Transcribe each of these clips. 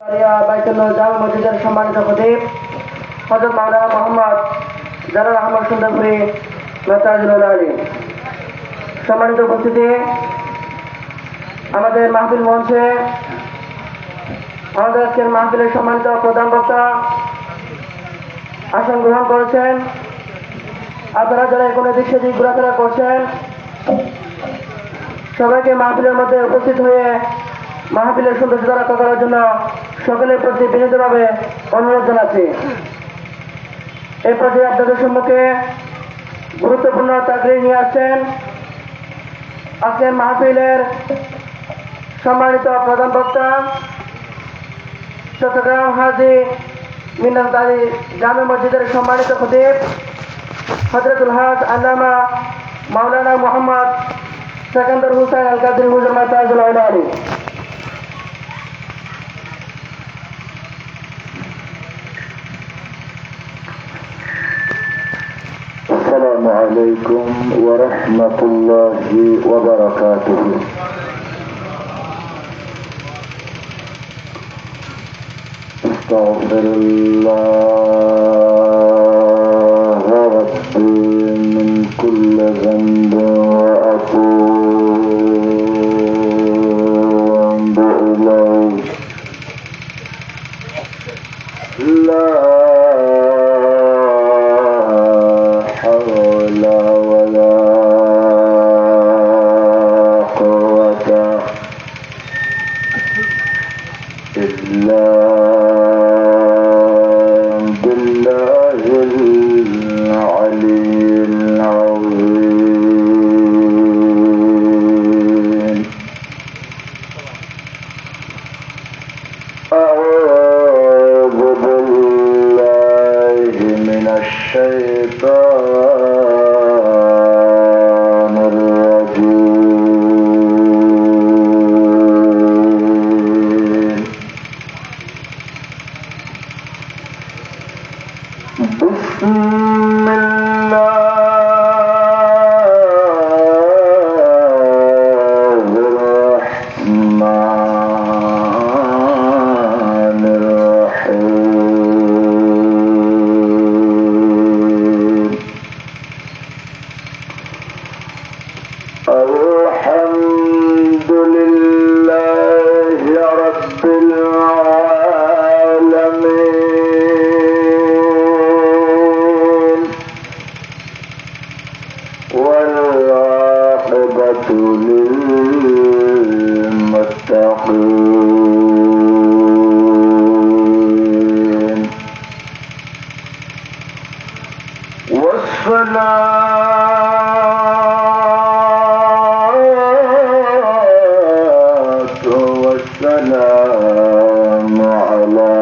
জামে মসজিদের সম্মানিত খতিব হযরত মাওলানা মোহাম্মদ জালাল আহমদ সুন্দরপুরী মেহতাজুল আলী, সম্মানিত উপস্থিতি, আমাদের মাহফিল মঞ্চে আমাদের আজকের মাহফিলের সম্মানিত প্রধান বক্তা আসন গ্রহণ করেছেন। আপনারা যারা কোনো দিক সেদিক ঘোরাফেরা করছেন, সবাইকে মাহফিলের মধ্যে উপস্থিত হয়ে মাহফিলের সৌন্দর্য রক্ষা করার জন্য সকলের প্রতি বিনীতভাবে অনুরোধ জানাচ্ছি। এই পর্যায়ে আপনাদের সম্মুখে গুরুত্বপূর্ণ তাকরীর নিয়ে আসছেন আজকের মাহফিলের সম্মানিত প্রধান বক্তা চট্টগ্রাম হাজী মিন্নাত আলী জামে মসজিদের সম্মানিত খতিব হযরতুল হাজ আল্লামা মাওলানা মোহাম্মদ সেকান্দর হুসাইন আল কাদরি হুজুর মেহতাজুল আলী। السلام عليكم ورحمة الله وبركاته. استغفر الله ربي من كل ذنب وأتوب إليه. لا حول ولا قوة إلا بالله العلي العظيم. أعوذ بالله من الشيطان الرجيم. بسم الله الرحمن الرحيم. الحمد لله رب العالمين، والعاقبة للمتقين، والصلاة والسلام على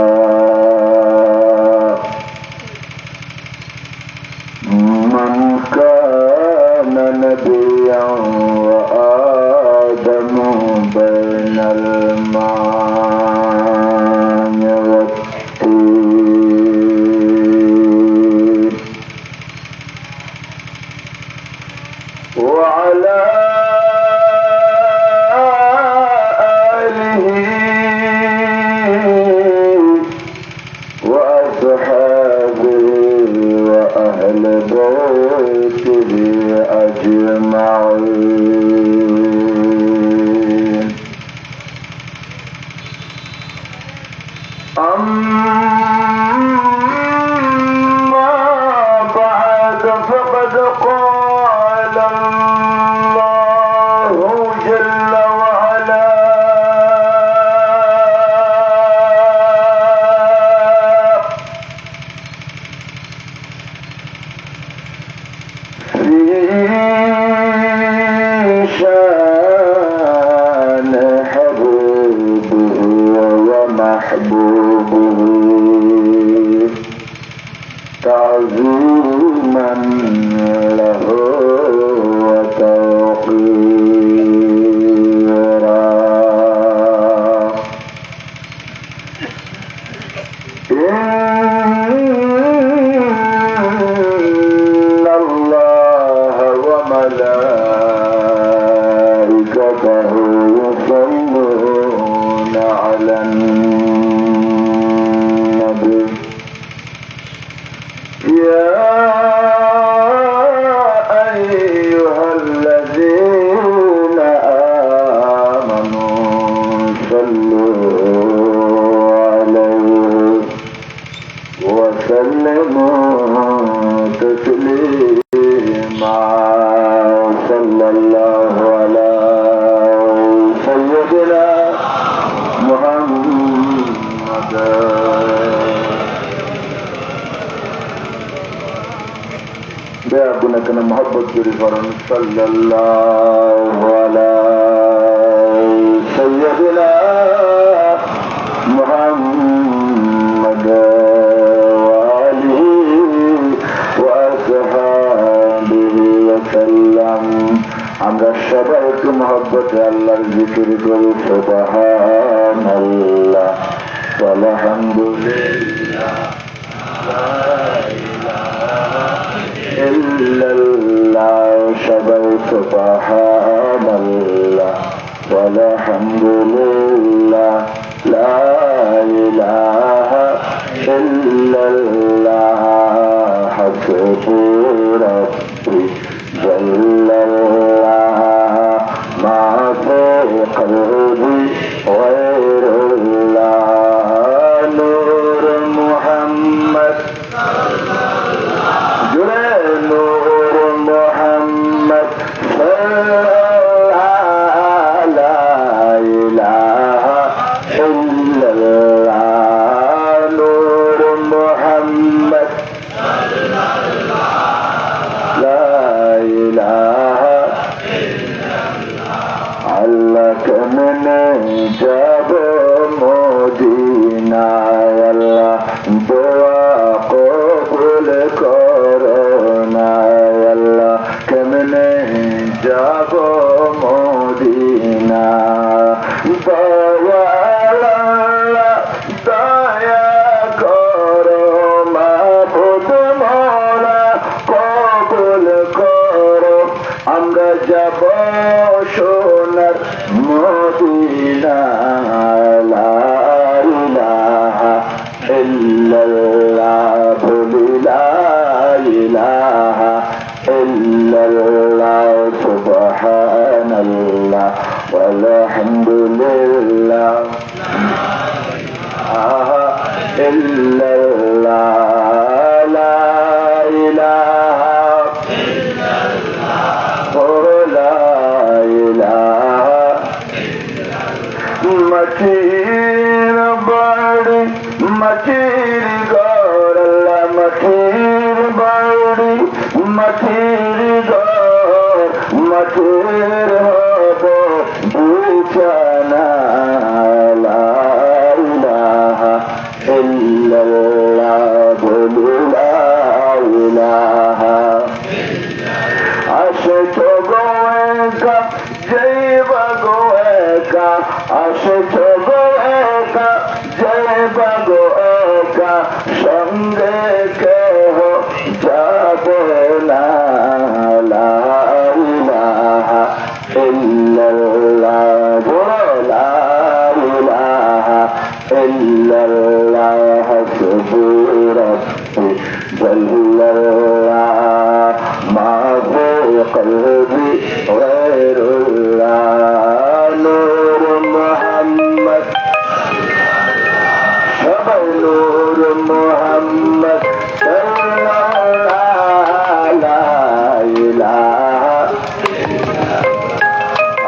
من كان نبيا وآدم بين الماء والطين، وعلى آله وأصحابه وأهل بيته أجمعين. أما بعد، فقد قال الله جل وعلا: في شان حبيبه ومحبوبه تعظيما له وتوقيرا. إن الله وملائكته يصلون على النبي وسلموا تسليما صلى الله على سيدنا محمد بأبنك محبت جرفرا صلى الله على سيدنا محمد وآله وأصحابه وسلم আমরা সবাই একটু মহব্বতে আল্লাহর জিকির করি সুবহানাল্লাহ আলহামদুলিল্লাহ লা ইলাহা ইল্লাল্লাহ সবাই সুবহানাল্লাহ আলহামদুলিল্লাহ লা ইলাহা ইল্লাল্লাহ হাসবু রাব্বি জাল্লাল্লাহ মা ফি কলবি গায়রুল্লাহ নূর মুহাম্মদ জুরে নূর মুহাম্মদ সাল্লাল্লাহু লা ইলাহা ইল্লাল্লাহ নূর মুহাম্মদ লা ইলাহা আল্লাহ কেমনে যাব মদিনায় আল্লাহ দোয়া কবুল করোনা আল্লাহ কেমনে যাব মদিনা দয়াল্লাহ দয়া করো মাবুদ মওলা কবুল করো আমরা যাব সোনার মদিনা লা ইলাহা ইল্লাল্লাহ বলি লা ইলাহা ইল্লাল্লাহ সুবহানাল্লাহ ওয়ালহামদুলিল্লাহ ইল্লাল্লাহ লা ইলাহা মঠির বাড়ি মঠির ঘর আল্লাহ মঠির বাড়ি মঠির ঘর মঠির হব বিছানা লা ইলাহা ইল্লাল্লাহ বলি লা ইলাহা আসে তো গোয়েকা জয়বা গোয়েকা আসে তো গোয়েকা জয়বা গোয়েকা সঙ্গে কেহ যাব না লা ইলাহা ইল্লাল্লাহ লা ইলাহা ইল্লাল্লাহ হাসবু রাব্বি জাল্লাল্লাহ মা ফি কলবি গায়রুল্লাহ নূর মুহাম্মদ সবাই নূর মুহাম্মদ সাল্লাল্লাহু লা ইলাহা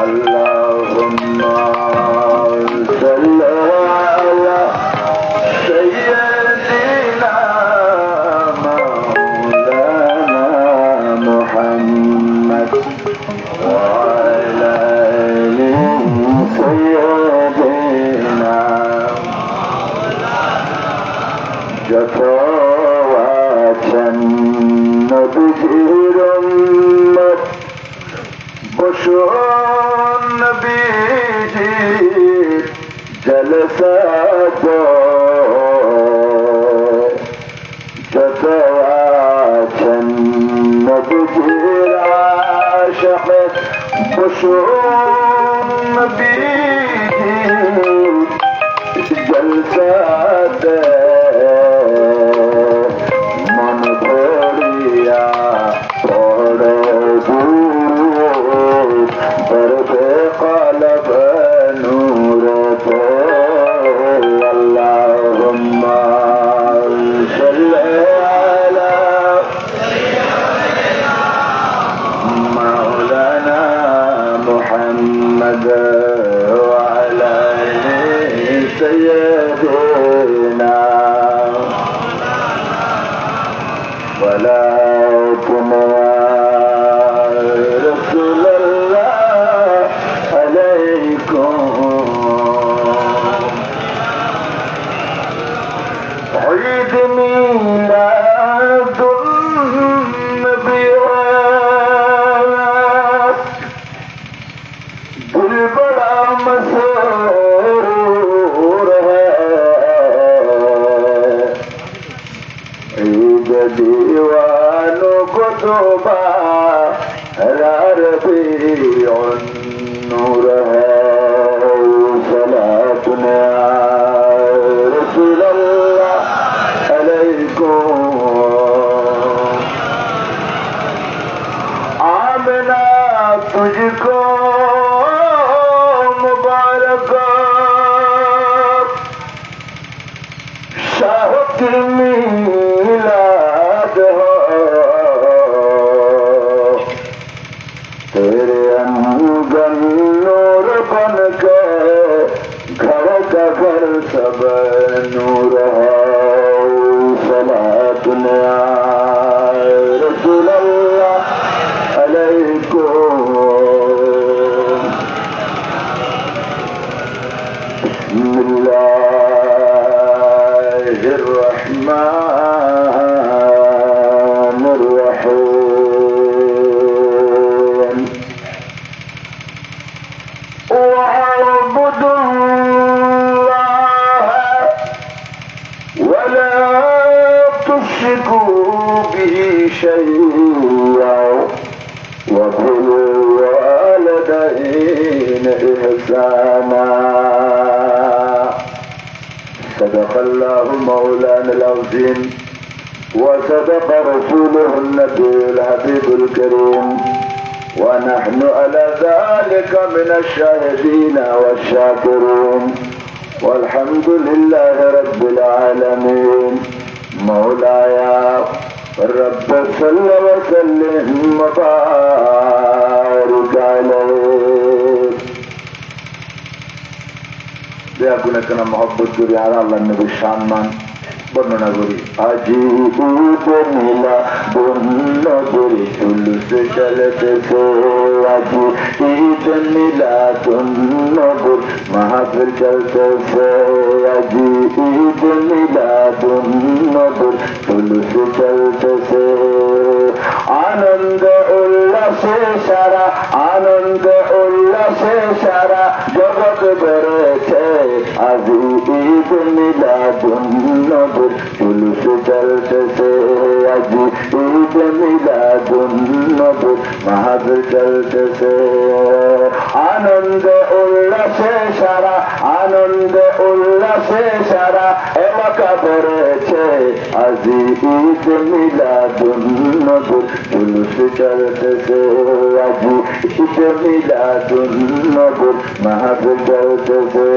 আল্লাহুম্মা সাল্লি আলা সাইয়্যিদিনা মাওলানা মুহাম্মদ ওয়া আলা আলি সাইয়্যিদিনা যত আছেন নবীর উম্মত বসুন নবীজির জলসাতে যত আছেন নবীজির আশিক বসুন নবীজির জলসাতে মন ভরিয়া পড়ে দুরূদ দরবে কলব নূর পে আল্লাহুম্মা সাল্লি مدينة ولكن رسول الله عليكم عيد ميلاد النبي دل بڑا مسرور ہے عید دیوانوں کو دوبارہ ربیع النور ہے صلاة رسول اللہ علیکم آمنا تجھ کو مبارک شاہ کی میلاد ہو تیرے انگن نور بن کے گھر کا گھر سب نور ہے صلاۃ رسول اللہ علیکم بسم اللہ الرحمن الرحیم واعبدوا الله ولا تشركوا به شيئا وبالوالدين إحسانا صدق الله مولانا العظيم وصدق رسوله النبي الحبيب الكريم ونحن على ذلك من الشاهدين والشاكرين والحمد لله رب العالمين مولاي رب صل وسلم وبارك عليه يا كنا كنا محبت كري على الله النبي الشان বর্ণনা করি আজি ঈদ মিলাদ নবী জুলুস চলতেছে আজি ঈদ মিলাদ নবী মাহফিল চলতেছে আজি ঈদ মিলাদ নবী জুলুস চলতেছে আনন্দ উল্লাসে সারা আনন্দ উল্লাসে সারা জগৎ বেড়েছে আজি ঈদ মিলাদ নবী জুলুস চলতেছে আজি ঈদ মিলাদ নবী মাহফিল চলতেছে আনন্দ উল্লাসে সারা আনন্দ উল্লাসে সারা এলাকা বেড়েছে আজি ঈদ মিলাদ নবী জুলুস চলতেছে আজি ঈদ মিলাদ নবী মাহফিল চলতেছে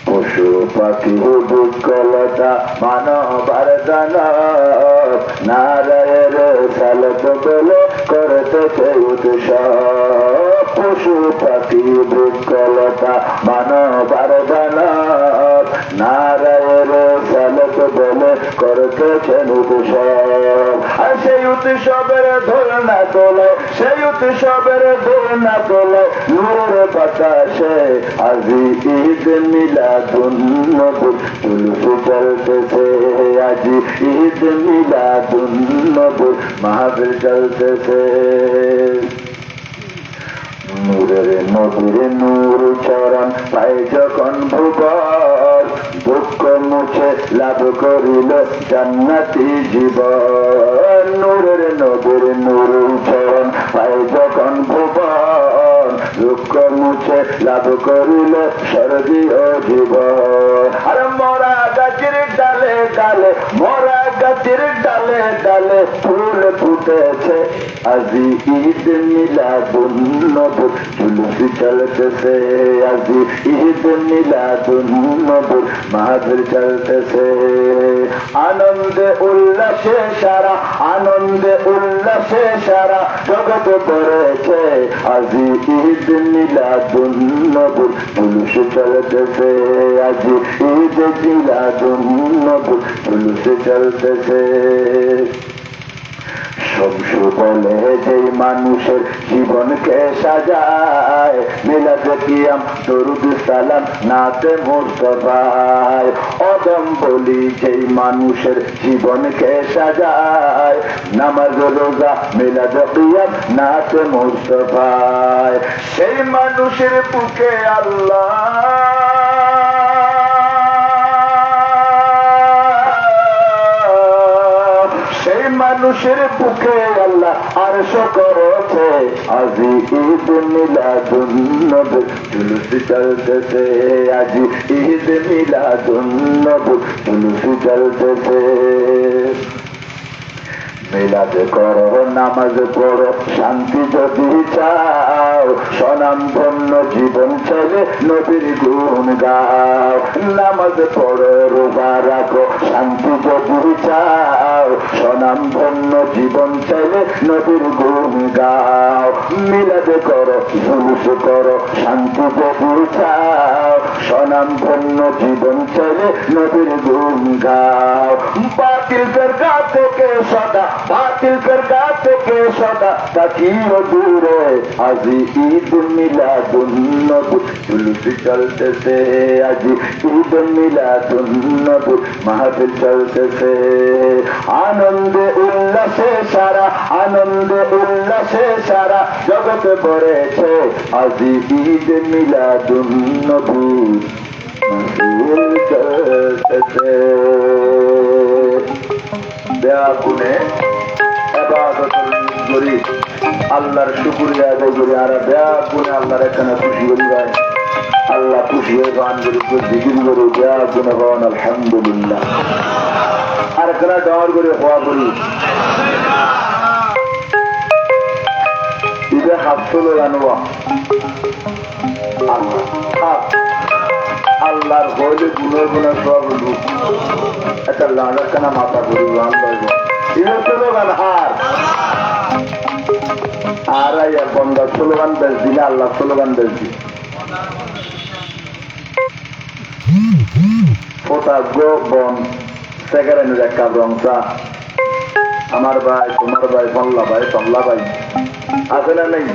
পশু পাখি দুঃখলতা মানবার দানব নারায়ের সালত বলে করতেছে উৎসব পশু পাখি দুঃখলতা মানবার দানব নারায়ের সালত বলে করতেছেন উৎসব আর সেই উৎসবের ধরনা তোলে সেই উৎসবের ধরনা তোলে নূরের বাতাসে আজি ঈদ মিলাদুন নবী জুলুস চলতেছে আজি ঈদ মিলাদুন নবী মাহফিল চলতেছে নূরের নবীর নূর চরণ পাই যখন ভুবন দুঃখ মুছে লাভ করিল জান্নাতি জীবন নূরের নবীর নূর চরণ পাই যখন ভুবন দুঃখ মুছে লাভ করিল স্বর্গীয় জীবন আর মরা গাছের ডালে ডালে মরা গাছের ডালে ডালে ফুল ফুটেছে আজি ঈদ মিলাদুন নবী জুলুস চলতেছে, আজি ঈদ মিলাদুন নবী মাহফিল চলতেছে। আনন্দে উল্লাসে সারা, আনন্দে উল্লাসে সারা জগৎ পড়েছে, আজি ঈদ মিলাদুন নবী জুলুস চলতেছে, আজি ঈদ মিলাদুন নবী জুলুস চলতেছে। শমসু বলে যেই মানুষের জীবনকে সাজায়, মিলাদ কিয়াম দরুদ সালাম নাতে মুস্তফায়। অদম বলি যেই মানুষের জীবনকে সাজায়, নামাজ রোজা মিলাদ কিয়াম নাতে মুস্তফায়। সেই মানুষের বুকে আল্লাহ মানুষের বুকে আল্লাহ আরশ করেছে, আজি ঈদ মিলাদুন নবী জুলুস চলতেছে, আজি ঈদ মিলাদুন নবী জুলুস চলতেছে। মিলাদ করো নামাজ পড়ো শান্তি যদি চাও, স্বনামধন্য জীবন চলে নবীর গুণ গাও। নামাজ পড়ো রোজা রাখো শান্তি যদি চাও, স্বনামধন্য জীবন চলে নবীর গুণ গাও। মিলাদ করো জুলুস করো শান্তি যদি চাও, স্বনামধন্য জীবন চলে নবীর গুণ গাও। বাতিল ফিরকা থেকে সদা, বাতিল ফিরকা থেকে সদা তাকিও দূরে, আজি ঈদ মিলাদুন নবী জুলুস চলতেছে, আজি ঈদ মিলাদুন নবী মাহফিল চলতেছে। আনন্দে উল্লাসে সারা, আনন্দে উল্লাসে সারা জগৎ পড়েছে, আজি ঈদ মিলাদুন নবী মাহফিল চলতেছে। বেয়াগুনে ইবাদত করি, আল্লাহর শুকরিয়া আদায় করি, আর বেয়াগুনে আল্লাহর এখানে খুশি করি ভাই, আল্লাহ খুশি হয়ে গান করি, জিকির করি, বেয়াগুনে গান আলহামদুলিল্লাহ, আর এখানে ডর করে হওয়া করি। ঈদে হাফসুল আনোয়া আল্লাহ আল্লাহর হইলে গুণের গুণের সব লোক একটা লাগার কানা মাথা করি গান গাইব, ঈদের স্লোগান হার আর বন্ধা স্লোগান বেশ দিলে আল্লাহ স্লোগান বেশ দি ফোটা গো বন সেকেন্ডের একটা রংটা আমার ভাই তোমার ভাই পল্লা ভাই তল্লা ভাই আছে না নেই,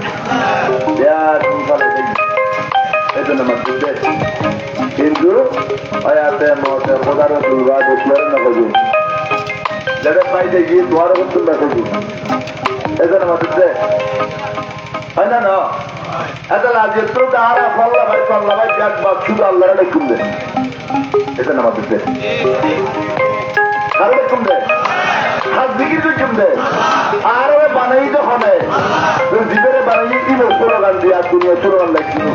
এই জন্য আমার কিন্তু প্রধান দুর্গা দেখলেন না কবি যেটা পাইতে গিয়ে দোয়ার করতেন না কবি, এই জন্য আমার হয় না না এত আজ তারা পল্লা ভাই তল্লা ভাই একবার শুধু আল্লাহ লিখুন দেন, এই জন্য আমার কারো লিখুন দেয় হাত দিকে লিখুন দেয় আর বানাই তো হবে ভিতরে বানাই দিল স্লোগান দিয়ে আর দুনিয়া স্লোগান লাগছিল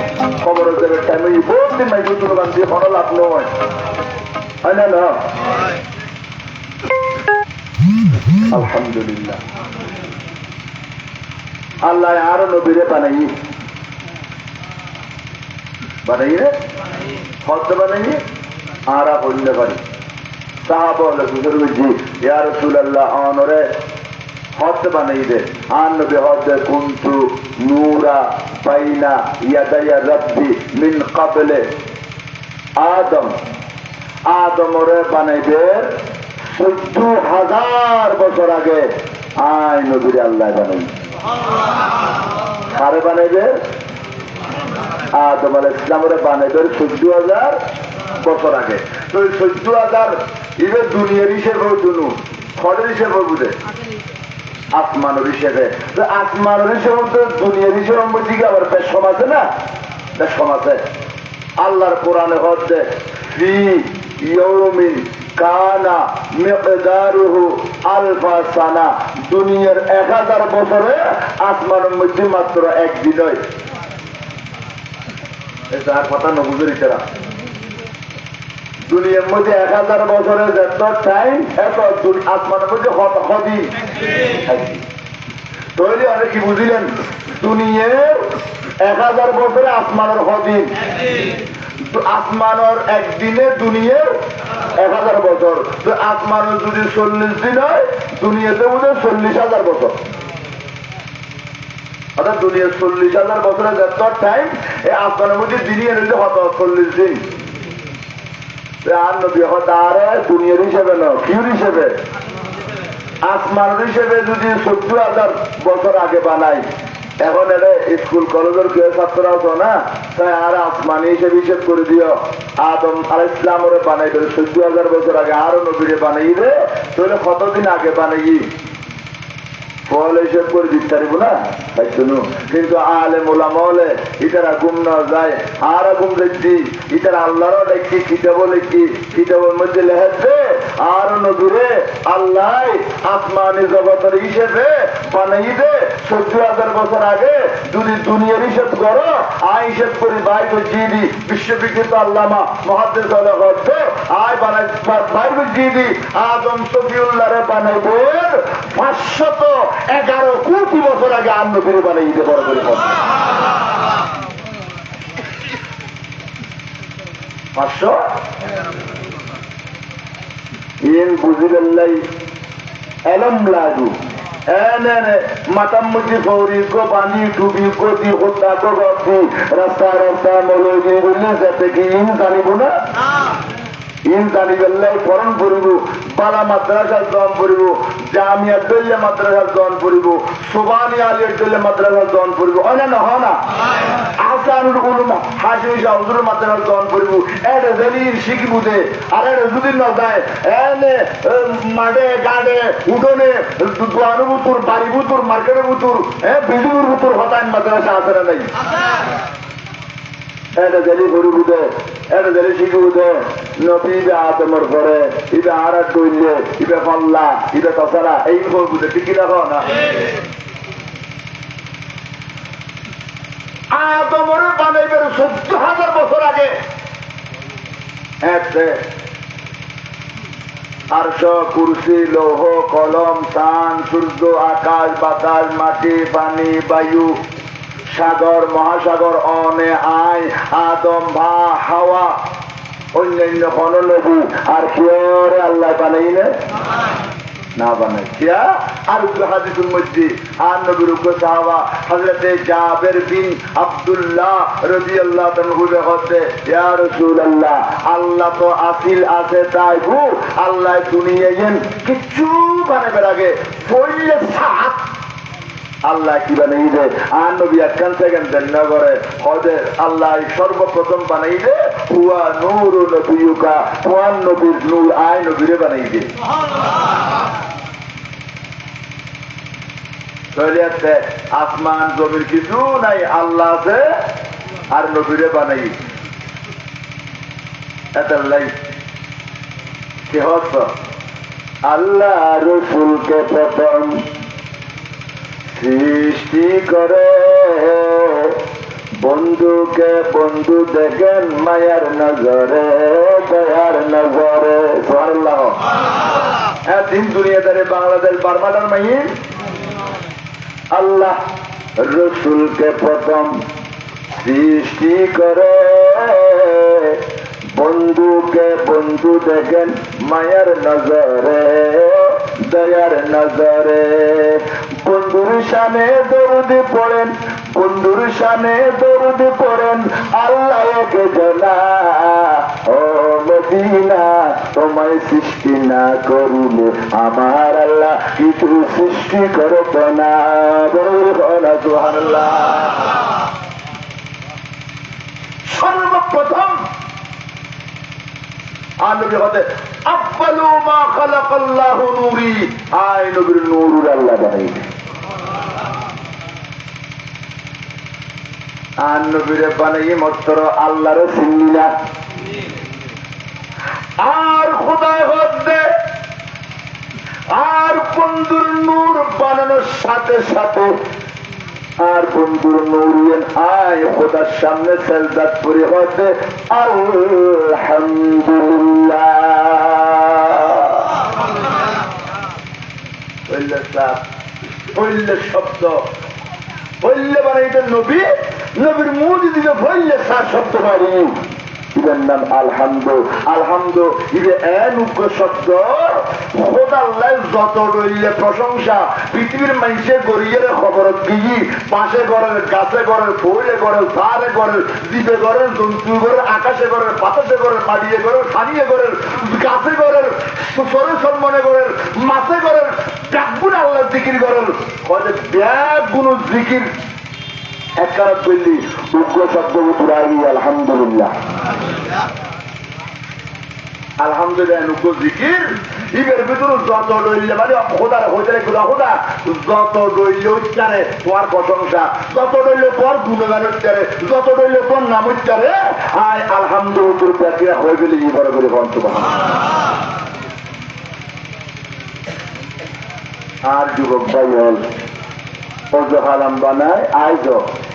খবরের দেবের টাইমে বহুত দিন নাই স্লোগান দিয়ে কোনো লাভ নয়, হয় না না। আলহামদুলিল্লাহ আল্লাহ আরো নবীরে বানাই বানাই রে হদ বানাই আর হইল পারি সাহাবা বুজুর্গ জি ইয়া রাসূলুল্লাহ অনরে হদ বানাই দে আন নবী হদ কুনতু নূরা বাইনা ইয়াদায়া রাব্বি মিন ক্বাবলে আদম, আদমরে বানাই দে 14,000 বছর আগে আয় নবীর আল্লাহ বানাই কারে বানাই দে আদম আলাইহিস সালামরে বানাই দে 14,000 বছর আগে। তো 14,000 ইবে দুনিয়ার হিসেবে দুনু খড়ের হিসেবে বুঝে আসমানের হিসেবে, তো আসমানের হিসেবে তো দুনিয়ার হিসেবে দিকে আবার বেশ সমাজে না বেশ সমাজে আল্লাহর কোরআনে হচ্ছে ফি ইয়াউমিন কানা মিকদারুহু আলফা সানা, দুনিয়ার 1000 বছরে আসমানের মধ্যে মাত্র একদিন হয়। এটা কথা নবুজের ইশারা, দুনিয়ার মধ্যে 1000 বছরে যত টাইম এত আসমানের মধ্যে হদি। তৈরি অনেক কি বুঝিলেন দুনিয়ার 1000 বছরে আসমানের হদিন আসমানের একদিনে দুনিয়ার 1000 বছর তো আসমানের যদি 40 দিন হয় দুনিয়াতে বোধহয় 40,000 বছর অর্থাৎ দুনিয়ার 40,000 বছরের যত টাইম এই আসমানের মধ্যে দিনই এনেছে হত 40 দিন আর নবী হতারে দুনিয়ার হিসেবে না কিউর হিসেবে আসমান হিসেবে যদি 14,000 বছর আগে বানাই এখন এটা স্কুল কলেজের কেউ ছাত্ররা তো না তাই আর আসমানি হিসেবে হিসেব করে দিও আদম আলাইহিস সালামের বানাইবে 14,000 বছর আগে আরো নবীরে বানাইবে তাহলে কতদিন আগে বানাই ফল হিসেব করে দিতে পারিব না তাই শুনু কিন্তু আলে মোলামা হলে ইতারা গুম না যায় আর গুম দেখছি ইতারা আল্লাহরও দেখছি কিতাবও লিখি কিতাবের মধ্যে লেখছে আর নদূরে আল্লাহ আসমানি জগতের হিসেবে বানাই দে 14,000 বছর আগে যদি দুনিয়ার হিসেব করো আয় হিসেব করি বাইরে জিদি বিশ্ববিখ্যাত আল্লামা মহাদ্দেশ হচ্ছে আয় বানাই বাইরে জিদি আদম শফিউল্লাহরে বানাইবে 511 কোটি বছর আগে আন্ন ফিরে বানাই দিতে বড় করে 500 ইন বুঝিলেন এলম লাগু এনে মাতাম মুজি ফৌরি গো পানি ডুবি গতি হত্যা গো গতি রাস্তা রাস্তা মলজি বললে যাতে কি ইন জানিব না ইন জানি বেল্লাই পরণ করিব বালা মাদ্রাসার জন করিব জামিয়ার দল্লে মাদ্রাসার জন করিব সুবানি আলিয়ার দল্লে মাদ্রাসার জন করিব অন্যান্য হ না আহসানুল উলুম হাশিম শাহ হুজুরের মাদ্রাসার জন করিব এটা জলিল শিখিব দে আর এটা যদি না যায় এনে মাঠে গাড়ে উঠোনে দোয়ানুবুতুর বাড়িবুতুর মার্কেটের বুতুর বিজুর বুতুর হতাইন মাদ্রাসা আছে না নাই এটা জেলি গরু বুঝে এটা জেলি শিখু বুঝে নবী ইবে আদমের পরে ইবে আর দইলে ইবে পাল্লা ইবে তসারা এই গরু বুঝে ঠিক কিনা না আদমের বানাইবের 14,000 বছর আগে আরশ কুরসি লৌহ কলম চাঁদ সূর্য আকাশ বাতাস মাটি পানি বায়ু সাগর মহাসাগর অনে আয় আদম ভা হাওয়া অন্যান্য কোন নবী আর কেউ আল্লাহ বানাই না বানাই কিয়া আর হাদিসের মধ্যে আর নবীর সাহাবা হযরতে জাবের বিন আব্দুল্লাহ রাদিয়াল্লাহু তাআলা বলতে ইয়া রাসূলুল্লাহ আল্লাহ তো আসিল আছে তাই গো আল্লাহ দুনিয়ায় কিছু বানাবার আগে পড়লে সাত আল্লাহ কি বানাই দে আর নবী একখান সেকেন্ড দেন করে হদের আল্লাহ সর্বপ্রথম বানাই দে হুয়া নূর নবিয়ুকা ওয়ান নবীর নূর আয় নবীরে বানাই দে শরীয়তে আসমান জমির কিছু নাই আল্লাহ আছে আর নবীরে বানাই এটাই কি হচ্ছে আল্লাহ রসুলকে প্রথম সৃষ্টি করে বন্ধুকে বন্ধু দেখেন মায়ার নজরে দয়ার নজরে সুবহানাল্লাহ দিন দুনিয়াদারে বাংলাদেশ বার্মাটার মাইন আল্লাহ রসুলকে প্রথম সৃষ্টি করে বন্ধুকে বন্ধু দেখেন মায়ার নজরে দয়ার নজরে বন্ধুর শানে দরুদ পড়েন বন্ধুর শানে দরুদ পড়েন আল্লাহকে জানা ও মদিনা তোমায় সৃষ্টি না করিলে আমার আল্লাহ কিছু সৃষ্টি করত না বলা সুবহানাল্লাহ সর্বপ্রথম আর নবী হতে আফ্ফালু মা খালাকাল্লাহু নূরি আয় নবীর নূর আল্লাহ বানাইবে আর নবীরে বানাই মাত্র আল্লাহর চিন্না আর খোদায় হতে আর বন্ধুর নূর বানানোর সাথে সাথে আর বন্ধুর নূরিয়েন আয় খোদার সামনে সেজদাত করে হতে আলহামদুলিল্লাহ ফইল্লে শব্দ ফইল্লে বানাইতেন নবী, নবীর মুখ দিকে ফইল্লে সার শব্দ পারি ইবের নাম আলহামদু। আলহামদু ইবে উগ্র শব্দ খোদাল্লাহ যত রইলে প্রশংসা পৃথিবীর মানুষে গড়িয়ে খবর দিই পাশে ঘরের গাছে ঘরের ফইলে ঘরের সারে ঘরের দ্বীপে ঘরের জন্তু ঘরের আকাশে ঘরের বাতাসে ঘরের মাটিয়ে ঘরের খানিয়ে ঘরের গাছে ঘরের সরে সম্মানে ঘরের মাছে ঘরের ব্যাগুন আল্লাহ জিকির ঘরের হয়তো ব্যাগুন জিকির এক কারণ বললি উগ্র শব্দ পুরাই আলহামদুলিল্লাহ। আলহামদুলিল্লাহ উগ্র জিকির ইবের ভিতরে যত রইলে মানে খোদার হইতে খোদা খোদা যত রইলে উচ্চারে তোমার প্রশংসা, যত রইলে তোর গুণগান উচ্চারে, যত রইলে তোর নাম উচ্চারে আয় আলহামদুলিল্লাহ হয়ে গেলে ই বড় করে বন্ধ। আর যুবক ভাই হল ওজো হালাম বানায় আইজ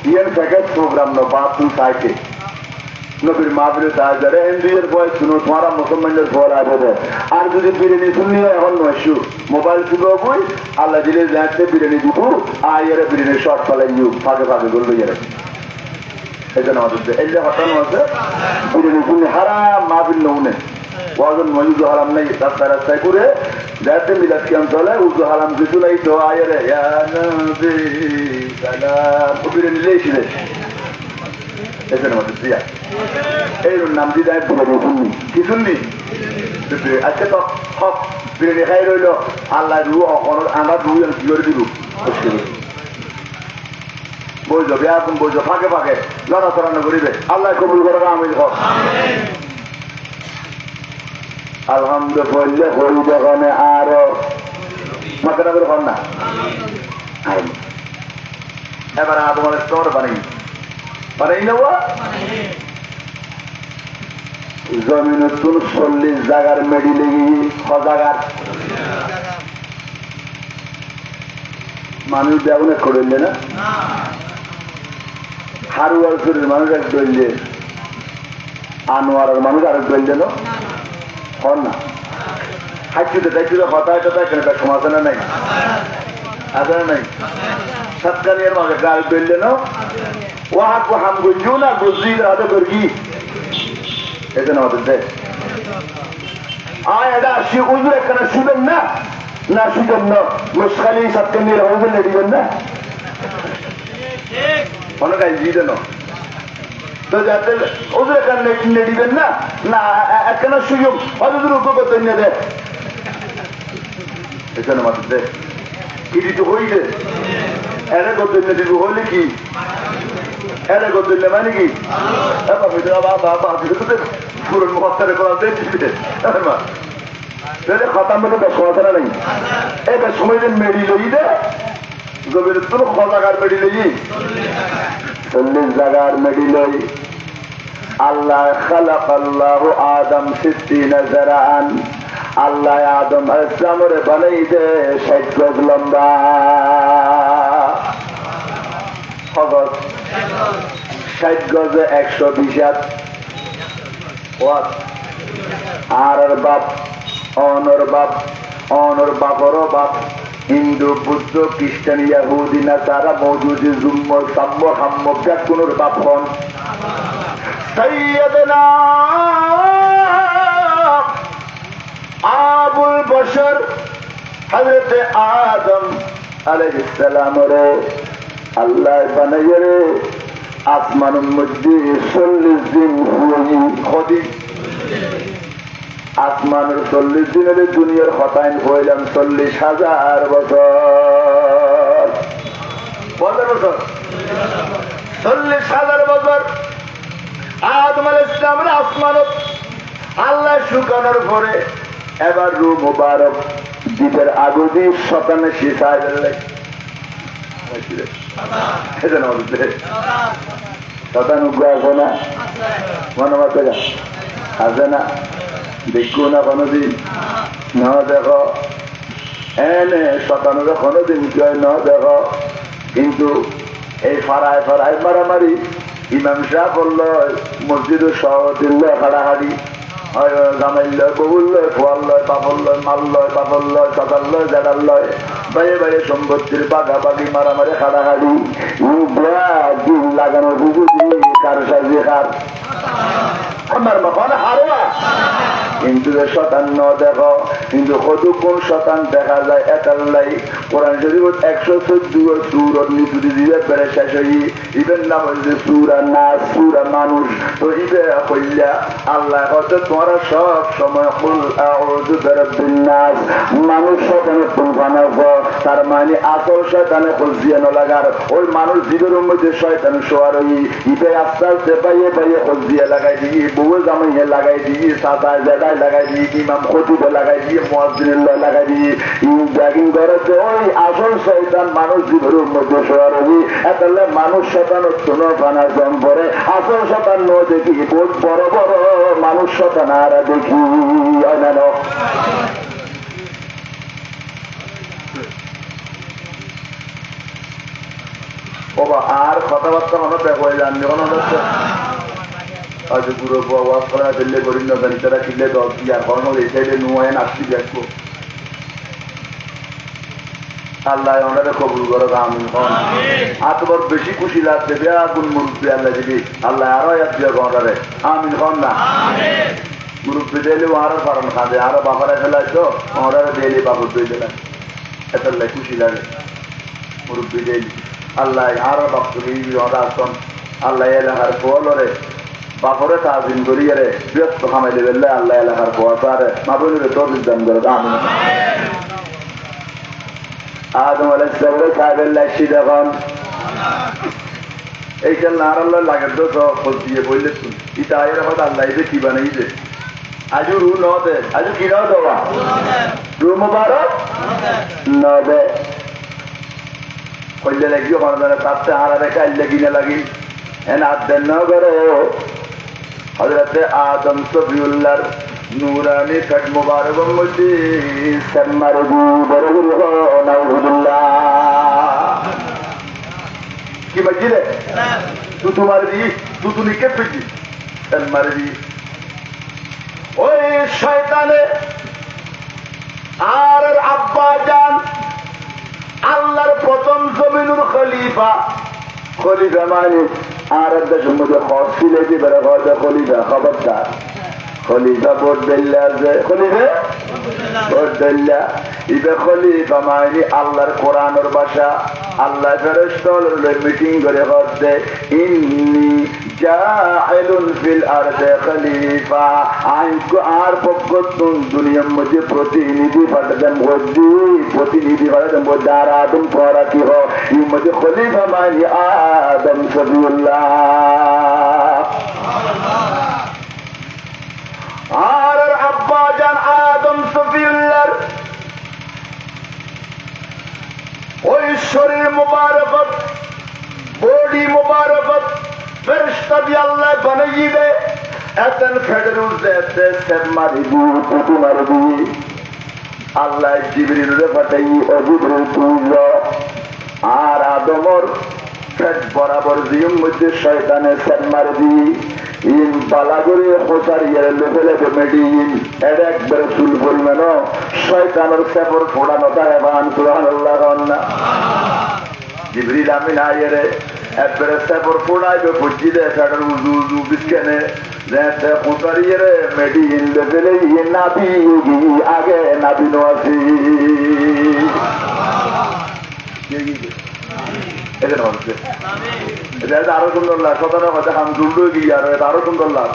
ইয়ের থেকে প্রোগ্রাম নো বাথরুম সাইকে নবীর মাহফিলে তাহাজারে হিন্দুদের বয়স শুনো তোমারা মুসলমানদের ফল আসবে। আর যদি বিরিয়ানি শুনলি এখন নয়শু মোবাইল শুরু বই আল্লাহ দিলে যাচ্ছে বিরিয়ানি দিব আয়ের বিরিয়ানি শর্ট ফেলাই ফাঁকে ফাঁকে করলো ইয়ের এই জন্য আমাদের এই যে হটানো আছে বিরিয়ানি শুনলি হারাম মাহফিল নৌনে ওয়াজন নয় উজু হারাম নেই রাস্তায় রাস্তায় করে যাতে মিলাদ কেমন চলে উজু হারাম কিছু নাই তো আয়ের বিরিয়ানি লেছিলে এই জন্য আমাদের দিয়া এই নাম দিয়ে দেয় বিরিয়ানি শুননি কি শুননি আজকে তো হক বিরিয়ানি খাই রইল আল্লাহ রু আমরা রু কি করে দিব বইজ বেয়াকুম বইজ ফাঁকে ফাঁকে লড়াচড়ানো করিবে আল্লাহ কবুল করে আমি হক। আলহামদুলিল্লাহ হরি দোকানে আরো মাথাটা করে হন না এবার তোমার স্তর বানাই নেওয়া জমিন 40 জায়গার মেডি লেগে জায়গার মানুষ ব্যবহার করলে না হারুয়ার শরীর মানুষ এক দললে আনোয়ারের মানুষ আরেক দল দিল হন না হাইচুতে টাইচুতে হতায় টতায় কেন তার সমাজ না নাই আছে না নাই সৎকানিয়ার মাঝে গাল দল দিল ও হাত হাম গুঞ্জু না গুজি হাতে করবি এই জন্য আমাদের দেয় আয় এটা উজুর একখানা শুবেন না না শুবেন না মুসখালি সৎকানিয়ার হবেন না দিবেন না অনেক দিয়ে দেন তো যাতে ওদের এখানে দিবেন না না একখানা সুযোগ অতদূর উপকত দেয় এখানে মাত্র দেয় কি দিতে হইলে এরা কত দিব হইলে কি এরা কত মানে কি পুরন মুখাস্তারে করা দিবে খতার মধ্যে বেশ কথা নাই এই বেশ সময় যে মেডি লই দে জমির তোর জায়গার মেডি লই 40 জায়গার মেডি লই আল্লাহ খালাকাল্লাহু আদম 60 জারান আল্লাহ আদম আলাইহিসসালামের বানাইতে 60 গজ লম্বা হগত 60 গজে 120 হাত ওয়াট আর বাপ অনর বাপর বাপ হিন্দু বুদ্ধ খ্রিস্টান ইয়াহুদি না তারা মৌজুদি জুম্ম সাম্য হাম্য ব্যাকুনুর বাপ হন সৈয়দনা আবুল বশর হযরত আদম আলাইহিস সালাম রে আল্লাহ বানাইয়ে রে আসমানের মধ্যে 40 দিন হুই খদি আসমানের 40 দিনের দুনিয়ার হতাইন হইলাম 40,000 বছর 40,000 বছর আদম আলাইহিস সালামের আসমানত আল্লাহ শুকানোর পরে এবার রু মুবারক দ্বীপের আগুদি শতানে শিখায় দিলে শতানুগ্রহ আছে না মনোমত আছে না দেখো না কোনোদিন ন দেখো এনে শতানুরে কোনোদিন কেউ ন দেখো কিন্তু এই ফাড়ায় মারামারি ইমাম সাহেব বলল মসজিদের সহ দিল্ল হাড়াহাড়ি জামাইল লয়, বউল লয়, খোয়াল লয়, বাবল লয়, মাল লয়, বাবল লয়, সকাল লয়, জেডাল লয়, বাইরে বাইরে সম্পত্তির বাগাবাগি, মারামারি, হাড়াহাড়ি, লাগানো বুঝুজি, কার সাজি কার আমার মখন হারোয়া। কিন্তু শতান ন দেখো, কিন্তু কতক্ষণ শতান দেখা যায় একাল্লাই। কোরআন শরীফ 114 সুরত নিচুরি দিয়ে বেড়ে শেষ হই, ইবের নাম হচ্ছে সুরা নাস, সুরা মানুষ। তো ইবে কইলা আল্লাহ হয়তো তোমরা সব সময় কুল আউযু বিরাব্বিন নাস, মানুষ শয়তানের তুলফানা, তার মানে আসল শয়তানে খুঁজিয়ে ন লাগার, ওই মানুষ জীবের মধ্যে শয়তান শোয়ার ওই ইবে আস্তে আস্তে পাইয়ে পাইয়ে খুঁজিয়ে লাগাই দিই, বউ জামাইয়ে লাগাই দিই, সাতায় জেদায় লাগাই দিই, ইমাম খতিবে লাগাই দিয়ে, মুয়াজ্জিনের লাগাই দিই, ব্যাগিং করেছে ওই আসল শয়তান মানুষ জীবের মধ্যে শোয়ার ওই। এতালে মানুষ শয়তান তুলফানা জম পরে, আসল শয়তান ন দেখি বহুত বড় বড় মানুষ শয়তান আর দেখি অন্যান্য বাবা আর কথাবার্তা মনে দেখো জানি যখন হচ্ছে হয়তো পুরো ওয়াজ করা দিল্লে করি না জানি তারা কিনলে 10 দিয়া কর্ম এই সাইডে নুয়ে নাচি দেখবো। আল্লাহ ওনারে কবুল করো, আমিন। আর তোমার বেশি খুশি লাগছে বেয়া কোন মুরব্বী আল্লাহ দিবি, আল্লাহ আরো এক দিয়ে ওনারে আমিন হন না। মুরব্বী দিলে আরো ফারণ খাঁদে, আরো বাবারা ফেলাই তো ওনারে দিলে বাবুর দিয়ে দিলেন, এত খুশি লাগে মুরব্বী দিলি। আল্লাহ আরো বাপুরি আসন, আল্লাহ এলাকার ফলরে বাপরে তাজিম করিয়ে রে ব্যস্ত খামাইলে বেললে আল্লাহ এলাকার ফোয়ারে মাবুলের তৌফিক দান করে, আমিন। আদম আলাইহিস সালামের সাহেবের লাইসি দেখুন, এইটা নার আল্লাহ লাগে তো খোঁজ দিয়ে বললে শুন, ইটা আয়ের আমার আল্লাহ যে কি বানাইছে, আজু রু ন দে, আজু কি নাও দেওয়া রু মুবারক ন দে কইলে লাগিও মানুষ তাতে হারা রেখা আইলে কিনে লাগি এন আদেন ন করো। হযরতে আদম সফিউল্লাহর নুরানি কাট মুবারক মধ্যে সাম্মার দি বরগুল নাউজুবিল্লাহ কি মসজিদে তু তোমার দি তু নিকে পেজি সাম্মার দি ওই শয়তানে আর আব্বা জান আল্লাহর প্রথম জমিনুর খলিফা, খলিফা মানে আর একটা সম্মুখে খস ছিলে যে বেড়া ঘরে খলিফা, খবরদার খলিফা ভোট দিল্লা আছে, খলিফা ভোট দিল্লা ইবে খলিফা মানে আল্লাহর কোরআনের ভাষা। আল্লাহ ফেরেশতাদের মিটিং করে হচ্ছে ইন্নী জাইলুন ফিল আরদে খলিফা, আইকো আর পক্ষতুন দুনিয়ার মধ্যে প্রতিনিধি পাঠাতেন বদি, প্রতিনিধি পাঠাতেন বদি আর আদম পরা কি হো এই মধ্যে খলিফা মানে আদম সফিউল্লাহ। আর আব্বা জান আদম সফিউল্লাহর ওই শরীর মুবারকত, বডি মুবারকত ফেরেশতা দিয়ে আল্লাহ বানাইয়ে দে, এতন ফেডের উঠে সেট মারি দিয়ে পুতু মারি দিয়ে আল্লাহ জিবরিলে পাঠাই, ও জিবরিল তুই আর আদমর ফেট বরাবর জিম মধ্যে শয়তানে সেট মারি দিয়ে ইন পালা করে হোসারিয়ে লেভেলে মেডিন এর একবারে চুল পরিমাণ শয়তানের সেপর ফোড়ানো তাহে বান সুবহানাল্লাহ না। জিবরিল আমিন আইরে একবারে সেপর ফোড়াইবে বুঝি দে ফেডার উজু উজু বিস্কেনে যেতে হোসারিয়ে মেডিন লেভেলে ইয়ে নাবি আগে নাবি নোয়াছি এটা হচ্ছে এটা আরো সুন্দর লাভ, শতানের কথা হাম জুড়লো গিয়ে আর এটা আরো সুন্দর লাভ।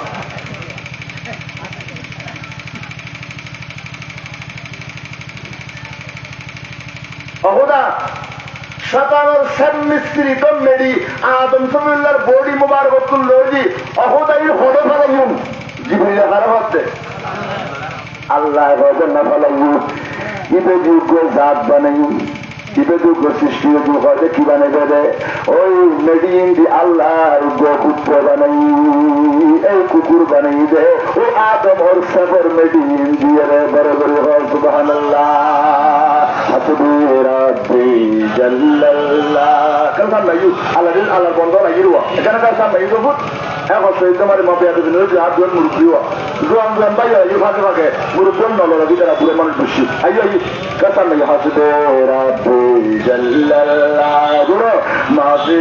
অহদা শতানোর সেম মিস্ত্রি তো মেরি আদম সফিউল্লাহর বডি মুবারক লজি অহদাই হড়ে ফেলাইম জীবনে হারা হচ্ছে আল্লাহ না ফেলাইম ইবে যোগ্য জাত বানাই ইবে দুঃখ সৃষ্টি দুঃখ হয়তো কি বানাইবে রে ওই মেডিন দি আল্লাহ কুকুর বানাই এই কুকুর বানাই দে ও আদম ওর সবর মেডিন দিয়ে রে বড় বড় হয় সুবহানাল্লাহ হাসবি রাব্বি জাল্লাল্লাহ কালকান নাই আল্লাহ দিন আল্লাহ বন্ধ নাই রুয়া এখানে কালকান নাই রুবুত এখন সেই তোমার মাপে এত দিন হয়েছে হাত জোয়ান মুরব্বীও জোয়ান জোয়ান ভাই আইও ফাঁকে ফাঁকে মুরব্বন নলরা বিটারা পুরো মানুষ খুশি আইও আইও কালকান নাই হাসবি রাব্বি জাল্লাল্লাহ গুরু মাফি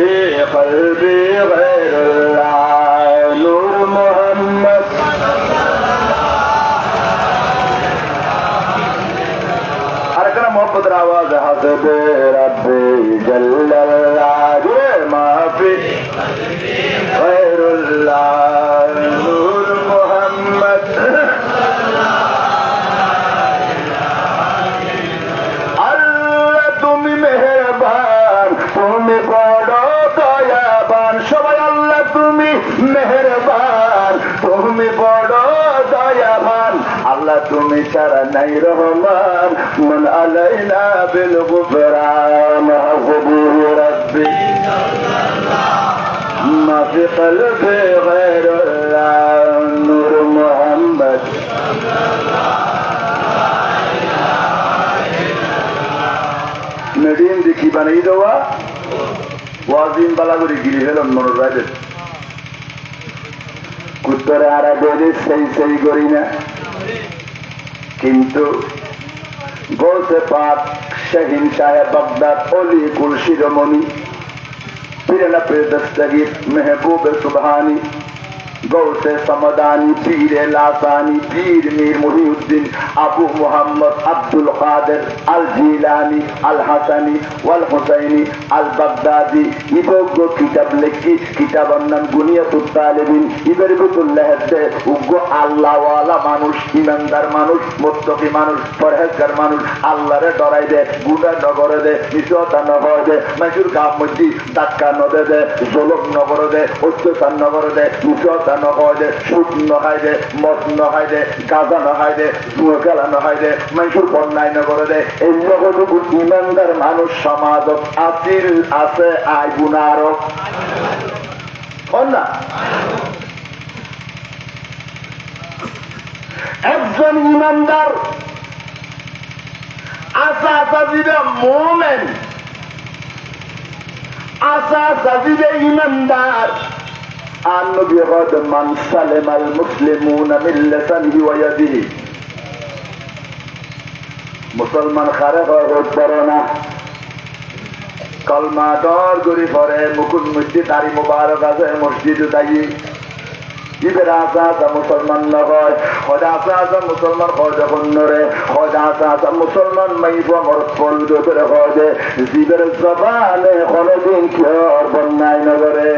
কলবি গায়রুল্লাহ নূর মুহাম্মদ আরেকটা মোহাম্মদের আওয়াজ হাসবে রাব্বি জাল্লাল্লাহ মাফি গায়রুল্লাহ নূর মুহাম্মদ আল্লাহ তুমি মেহেরবান তুমি বড় দয়াবান সবাই আল্লাহ তুমি মেহেরবান তুমি বড় দয়াবান আল্লাহ তুমি ছাড়া নাই রহমান মন আলাইনা বিল গুফরান হাসবি রাব্বি মা ফি কলবি গায়রুল্লাহ নূর মুহাম্মদ মেডিন দেখি বানাই দেওয়া ওয়াজিম বালা করে গিরি ফেলন মনোর রাজের উত্তরে আর সেই করি না কিন্তু গৌসে পাক শাহিন সাহেব বাগদাদ অলি কুল শিরোমণি পীরে দস্তগীর মেহবুব সুবহানি গৌসে সমদানি পীরে লাসানি পীর মীর মুহিউদ্দিন আবু মুহাম্মদ আব্দুল কাদের আল জিলানি আল হাসানি ওয়াল হুসাইনি আল বাগদাদি ইবগ্য কিতাব লেখি কিতাবের নাম গুনিয়াতুত তালিবিন ইবের বিতুল্লাহ দে উগ্র আল্লাহওয়ালা মানুষ ইমানদার মানুষ মুত্তাকি মানুষ পরহেজগার মানুষ আল্লাহরে ডরাই দে গুনাহ নগরে দে মিশতা নগরে দে মাসুর কাম মধ্যে ধাক্কা নদে দে জলম নগরে দে অত্যাচার নগরে দে মিশতা নখায় দে সুদ নখায় দে মদ নখায় দে গাঁজা নখায় দে জুয়া খেলা নখায় দে মানুষের বন্যায় নগরে দে এই জগৎ ইমানদার মানুষ সমাজত আসিল আছে আয় গুণারক না একজন ইমানদার আসা সাজিদে মোমেন আসা সাজিদে ইমানদার আর নবী قد من سلم المسلمون من لسانه ويده মুসলমান খারে পড়ে না কলমা দর গরি পড়ে মুকুল মসজিদ দাড়ি মুবারক আছে মসজিদ তাই ইবের আসা আসা মুসলমান নয় হজা আসা আসা মুসলমান হজ কন্যরে হজা আসা আসা মুসলমান মাইব মর পল্ল করে হজে জীবের জবানে কোনদিন কিয়র বন্যায় নগরে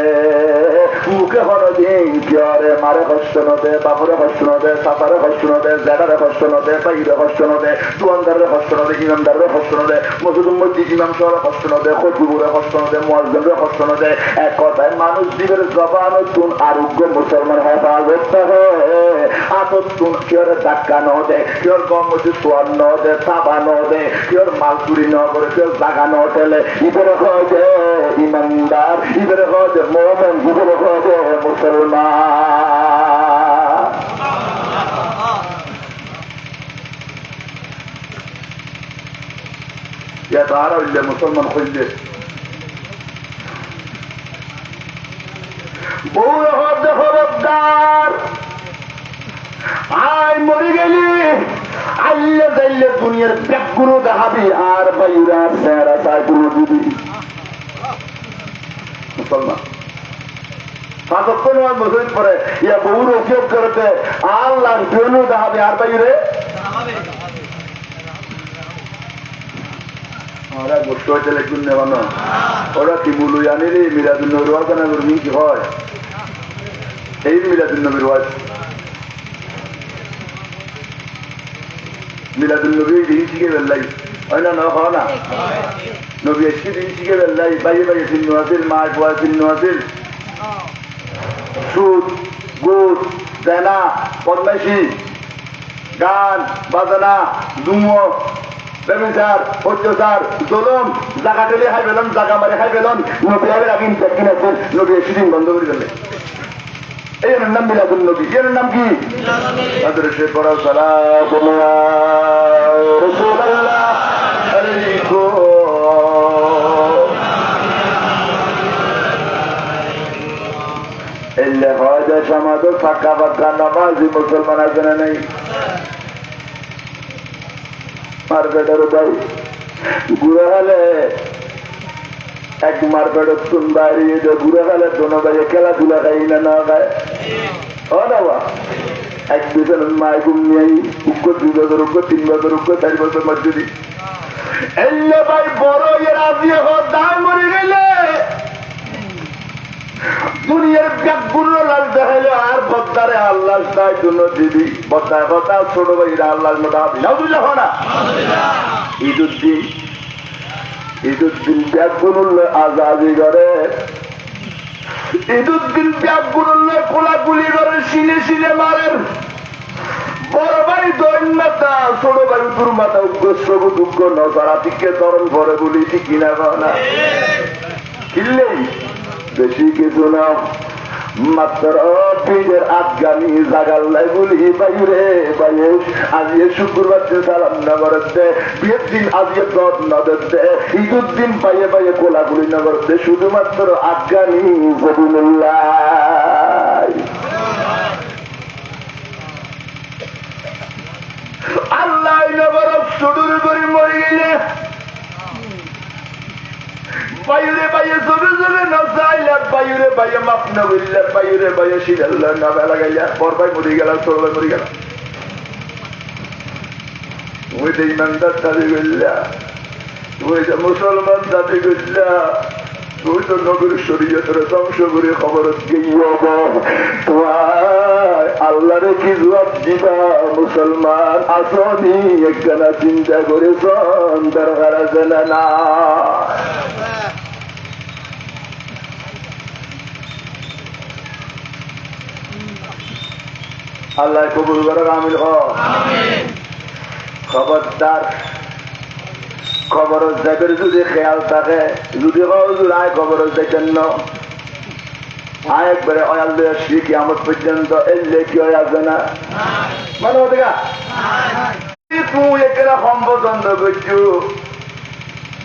মুখে কোনদিন কিয়রে মারে কষ্ট নদে বাপরে কষ্ট নদে সাপারে কষ্ট নদে জেডারে কষ্ট নদে বাইরে কষ্ট নদে তুয়ানদারে কষ্ট নদে ইমামদারে কষ্ট নদে মসজিদ মসজিদ ইমাম শহরে কষ্ট নদে খতিবুরে কষ্ট নদে মুয়াজ্জিনের কষ্ট নদে এক কথায় মানুষ জীবের জবান তুন আরোগ্য মুসলমান হেফাজত আতত তুন কিয়র ধাক্কা ন দে কিয়র গম মসজিদ সোয়ার ন দে সাবা ন দে কিয়র মাল চুরি ন করে কিয়র জাগা ন ঠেলে ইবেরে হয় দে ইমানদার ইবেরে হয় দে মোমেন ইবেরে হয় দে মুসলমান ইয়া তারা হইলে মুসলমান হইলে বউ হতে খবরদার আয় মরে গেলি আল্লে দাইলে দুনিয়ার ব্যাগগুলো দেখাবি আর বাইরা সেরা সাইগুলো দিবি মুসলমান পাঁচক্ষণ মসজিদ পরে ইয়া বহুর উপযোগ করতে আল্লাহ জন্য দেখাবি আর বাইরে ওরা বসতে হয়েছে লেখুন নেবানো ওরা কি মুলু জানি রে মিরাজুল নবীর ওয়াজ না করবি কি হয় এই মিরাজুল নবীর ওয়াজ মিলাদুল নবী দিন শিখে বেল্লাই হয় না হয় না নবী এসে দিন শিখে বেল্লাই বাইরে বাইরে চিহ্ন আছিল মার পোয়া চিহ্ন আছিল সুদ গুদ দেনা বদমাইশি গান বাজনা দুমো বেবিচার অত্যাচার জুলুম জায়গা টেলে খাই পেলাম জায়গা মারে খাই পেলাম নবী আবার আগে ইনফেক্ট কিনেছেন নবী শুটিং বন্ধ করে ফেলে এর নাম মিলাদুল নবী এর নাম কি তাদের সে পড়া সালাম রাসূলুল্লাহ আলাইকুম এলে হয় যে সমাজ ফাঁকা বাঁকা নামাজি মুসলমান আছে না নেই মারপেটের ভাই গুড়া হলে এক মারপেটের তুন বাইরে যে গুড়া হলে দোনো ভাইয়ে খেলাধুলা খাই না না খায় ও বাবা এক দুজন মায় ঘুম নিয়ে উগ্র 2 বছর উগ্র 3 বছর উগ্র 4 বছর মজুরি এলে ভাই বড় এর আজিয়ে হোক দাম মরে গেলে দুনিয়ার ব্যাগগুলো লাল দেখাইলে আর বদ্দারে আল্লাহ তাই জন্য দিবি বদ্দায় কথা ছোট ভাইরা আল্লাহ নাউজুবিল্লাহ না ঈদুদ্দিন ব্যাগগুলো আজাদি করে ঈদুদ্দিন ব্যাগগুলো কোলাকুলি করে সিনে সিনে মারেন বড় ভাই দৈন্যতা ছোট ভাই দুর্মাতা উগ্রস্ব দুঃখ নজরা থেকে তরণ ভরে বলি ঠিক কিনা না কিনলেই বেশি কিছু না মাত্র পীরের আফগানি জাগাল্লাই বলি বাইরে বাইরে আজিয়ে শুক্রবার দিন সালাম নগরতে বিয়ের দিন আজিয়ে দত নগরতে ঈদুদ্দিন পাইয়ে পাইয়ে কোলাগুলি নগরতে শুধুমাত্র আফগানি জবিনুল্লাহ আল্লাহ নগর সুদূর করে মরে গেলে বাইরে বাইরে জোরে জোরে নজাইলা বাইরে বাইরে মাপ না বললা বাইরে বাইরে শিরাল্লা না বেলা গাইলা বড় ভাই মরে গেল ছোট ভাই মরে গেল ওই যে ইমানদার দাবি করলা ওই যে মুসলমান দাবি করলা ওই তো নগর শরীয়তের ধ্বংস করে খবর গিয়ে তোমার আল্লাহরে কি জবাব দিবা মুসলমান আসনি একখানা চিন্তা করেছ দরকার আছে না আল্লাহ কবুল করে আমিন হ খবরদার খবর দেখের যদি খেয়াল থাকে যদি আয় খবর দেখেন না আয় একবারে অয়াল দিয়ে শিখি আমার পর্যন্ত এলে কি আছে না মানে দেখা তুই একেরা সম্পছন্দ করছু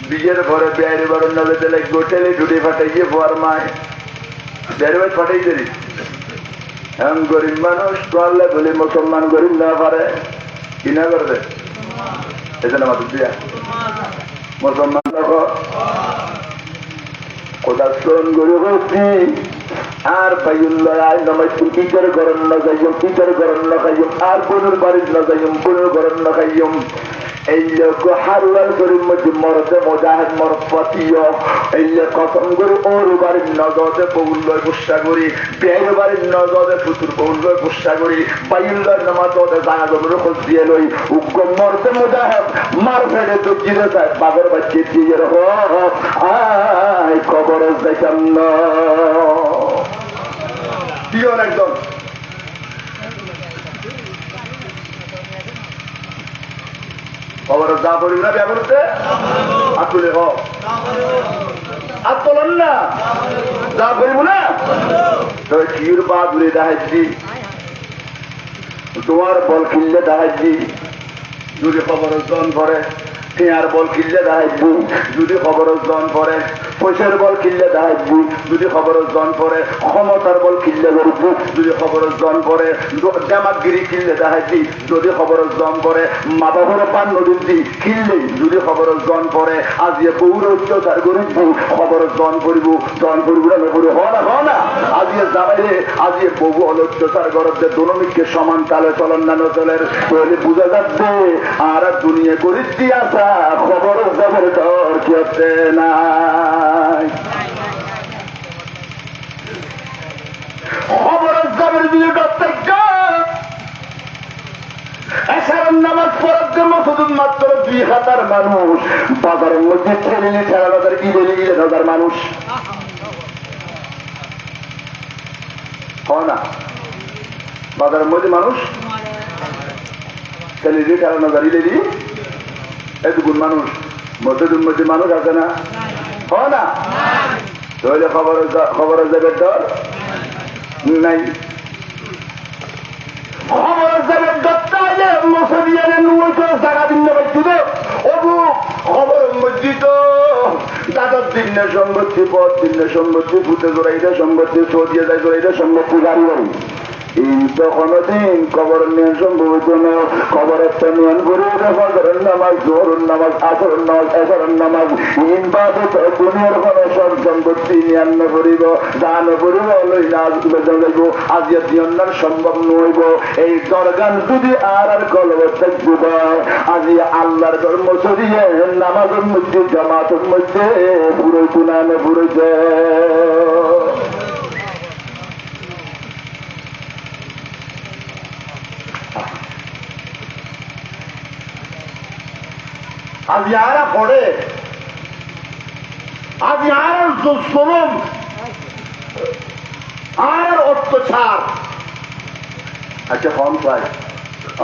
বিয়ের ঘরে বিয়ের বারণ নলে তেলে গোটেলে ঢুটে ফাটাইয়ে বোয়ার মায় বিয়ের বাড়ি ফাটাই দেরি এমন গরিব মানুষ তো আল্লাহ বলে মুসলমান গরিব না পারে কি না করবে এজন্য আমাদের দিয়া মুসলমান কোথা শ্রম গরিব হচ্ছি আর বাইউল্লাহ নামাজ ইটার গরম না যাইম ইটার গরম না খাইম আর বোনের বাড়ির না যাইম বোনের গরম না খাইম এই লোক হারুয়াল গরিব মধ্যে মরতে মোজাহেদ মরপতীয় এই কসম করে ওর বাড়ির নজরে বউল্লয় গুসা করি বেয়ের বাড়ির নজরে ফুতুর বউল্লয় গুসা করি বাইউল্লাহ নামাজ ওদের জানা জমির খোঁজ দিয়ে লই উগ্র মরতে মোজাহেদ মার ফেলে তো জিরে চায় বাগর বাচ্চে দিয়ে আয় খবর দেখাম না দিও একদম খবর যা করি না ব্যবহারতে আসলে হোক আর তোলেন না যা করিব না তবে চির পা দূরে দেখাচ্ছি তোমার বল কিনলে দেখাচ্ছি যদি খবর জন করে আর বল কিনলে দেখাচ্ছি যদি খবর জন করে পয়সার বল কিনলে দেখাচ্ছি যদি খবর জন করে ক্ষমতার বল কিনলে ধরছি যদি খবর জন করে জামাতগিরি কিনলে দেখাচ্ছি যদি খবর জন করে মা বাবার পান নদী কিনলে যদি খবর জন করে আজ বহুর অত্যাচার করেছি খবর জন করিব জন করিব না করি হ না আজ যাবাইরে আজ বহু অত্যাচার করতে দোনমিককে সমান তালে চলন না চলের তাহলে বোঝা যাচ্ছে আর দুনিয়া করিচ্ছি আসা খবর খবর দর কি হচ্ছে না খবর যাবের যদি নামাজ পড়ার জন্য শুধুমাত্র 2000 মানুষ বাজারের মধ্যে ঠেলে ঠেলা বাজার ইলে হাজার মানুষ হয় না বাজারের মধ্যে মানুষ ঠেলে ঠেলা বাজার ইলে এতগুণ মানুষ মসজিদের মধ্যে মানুষ আছে না? হয় না? তাহলে খবর যাবে ডর নাই। খবর যাবে ডরটা মসজিদে জায়গা দিন খবর মসজিদ দাদার দিনে সম্পত্তি পর দিনে সম্পত্তি ভূতে জোড়াইটা সম্পত্তি সৌদিয়ে যায় জোড়াইটা সম্পত্তি গাড়ি বাড়ি কিন্তু কোনদিন খবর নিয়ে সম্ভবিত না। খবর একটা নিয়ন করে ফজরের নামাজ, জোহরের নামাজ, আসরের নামাজ, এশারের নামাজ ইনবাদত দুনিয়ার কোন সব সম্পত্তি নিয়ান্ন করিব দান করিব লই না যাইব আজিয়া দিয়ন্নার সম্ভব নইব। এই দরগান যদি আর কলব থাকব আজি আল্লাহর ধর্ম সরিয়ে নামাজের মধ্যে জামাতের মধ্যে পুরোইতো না পুরোইতে। আজ ইয়ারা পড়ে আজ ইয়ার শ্রম আর অত্যাচার। আচ্ছা কম চাই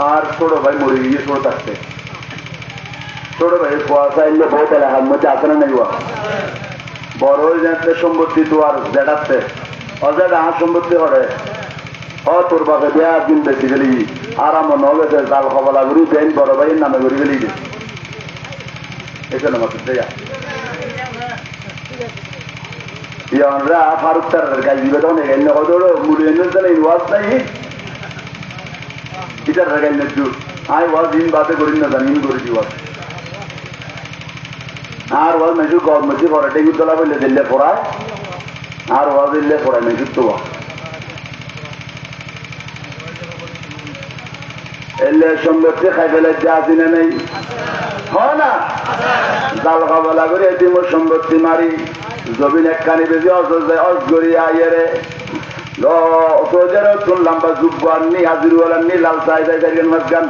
আর ছোট ভাই মরে গিয়ে ছোট থাকতে ছোট ভাই কুয়াশা এলে বহুত এলাকার মধ্যে আছে না নেই বড় জানতে সম্পত্তি তো আর জেডাচ্ছে অজেড আর সম্পত্তি করে তোর বাপে দেয়া দিন বেশি গেলি আরাম নগেছে জাল খবলা করি দেন বড় ভাইয়ের নামে করে গেলি এখানে মাত্র দেয়া ইয়ানরা ফারুক তার গাছ দিবে তখন এখানে কত মুড়ি এনে দিলে ওয়াজ নাই ইটার গাছ নেছু আই ওয়াজ দিন বাতে করি না জানি করে দিওয়াজ আর ওয়াজ মেজু গদ মধ্যে পড়া টেগুর তোলা বললে দিল্লে পড়ায় আর ওয়াজ দিল্লে পড়ায় মেজুর তো এলে সম্পত্তি খাই ফেলে আসি না নেই হয় না জাল খাবলা করে এটিম সম্পত্তি মারি জমিন একখানি বেশি অসগরিয়া ইয়েরে শুনলাম বা যুব্ব আননি হাজিরওয়ালার নি লাল চাই যাই যাই মাছ গান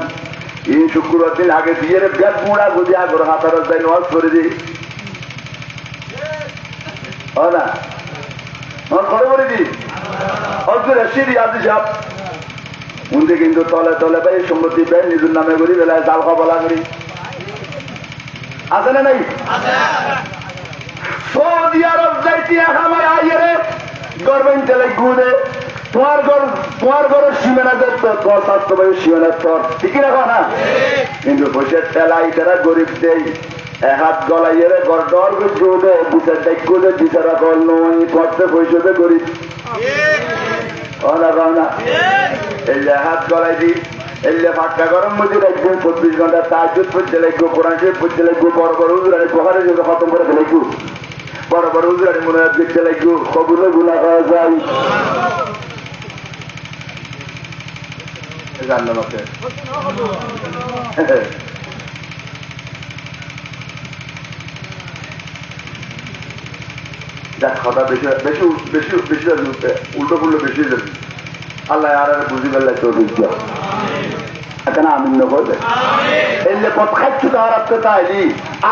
ইন শুক্রবার দিন আগে দিয়ে ব্যাগ মুড়া যদি আগর হাতার যাই ওয়াজ করে দিই হয় না করে করে দিই অসগরে সিঁড়ি আজি সাপ উনকে কিন্তু তলে তলে পাই সম্পত্তি পাই নিজের নামে করি বেলায় জাল খাবলা করি আছে না নাই? সৌদি আরব যাইতে আমার আইয়ে গভর্নমেন্টে গুনে তোমার ঘরের সীমানা তোর স্বাস্থ্য ভাই সীমানা তোর ঠিকই রাখো না কিন্তু বসে ঠেলাই তারা গরিব দেয় হাত গলাইয়ে ঘর ডর করে বিচার ডাক্য বিচারা কল নই করতে পয়সাতে গরিব না এই হাত গলাই দি এলে ফাঁকা গরম মধ্যে রাখবো 24 ঘন্টা তাহাজ্জুদ পড়তে লাগবো কোরআন শরীফ পড়তে লাগবো বড় বড় হুজুরানি বুখারী শরীফ খতম করে ফেলাইবো বড় বড় হুজুরানি মুনাজাত করতে লাগবো কবুলে গুনাহ হয়ে যায় জানলাম আপনি যাক কথা বেশি বেশি বেশি বেশি উল্টো ফুল্টো বেশি যাবে আল্লাহ আর বুঝি পেলে তো বুঝতে এখানে আমিন করবে এলে পথ খাচ্ছু তার আপনি তাইলি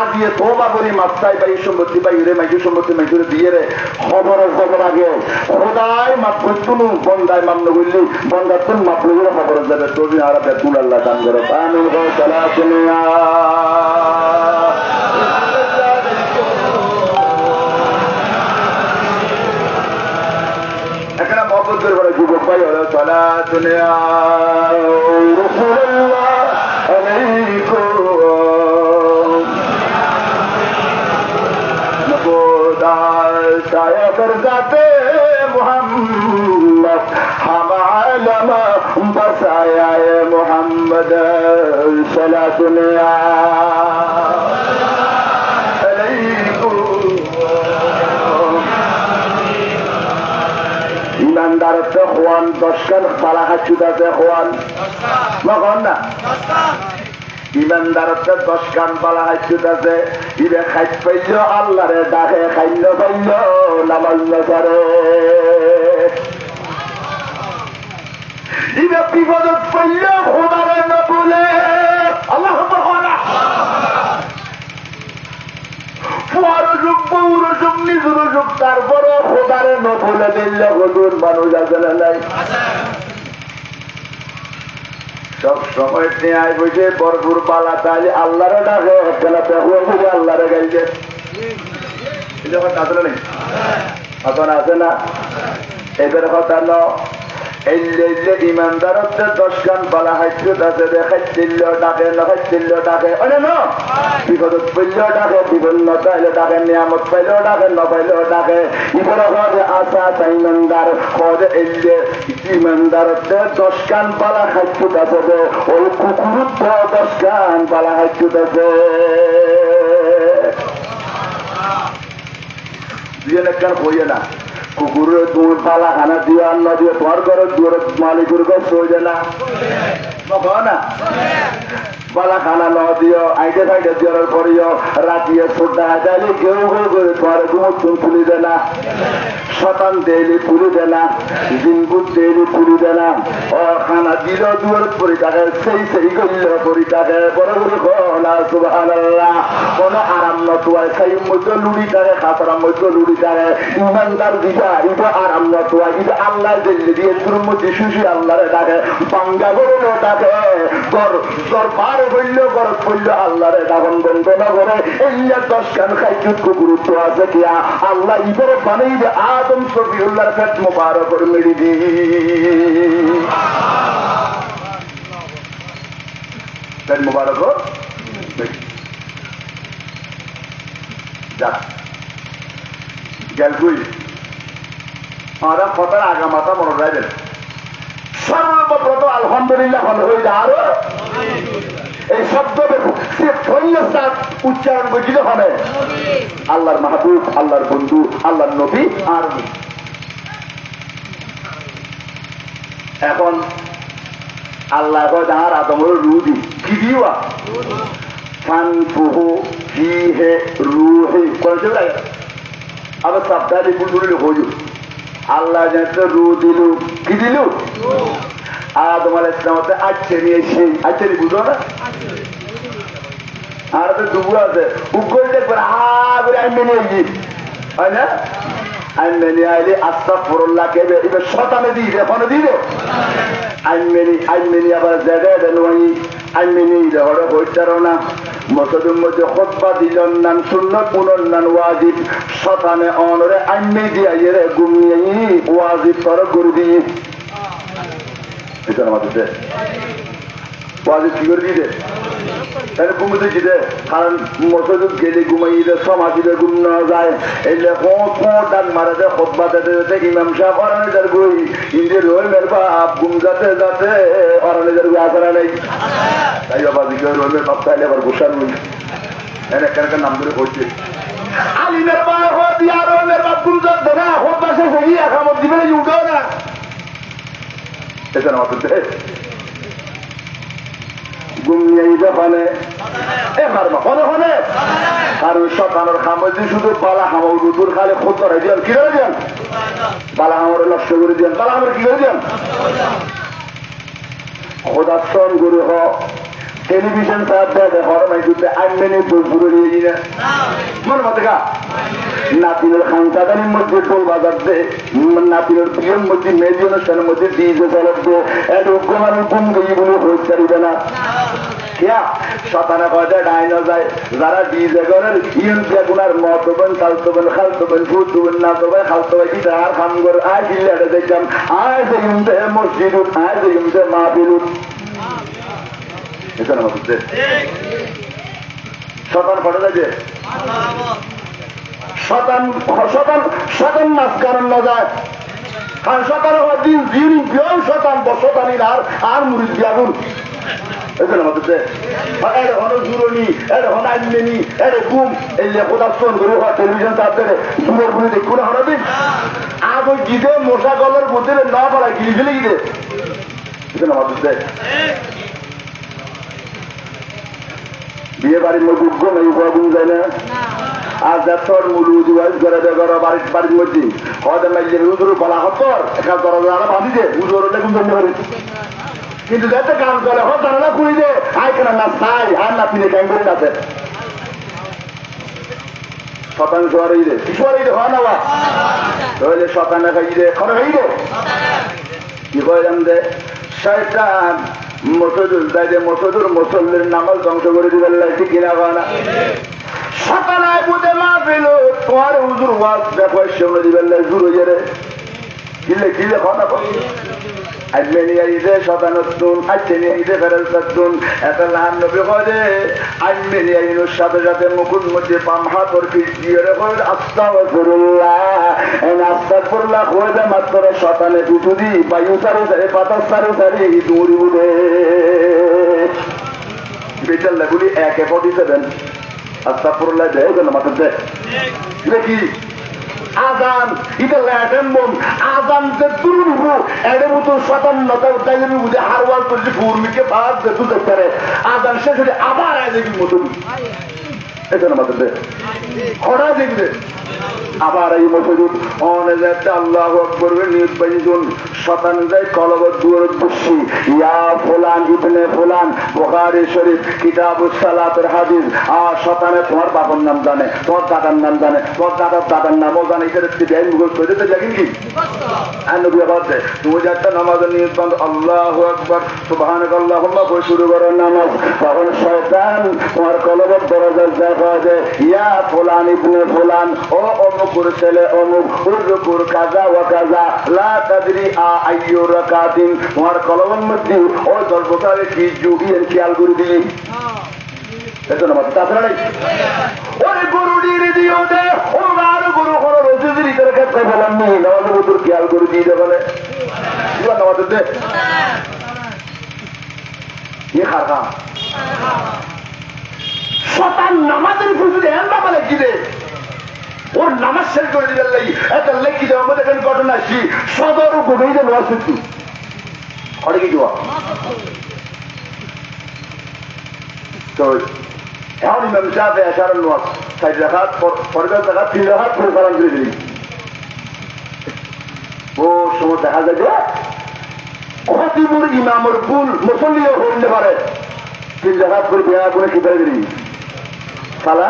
আজিয়ে তোবা করি মাছ চাই বা এই সম্পত্তি বা ইরে মাইকি সম্পত্তি মাইকুরে দিয়ে রে খবরের খবর আগে খোদায় মাপ করতুনু বন্দায় মান্য করলি বন্দার তুন মাপ লইলে খবরের যাবে তোর আর বেতুল আল্লাহ দান করে আমিন চলা শুনিয়া এখানে মহব্বত করে বলে যুবক ভাই হলো চলা দুনিয়া রাসূলুল্লাহ আলাইকুম নবুদার সায়াবর গাতে মুহাম্মদ হাম আলমা বসায়া মুহাম্মদ চলা দুনিয়া ইমানদারত্ব খোয়ান 10 কান পালা হাচুদাতে খোয়ান মগন না ইমানদারত্ব 10 কান পালা হাচুদাতে ইবে খাইত পাইল আল্লাহরে ডাকে খাইল পাইল নামাজ নজরে ইবে বিপদত পাইল খোদারে না বলে আল্লাহুম্মা খোদা পুরো পৌরসুম নিজুর যুগ তারপরও খোদারে ন বলে দিল্লে হজুর মানুষ আছে না নাই সব সময় টেয়ায় বসে ভরপুর পালা তাহলে আল্লাহরে ডাকে কেন দেখো আল্লাহরে গাইছে যখন আসলে নেই এখন আছে না এদের কথা ন ইমানদারদের 10 গান পালা হাইত আছে দেখাচ্ছিল ডাকে নখাচ্ছিল ডাকে বিপদত পড়লেও ডাকে বিপদ নচাইলে ডাকে নিয়ামত পাইলেও ডাকে নপাইলেও ডাকে ইবরে হদে আসা আছে ইমানদার হদে এলে ইমানদারদের 10 গান পালা হাইত আছে ওই কুকুরুদ্ধ 10 গান পালা হাইত আছে দুজন একখান হইয়ে না কুকুরের দূর পালা খানা দিয়ে অন্য দিয়ে তোমার ঘরের দূর মালিকের ঘর সইলে না না পালা খানা ন দিও আইটে ফাইটে দেওয়ার পরেও রাতিয়ে ছোটা যাইলে কেউ কেউ করে তোমার গুমুর তুলি দে না শতান দেলি পুলি দে না দিনপুর দেলি পুলি দে না ও খানা দিল দুয়ার পরি থাকে সেই গল্য পরি থাকে বড় বড় না সুবহানাল্লাহ কোন আরাম নতুয়ায় সেই মধ্যে লুড়ি থাকে খাতরার মধ্যে লুড়ি থাকে ইমানদার দিবা এটা আরাম নতুয়ায় এটা আল্লাহ দিল্লি দিয়ে তোর মধ্যে সুশি আল্লাহরে ডাকে বাঙ্গা গরুলো ডাকে গর পার হইল গরত পড়ল আল্লাহরে ডাকন বন্ধ না করে এই 10 গান খাইজুত গুরুত্ব আছে কিয়া আল্লাহ ইবরে বানাই দে আদম সফিউল্লাহর পেট মুবারক মেরি দি পেট মুবারক যা গেল কই আমরা কথার আগা মাথা মনে রাখবেন সর্বপ্রথম আলহামদুলিল্লাহ হয়ে যায় আরো এই শব্দ উচ্চারণ করছিল হবে আল্লাহর মাহবুব আল্লাহর বন্ধু আল্লাহর নবী আর এখন আল্লাহ যাহার আদমের রুদি কি দিওয়া ফানফুহু ফিহি রূহি কোন আবার সাবধানে বুলবুল হইল আল্লাহ জানতে রু দিল কি দিল আদম আলাইহিস সালামতে আচ্ছে নিয়ে সেই আচ্ছে বুঝো না আর তো দুবু আছে উগল দেখবে আগে আমি মেনে গিয়ে হয় না আমি মেনে আইলে আস্তাগফিরুল্লাহ কেবে এবার শতানে দিই এখনো দিবে আমি মেনে আবার জায়গায় দেন ওই আমি মেনে হরে হইতারও না মসজিদের মধ্যে খুতবা দিলেন নান সুন্নত পুনর্নান ওয়াজিব শতানে অনরে আমি দিয়া এরে ঘুমিয়ে ওয়াজিব তর করে দিয়ে এটা আমাদের ওয়াজিব কি করে দিয়ে তাহলে ঘুমতে দিতে কারণ মসজিদ গেলে ঘুমাই দে সমাজিদে ঘুম না যায় এলে ডান মারা দেয় খুতবা দিতে দিতে ইমাম সাহেব অরানিদার গই ইন্দি রোল মের বাপ ঘুম যাতে যাতে অরানিদার গই আসারা নেই তাই বাবা দিকে রোলের বাপ চাইলে আবার গোসার নই এর একটা নাম ধরে করছে আলিমের বাপ হত দিয়া রোলের বাপ ঘুম যাচ্ছে না খুতবা শেষ হয়ে একামত দিবে না উঠো না এটা আমাদের ঘুমিয়ে দোকানে এবার মনে হনে কারণ সকালের খামতি শুধু বালা হামর রুদুর খালে খোঁজ করে দিন কি করে দেন বালা হামরে নষ্ট করে দেন বালা হামরে কি করে দেন খোদাশ্রম গুরু হ টেলিভিশন সাহেব দেখে হরমাই যুদ্ধে আইন পুরো দিয়ে না মনে মতে গা নাতিনের খানসাদানির মধ্যে টোল বাজার দে নাতিনের প্রিয়র মধ্যে মেজি অনুষ্ঠানের মধ্যে ডিজে চালাব দে এত মানুষ ঘুম গিয়ে বলে হইতে পারিবে না শতানা কথা ডাইন যায় যারা ডিজে করেন ইউন বেগুনার মতবেন চালতবেন খালতবেন ফুটবেন না তবেন খালতবেন ইটার খাম করে আয় জিল্লাটা দেখলাম আয় যে ইউনতে মসজিদ আয় যে ইউনতে মাহফিল এটা না বুঝতে শতান ফটো দেখে শতান মাছ কারণ না যায় কারণ শতান দিন দিন কেউ শতান বসতানির আর মুড়িদ বিয়াগুন এটা না বুঝতে এটা হলো জুরনি এটা হলো আইনমেনি এটা ঘুম এই যে প্রদর্শন করে টেলিভিশন তার থেকে জুরের গুলি দেখুন হলো দিন আগ ওই গিদে মশা গলের মধ্যে না পাড়ায় গিলি ফেলে গিয়ে এটা না বুঝতে বিয়ে বাড়ির মধ্যে উদ্গম এই উপাগুন যায় না আর যার মুলুদ করে বাড়ির মধ্যে হয়তো মাইলে উজুর বলা হতর একটা দরজা বাঁধি দে উজুর দেখুন জন্য করে কিন্তু যাতে কাম চলে হত জানা খুঁড়ি দে আয় কেন না চাই আর না পিনে ক্যাং করে আছে শতাংশ আর এই রে কিছু আর এই রে হয় না বা তাহলে শতাংশ খাই রে খরচ হই রে কি কইলাম যে শয়তান মসজিদ দেয় যে মসজিদের মুসল্লির নামাজ ধ্বংস করে দিবেন ঠিক কিনা না সকালায় বুঝে মা পেল তোমার হুজুর ওয়াজ দেখো শুনে দিবেন জুর হয়ে রে কিলে কিলে কথা আজমে নিয়ে ঈদে শতানুন আজকে নিয়ে ঈদে ফেরতুন এত লাহান নবী হয়ে আজমে নিয়ে ঈদের সাথে সাথে মুকুল মধ্যে পাম হাতর পিছিয়ে রেখে আস্তাগফিরুল্লাহ আস্তাগফিরুল্লাহ হয়ে যায় মাত্র শতানে পিছু দি বায়ু সারি সারি পাতা সারি সারি দৌড়ি উঠে বেচার লাগুলি 1:47 আস্তাগফিরুল্লাহ দেয় কেন মাত্র দেয় কি আজান এটা লেটেম্বন আজান যে দুর্ভ এর মতো 57 তাই বুঝে হারওয়াল করছে ভূমিকে বাদ যেতে দেখতে আজান শেষ হলে আবার আইবি মতো এখানে মাত্র দে খরা দেখবে আবার এই মসজিদ অনেক একটা আল্লাহু আকবার নিয়ত বাইজন শতান যায় কলবত দুয়ার বসি ইয়া ফুলান ইবনে ফুলান বুখারী শরীফ কিতাবুস সালাতের হাদিস আর শতানে তোমার বাবার নাম জানে তোমার দাদার নাম জানে তোমার দাদার দাদার নামও জানে এটা দেন মুখস্থ হয়ে যেতে লাগেন কি নবী বলতে তুমি একটা নামাজের নিয়ত বান্ধ আল্লাহু আকবার সুবহানাল্লাহুম্মা বই শুরু করো নামাজ তখন শয়তান তোমার কলবত দরজায় যায় ইয়া ফুলান ইবনে ফুলান ও অমুকুর ছেলে অমুক উরকুর কাজা ওয়া কাজা লা তাদরি আইয়ু রাকাতিন তোমার কলমের মধ্যে ওই দরজারে কি জুড়িয়ে খেয়াল করে দিই এটা না মাথা তাছাড়া নাই ওরে গরু দিয়ে দিও দে ও আর গরু কোন রসুদের ভিতরে কাছে বললাম নি নামাজ বুতুর খেয়াল করে দিয়ে দে বলে কি নামাজ দে ये खारखा শতান নামাজের খুশিতে এমন বলে কি রে ওর নামাজ শেষ করে দিবেন লাগি একটা লেখি দেওয়ার মধ্যে এখানে ঘটনা আসছি সদর গোবেই যে নোয়া সত্যি অরে কি দেওয়া তো এখন ইমাম সাহেব আসার নোয়া 6 রাকাত পরের রাকাত 3 রাকাত করে সালাম দিয়ে দিলেন ও সময় দেখা যায় যে খতিবুর ইমামর ভুল মুসল্লিও হইতে পারে 3 রাকাত করে দেয়া করে কি করে দিলেন সালা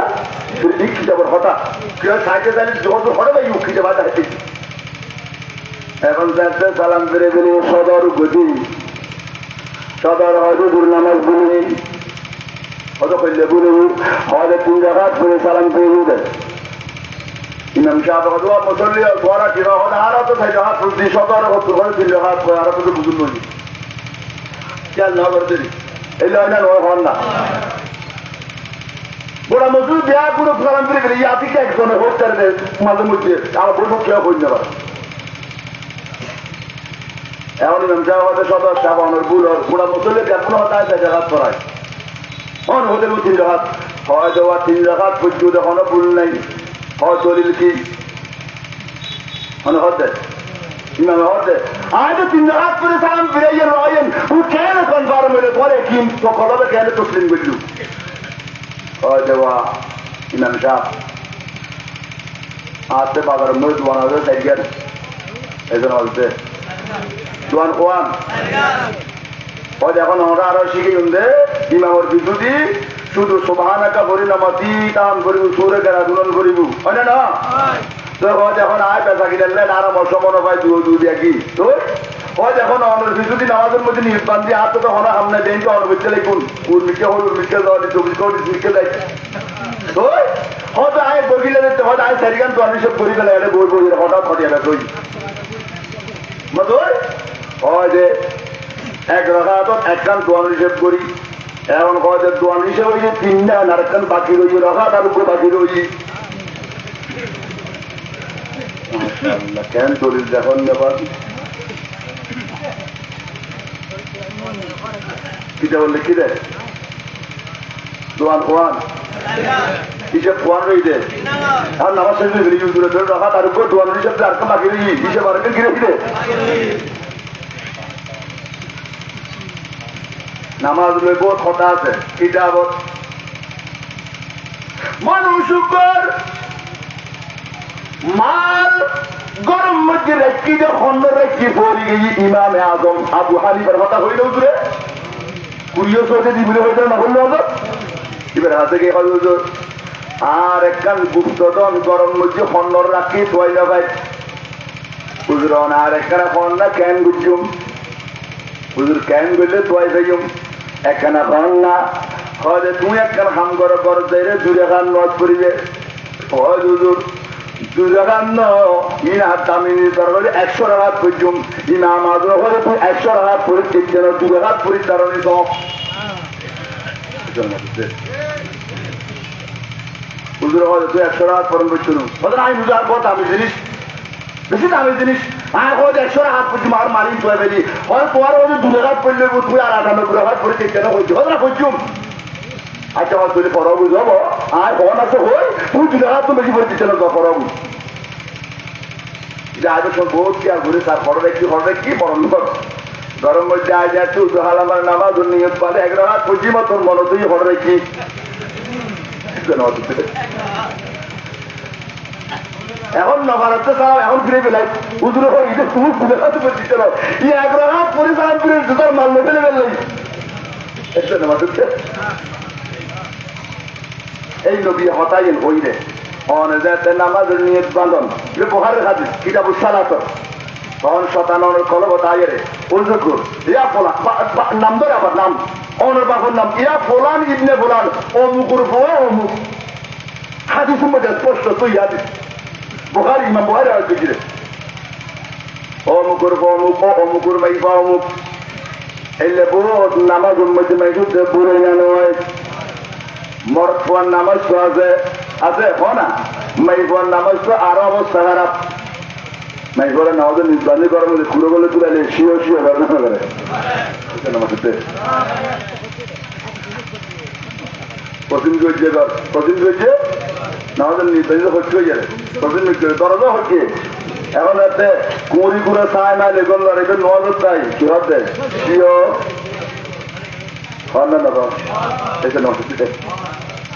ঠিক যাবার হঠাৎ কেউ সাইডে দাঁড়িয়ে যোগাযোগ হঠাৎ এই উঠিতে বাধা হেঁটে এখন যাচ্ছে সালাম ফিরে গেলে সদর গতি সদর হয়তো নামাজ বলি হয়তো করলে বলি হয়তো 3 রাকাত করে সালাম ফিরে দেয় ইমাম সাহেব হয়তো মুসল্লি ঘোরা কিনা হলে আর তো 6 রাকাত ফুলছি সদর হতো ঘরে 3 রাকাত করে আর তো বুঝুন নই খেয়াল না করতে এই লয় না হন না ওরা মজুর দেয়া পুরো সালাম ফিরে গেলে ইয়াতিকে একজনে হোক তার মাঝে মধ্যে আমার বৈঠক কেউ হই না এমন ইমাম সাহেব সদর সাহেব আমার ভুল ওরা মুসল্লি কোনো হতায় 6 রাকাত করায় অন হতে 3 রাকাত হয় দেওয়া 3 রাকাত পর্যন্ত এখনো ভুল নাই হয় দলিল কি মানে হতে ইমামে হতে আয় তো 3 রাকাত করে সালাম ফিরে রয়েন ও কেন কনফার্ম হইলে পরে কি কলবে কেন তসলিম করলু হয় দেওয়া ইমাম সাহেব আসতে বাবার মধ্যে দোয়ান হবে সাইকেল এজন বলছে দোয়ান কোয়ান হয় এখন আমরা আরো শিখি দে ইমামর বিদ্যুতি শুধু সুবহানাকা পরিণামতি তান করিব সুরে কেনা দুলন করিব হয় না তো হয় এখন আয় পেশা কিনলেন আর আমার সমন পাই দু দেখি তো হয় এখন অনর বিদ্যুতি নামাজের মধ্যে নির্বাণ দিয়ে হাত তো হনা সামনে দেন তো অনবিদ্যা লিখুন উর্মিকে হল উর্মিকে দেওয়া 24 কোটি লিখে দেয় তো হয়তো আয় বগিলে দিতে হয়তো আয় সারিগান তো আমি সব করি ফেলে এটা বই বই হঠাৎ ঘটিয়ে তুই মতোই হয় যে 1 রাকাত একখান দোয়ান হিসেব করি এখন কয় যে দোয়ান হিসেব হয়েছে 3টা আর একখান বাকি রয়েছে রাকাত আর বাকি রয়েছে কেন চলিস এখন ব্যাপার কিটা বললে কি রে দোয়ান কোয়ান হিসেব কোয়ান রয়েছে আর নামাজ শেষ হয়ে গেলে রাকাত আর দোয়ান হিসেব আর বাকি রয়েছে হিসেব আর কিনে কিনে নামাজ লইব কথা আছে কিতাবত মানুষ মাল গরম মধ্যে রেখি যে খন্ড রেখি পড়ি গেছি ইমামে আজম আবু হানিফার কথা হইলেও দূরে কুড়িও চোখে দিবলে হইতে না বললো হতো এবার হাতে গিয়ে হয়তো আর একখান গুপ্তধন গরম মধ্যে খন্ড রাখি তোয়াই না ভাই বুঝল আর একখানা খন্ডা কেন বুঝুম হুজুর কেন বললে তোয়াই যাইম একখানা খান না হয় তুমি একখানা হাম করো করো যাইলে দুই খান নজ করিবে হয় হুজুর দুই খান ইন হাত দামি দরকার 100 টাকা পর্যম ইমাম আজম হলে তুই 100 টাকা পরি যেন দুই হাত পরিচালনী তো হুজুর হয় তুই 100 টাকা পরম করছিল আমি বুঝার পর দামি জিনিস বেশি দামি জিনিস আর হয় 100 টাকা হাত পর্যম আর মারিন তুই বেরি হয় তোমার হলে দুই হাত পড়লে তুই আর 98 হাত পরি কেন হয়েছে হয় না পর্যম আচ্ছা আমার তুই পড়া বুঝাবো আর কখন আছে হই তুই দুই হাত তো বেশি পরিচিত না পড়া বুঝ আজ সব বহুত কি আর ঘুরে তার পড়বে কি পড়ন কর গরম মধ্যে আজ তুই হালামার নামাজ নিয়ত পালে 11 হাত পর্যন্ত তোর মনে তুই পড়বে কি এখন নবারতে চাও এখন ফিরে পেলাই উজুরে হইতে তুমি দুই হাত পরিচিত না 11 হাত পরিচালন করে জুতার মাল ফেলে ফেললাই এই নবী হতাইন হইলে অনেজাতে নামাজের নিয়ত বাঁধন বুখারীর হাদিস কিতাবুস সালাত তখন 57 কলবত আয়েরে উযকুর ইয়া ফুলান নাম ধরে আবার নাম অনর বাবার নাম ইয়া ফুলান ইবনে ফুলান অমুকুর ফুয়া অমুক হাদিসের মধ্যে স্পষ্ট তুই হাদিস বুখারী ইমাম বুখারী হাদিস দিলে অমুকুর ফুয়া অমুক অমুকুর মাইফা অমুক এলে বহুত নামাজের মধ্যে মাইফুতে পুরে না নয় মরদ ফুয়ার নামাজ তো আছে আছে না মাইফুয়ার নামাজ তো আরো অবস্থা খারাপ মাইফুয়ার নামাজের নির্বাচনী করার মধ্যে খুঁড়ো বলে তুলে শিও ঘটনা করে পশ্চিম করছে নামাজের নির্বাচিত হচ্ছে হয়ে যাবে পশ্চিম দরজা হচ্ছে এখন এতে কুড়ি কুড়ে চায় না লেগুন রেখে নজর দেয় কি হচ্ছে শিও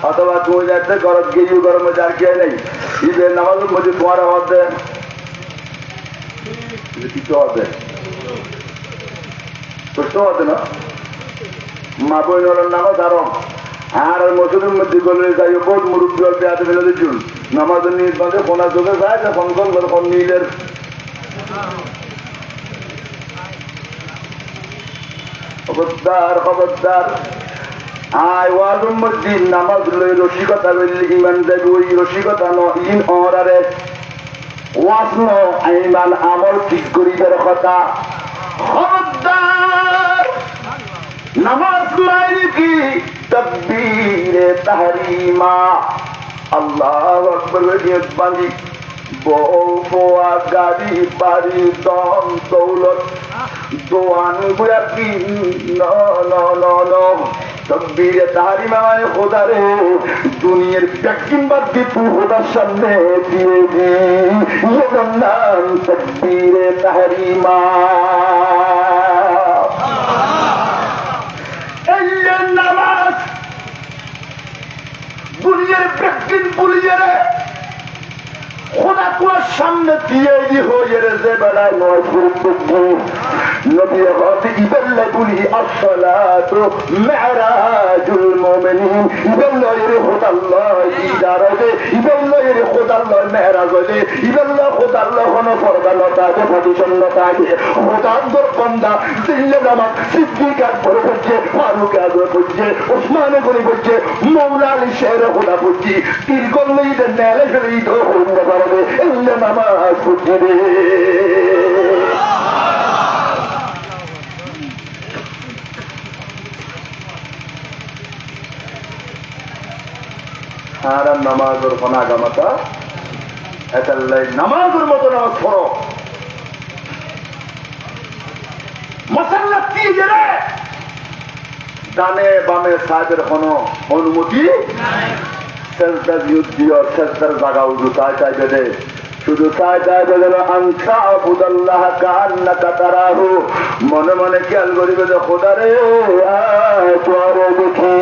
অথবা তুমি যাচ্ছে গরম গিয়ে গরমে যার কে নেই ঈদের নামাজের মধ্যে তোমার হতে কিছু হতে বুঝতে হতে না মা বইনের নামাজ আরো আর মসজিদের মধ্যে গলে যাই বহুত মুরব্বী পেঁয়াতে ফেলে দিচ্ছুন নামাজের নির্বাচনে কোনা চোখে যায় যখন কোন নীলের খবরদার আয় ওয়াজুম মসজিদ নামাজ লই রসিকতা বললি ইমান দেব ওই রসিকতা ন ইন অরারে ওয়াজ ন ইমান আমল ঠিক করিবার কথা খবরদার নামাজ নাই কি তাকবীরে তাহরিমা আল্লাহু আকবার নিয়ত বাঁধি বউ ফোয়া গাড়ি বাড়ি দম দৌলত দোয়ান গুয়া কি তকবীরে তাহরিমা মানে খোদা রে দুনিয়ার ব্যক্তিন বাদ দিয়ে তুই খোদার সামনে দিয়ে এর নাম তকবীরে তাহরিমা এই নামাজ দুনিয়ার ব্যক্তিন পুলিয়ে রে খোদা তোমার সামনে দিয়ে হয়ে যে বেলায় নয় গুরুত্বপূর্ণ নবী হতে ইবাল্লা বলি আসসালাতু মিরাজুল মুমিনিন ইবাল্লা এর খোদাল্লাহ ইদারাতে ইবাল্লা এর খোদাল্লাহ মিরাজে ইবাল্লা খোদাল্লাহ হন ফরদালতা প্রতিসন্নতা আছে খোদার বান্দা দিল্লে নামা সিদ্দিক আকবর হচ্ছে ফারুক আজম হচ্ছে ওসমান গনি হচ্ছে মাওলা আলী শের খোদা হচ্ছে তীর করলেই নেলে ফেলেই তো হইতে পারবে এলে নামাজ হচ্ছে রে আর নামাজের ফনাগামাতা একাল্লাই নামাজের মতো নামাজ পড়ো মশাল্লা কি জেনে ডানে বামে সাহেবের কোনো অনুমতি সেজদা দিও সেজদার জায়গা উজু চাইবে দে শুধু চাইবে যেন আনসা আবুদাল্লাহ কান্নাকা তারাহু মনে মনে খেয়াল করিবে যে খোদা রে তোরে দেখি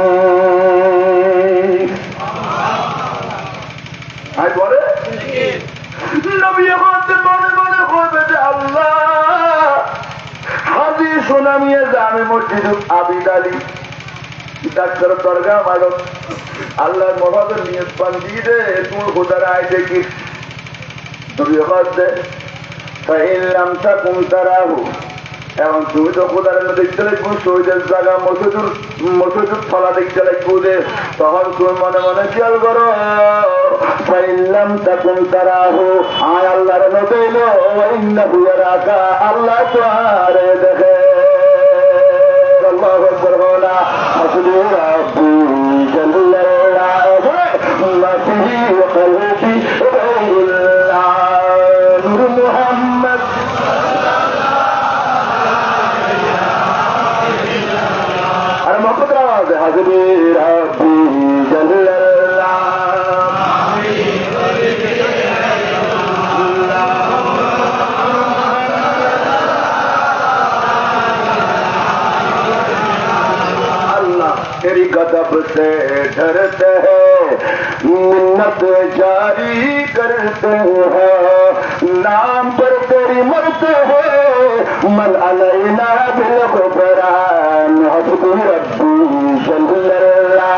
আই পরে নবী বলতে মনে মনে করবে যে আল্লাহ হাজি সোনামিয়ে জামে মসজিদ আবিদ আলী ডাক্তার দরগা মারত আল্লাহর মহাদের নিয়ত পান দিয়ে দে তুমি খোদার আয় দেখি নবী বলতে ফাইন লাম তাকুম তারাহু এখন তুমি তো কোথায় দেখতে লাগবো শহীদের জায়গা মসজিদুর ফলা দেখতে লাগবো যে তখন তুমি মনে মনে খেয়াল করো ফাইল্লাম তখন তারা হো আয় আল্লাহর নদইল রাখা আল্লাহ তো আর দেখে আল্লাহু আকবার হলা হাসবি রাব্বি জাল্লাল্লাহু মাফি কলবি রাইল্লাহ নূর মুহাম্মদ আর মোহাম্মদ আওয়াজ হাসবি রাব্বি জাল্লাল্লাহ तेरी गदब से डरते हैं मिन्नत जारी करते हैं नाम पर तेरी मरते हैं मन अलैना बिल गुफरान हस्बी रब्बी जल्लल्लाह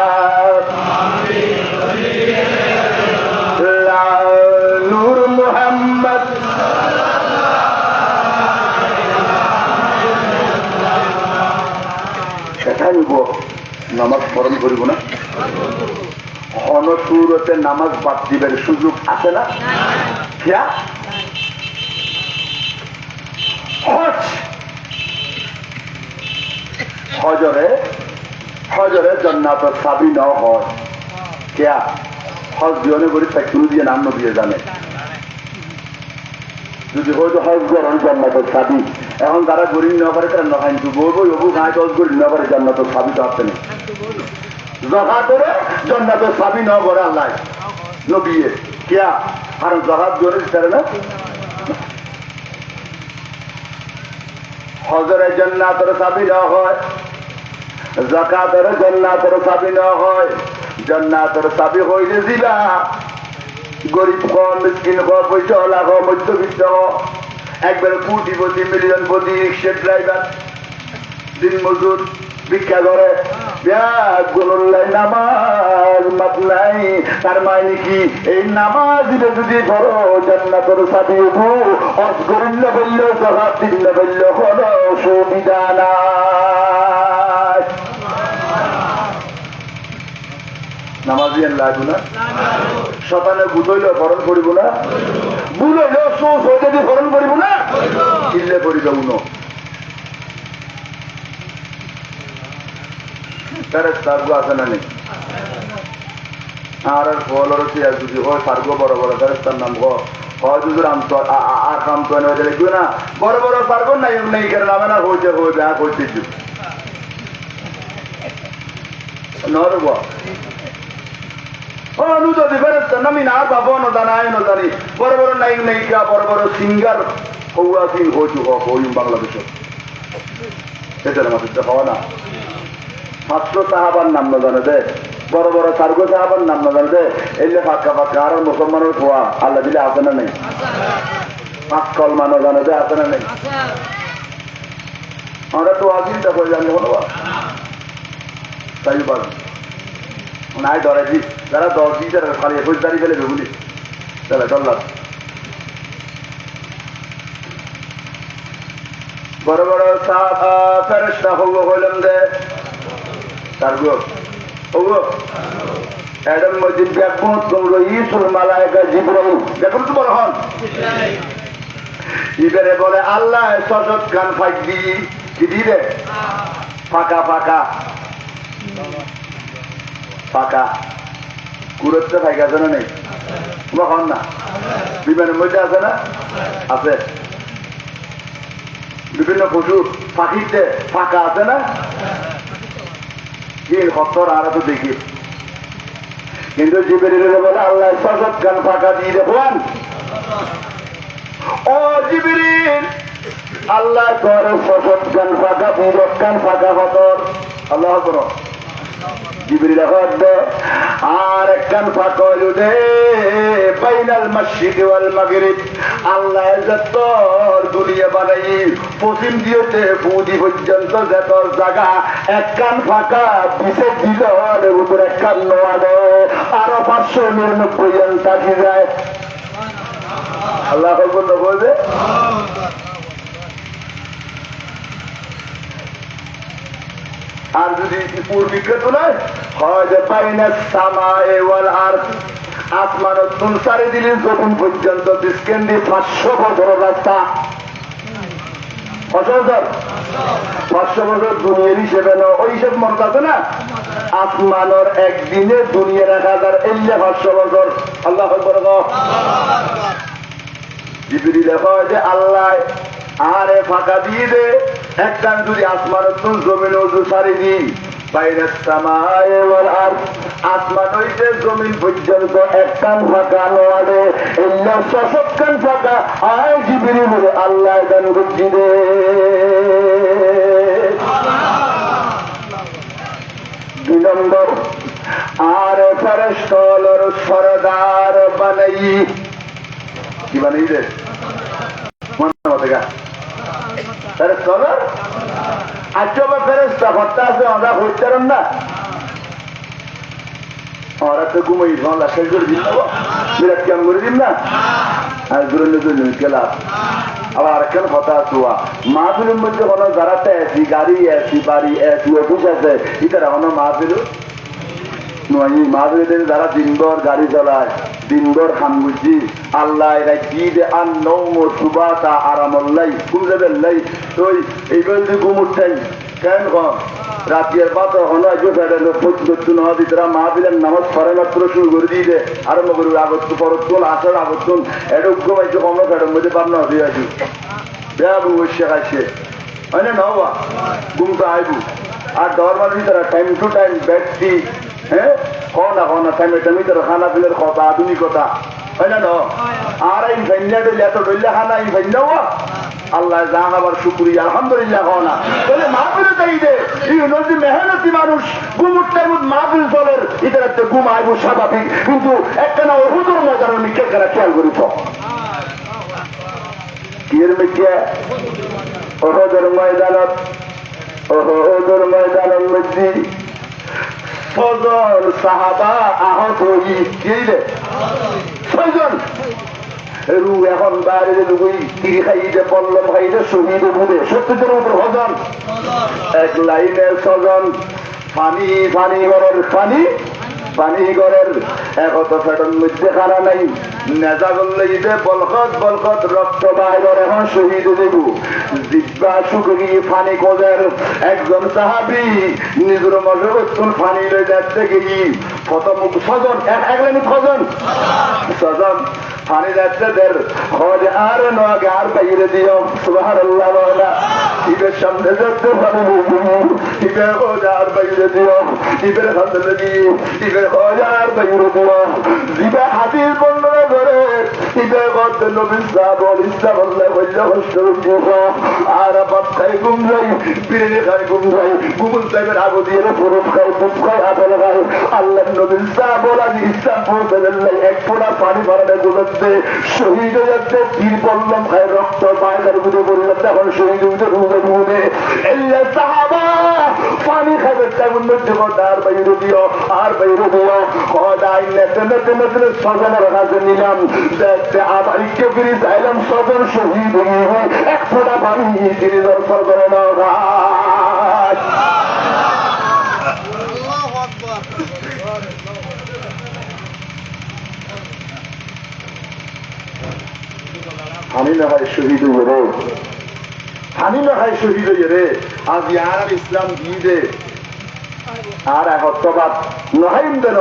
नूर मुहम्मद সেটা নিব নামাজ স্মরণ করিব না অনসুরতে নামাজ বাদ দিবের সুযোগ আছে না কিয়া হজরে জান্নাতের চাবি ন হয় কিয়া হজ দিয়নে করি তাই কোনো দিয়ে নাম দিয়ে জানে যদি হয়তো হজ করেন জান্নাতের চাবি এখন তারা গরিব না পারে তারা নখাইন তো বলবো অবু গায়ে হজ গরিব না পারে জান্নাতের চাবি তো আসতে নেই জহা করে জান্নাতের চাবি ন করে আল্লাহ নবিয়ে কিয়া কারণ জহাত জোরে দিতে না হজরে জান্নাতের চাবি না হয় যাকাতের জান্নাতের চাবি না হয় জান্নাতের চাবি হইলে জিলা গরিব কম মিসকিন কম পয়সা লাখ মধ্যবিত্ত একবার কোটিপতি মিলিয়নপতি রিক্সা ড্রাইভার দিন মজুর ভিক্ষা করে নামাজ মাত নাই তার মানে কি এই নামাজ যদি ধরো জান্নাতের চাবি হজ করিল বলল জবাব দিল বলল কোনো সুবিধা নাই নামাজি লাগু না শতানে বুঝইল ফরণ করিব না বুঝইল সোচ হয়ে যদি ফরণ করিব না কিনলে করিব উন সার্গ আছে না নেই আর ফলর যদি হয় সার্গ বড় বড় তার নাম হয় যদি আর কাম করে দেখবে না বড় বড় সার্গ নাই নেই কেন নামে না হয়েছে হয়ে ব্যাগ হয়েছে নরব যদি ফেরত নামি না পাবো নদানায় নদানি বড় বড় নায়ক নায়িকা বড় বড় সিঙ্গার হৌয়া সিং হইচু হক হইম বাংলাদেশের এটা আমাদের হওয়া না ছাত্র সাহাবার নাম না জানে দে বড় বড় সার্গ সাহাবার নাম না জানে দে এলে ফাঁকা ফাঁকা আর মুসলমানের খোয়া আল্লাহ দিলে আছে না নেই পাঁচ কলমানো জানে দে আছে না নেই আমরা তো চিন্তা করে জানি হলো তাই পাবি নাই ধরাইছি যারা 10 দিন তারা খালি 21 তারিখ ফেলে বেগুলি তাহলে চললাম বড় বড় ফেরেশতা হইলাম দে তার গো এডম মসজিদ দেখুন তোমরা ইসুল মালায়েকা জিবরাইল দেখুন তো বড় হন ইবারে বলে আল্লাহ সশত গান ফাইক দি কি দিবে ফাঁকা ফাঁকা ফাঁকা কুরতে ফাইক আছে না নেই হন না বিমানের মধ্যে আছে না আছে বিভিন্ন পশু পাখিতে ফাঁকা আছে না কি হত্তর আর তো দেখি কিন্তু জিবরিল বলে আল্লাহ সশত গান ফাঁকা দিয়ে দেখুন ও জিবরিল আল্লাহ তোর সশত গান ফাঁকা বিরক গান ফাঁকা হতর আল্লাহ করো জিবরিল আর একখান ফাঁকা হইল দে বাইনাল মসজিদ ওয়াল মাগরিব আল্লাহ যতর দুনিয়া বানাই পশ্চিম দিয়েছে পূর্বী পর্যন্ত যত জায়গা একখান ফাঁকা পিছে দিল উপর একখান নোয়ানো আরো 599 জন থাকি যায় আল্লাহ বলবে আর যদি পূর্বিকে তোলায় হয় যে বাইনা সামায়ে ওয়াল আরদ, আসমান তুন সারি দিলি যখন পর্যন্ত ডিসকেন্ডি 500 বছর রাস্তা। 500 বছর দুনিয়ার হিসেবে না, ওই হিসেব মনে আছে না? আসমানের একদিনে দুনিয়ার 1000 বছর। আল্লাহ আকবার। জিবরিল কয় যে আল্লাহ আরে ফাঁকা দিয়ে দে, একখান যদি আসমানের তুন জমিন উজু সারি দিই, বাইরে সামায়ে ওয়াল আরদ, আসমান হইতে জমিন পর্যন্ত একখান ফাঁকা নড়ে, ইল্লা 600 খান ফাঁকা। আয় জিবরিল বলে আল্লাহ দান বুদ্ধি দে। দুই নম্বর, আর ফেরেশতার সরদার বানাই। কি বানাই দে? মনে মতে গা ফেরেশতা। আচ্ছা ফেরেশতা ভর্তা আছে, আমরা হইতাম না, আমরা তো ঘুমাই ঘন্টা শেষ করে দিন, বিরাট কেমন করে দিন না। আর দূরে গেলাম আবার আরেকখান কথা আসুয়া, মাহফিলের মধ্যে কোনো যারাতে আছি, গাড়ি আছি, বাড়ি আছি, অফিস আছে, ইতারা কোনো মাহফিল নয়। মাহফিলের যারা দিনভর গাড়ি চালায়, দিনভর খানগুজি আল্লাহ এরা কি দে আর নৌম সুবাতা আরামল্লাই ঘুম যাবে লাই। তো এইবার যে ঘুম উঠছেন কেন কম রাতের পাতা হলো তারা মাহফিলের নামাজ পরে মাত্র শুরু করে দিয়ে দে, আরম্ভ করবে আগত পরতুন আসার আগতুন এটা ঘুমাইছে কম ফেটার মধ্যে পাবনা হতে আছি বেবু শেখাইছে হয় না নবা ঘুমটা আইবু। আর ডর মানুষ তারা টাইম টু টাইম ব্যক্তি, হ্যাঁ না টাইমে টাইমে তারা খানা পিলের কথা আধুনিকতা হয় না ন। আর এই ভাইনা ডইলে এত ডইলে খানা এই ভাইনাও আল্লাহ যা আবার শুক্রিয়া আলহামদুলিল্লাহ হওয়া না। তাহলে মাহফিলে চাই দে এই নদী মেহনতি মানুষ ঘুমুরটার মধ্যে মাহফিল চলের এদের একটা ঘুম আইবু স্বাভাবিক, কিন্তু একটা না ওহুদুর ময়দানের মিকে কেনা খেয়াল করিস কিয়ের মিকে ওহুদুর ময়দানত, ওহুদুর ময়দানের মধ্যে 6 জন সাহাবা আহত হই কি রে 6 জন রু এখন বাইরে লুকুই তিরি খাইতে পল্লম খাইতে শহীদ বুঝে 70 জনের উপর হজন। এক লাইনে 6 জন পানি ঘরের একত ফেটন মধ্যে খানা নাই, নেজা করলে ইদে বলকত রক্ত বাইর এখন শহীদ দেবু জিব্বা শুকি ফানি কোজের একজন সাহাবি নিজের মজবুত ফানি লই যাচ্ছে গিয়ে প্রথম 6 জন এক লাইনে 6 জন ফানি যাচ্ছে দের খোঁজ আর নগে আর বাইরে দিও সুবহানাল্লাহ ওয়ালা ইবের সামনে যাচ্ছে ফানি ইবের খোঁজ আর বাইরে দিও ইবের সামনে গিয়ে ইবের খোঁজ আর বাইরে দিও জিবা হাতির বন্ধনে ধরে ইবের করতে নবী সাহাবল ইসলাম আল্লাহ বললে কষ্ট দিও আর বাচ্চাই ঘুম যাই বিরিয়ানি খাই ঘুম যাই গুগল সাহেবের আগো দিয়ে পুরুষ খাই দুধ খাই আপেল খাই আল্লাহ নবী সাহাবল আজ ইসলাম পৌঁছে দিল্লাই এক ফোঁটা পানি ভরাতে গুলোতে শহীদ হয়ে যাচ্ছে তীর পল্লম খায় রক্ত পায়দার বুঝে বললাম তখন শহীদ হইতে রুমে রুমে এল্লা সাহাবা পানি খাবে তেমন মধ্যে আর বাইরে দিও খোদাই নেতে সজনের কাছে নিলাম দেখতে আবার ইকে ফিরি চাইলাম সজন শহীদ হয়ে এক ফোঁটা পানি তিনি দর্শন করে না আমি না হয় শহীদ হয়ে রে, আমি না হয় শহীদ হয়ে রে। আজ আর ইসলাম দিয়ে দে আর হত্যবাদ নহাইম দেন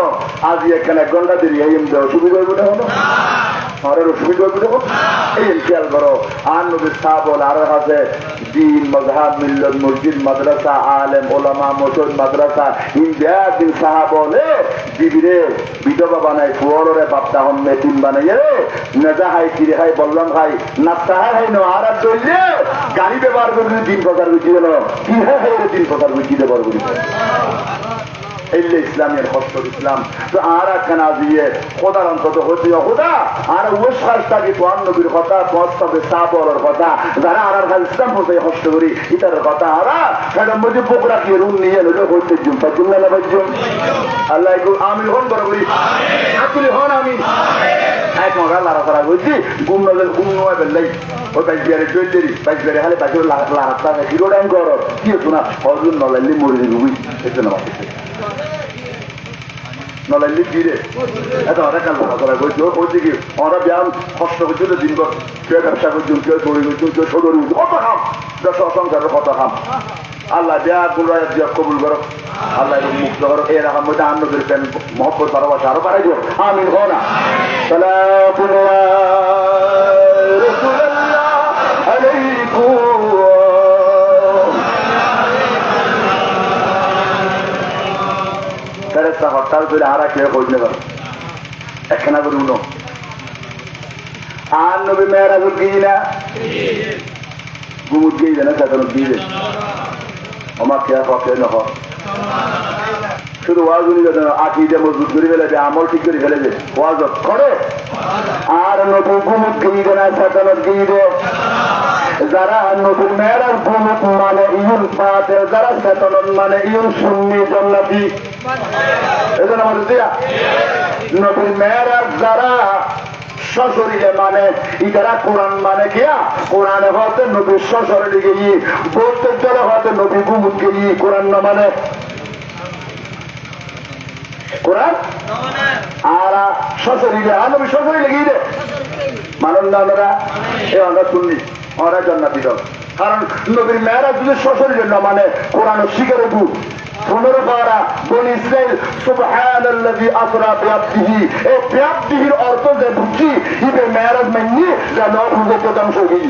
আজ এখানে 1 ঘন্টা দেরি হাইম দেওয়া সুবিধা হইব না হলো আর অসুবিধা হইব দেখো এই খেয়াল করো। আর নবীর সাহাবল আর আছে দিন মজহাব মিল্লত মসজিদ মাদ্রাসা আলেম ওলামা মসজিদ মাদ্রাসা ইন্দিন সাহাবলে বিবিরে বিধবা বানাই ফুয়ারে বাপ্তা হন মেতিম বানাই রে নেজা খাই কিরে খাই বললাম খাই নাস্তা খাই ন আর দইলে গাড়ি ব্যবহার করে দিন প্রচার বুঝি গেল কি হয় দিন প্রচার বুঝিতে পারবো এলে ইসলামের হস্ত ইসলাম তো আর একখানা দিয়ে খোদার অন্তত হচ্ছে খোদা আর ওই সাজটাকে তোর নবীর কথা তোর সাথে সাবরের কথা যারা আর ইসলাম হতে হস্ত করি ইতার কথা আর সেটার মধ্যে পোকরা কি রুম নিয়ে নিল হইতে জুম পাজুম না পাজুম আল্লাহ আমি হন বড় করি আপনি হন আমি এক মগা লারা তারা বলছি গুম নজর গুম নয় বেললাই ওই বাইশ বিয়ারে চলতেরি বাইশ বিয়ারে হালে বাইশ লারাতা হিরো ডাইম কর কি হতো না হজুর নলাইলি মরে দিবি বুঝ এসে না নলাইলি ফিরে এত অনেক কাল লারা তারা বলছি ওই দিকে ওরা ব্যায়াম কষ্ট করছিল দিনভর কেউ ব্যবসা করছুন কেউ দৌড়ি করছুন কেউ সদরি কত খাম দশ সংসারের কত খাম আল্লাহ দেয়া গুণরায় দিয়া কবুল করো আল্লাহ মুক্ত করো এরকম মধ্যে আন্নদের প্রেম মহব্বত ভালোবাসা আরো বাড়াই দিও আমিন হো না ফেরেস্তা হরতাল করে হারা খেয়ে বসলে পারো একখানা করে উনো আর নবী মেয়েরা গিয়ে না গুমুট গিয়ে না সেখানে দিয়ে আমার খেয়া পক্ষে নহ শুধু ওয়াজ আকিদে মজবুত করে ফেলেছে আমল ঠিক করে ফেলেছে ওয়াজ করে আর নতুন গুমুট গিয়ে না সেখানে গিয়ে যারা নতুন মেয়েরার গুমুট মানে ইউন পাতে যারা সেতন মানে ইউন সুন্নি জন্নাতি এজন্য আমাদের দিয়া নতুন মেয়েরা যারা সশরীরে মানে ইতারা কোরআন মানে কিয়া কোরআনে হতে নবীর সশরীরে গিয়ে প্রত্যেক দলে হতে নবী গুমুট গিয়ে কোরআন না মানে কোরআন আর সশরীরে আর নবী সশরীরে গিয়ে দে মানুষ না আমরা এ আমরা শুননি আমরা জান্নাতি দল কারণ নবীর মেয়েরা যদি সশরীরে না মানে কোরআন শিখে দূর 15 পারা বনি ইসরাইল সুবহানাল্লাযী আসরা বিআবদিহি এই বিআবদিহির অর্থ যে বুঝি ইবে মেরাজ মানি যা নয় বুঝে প্রথম সহি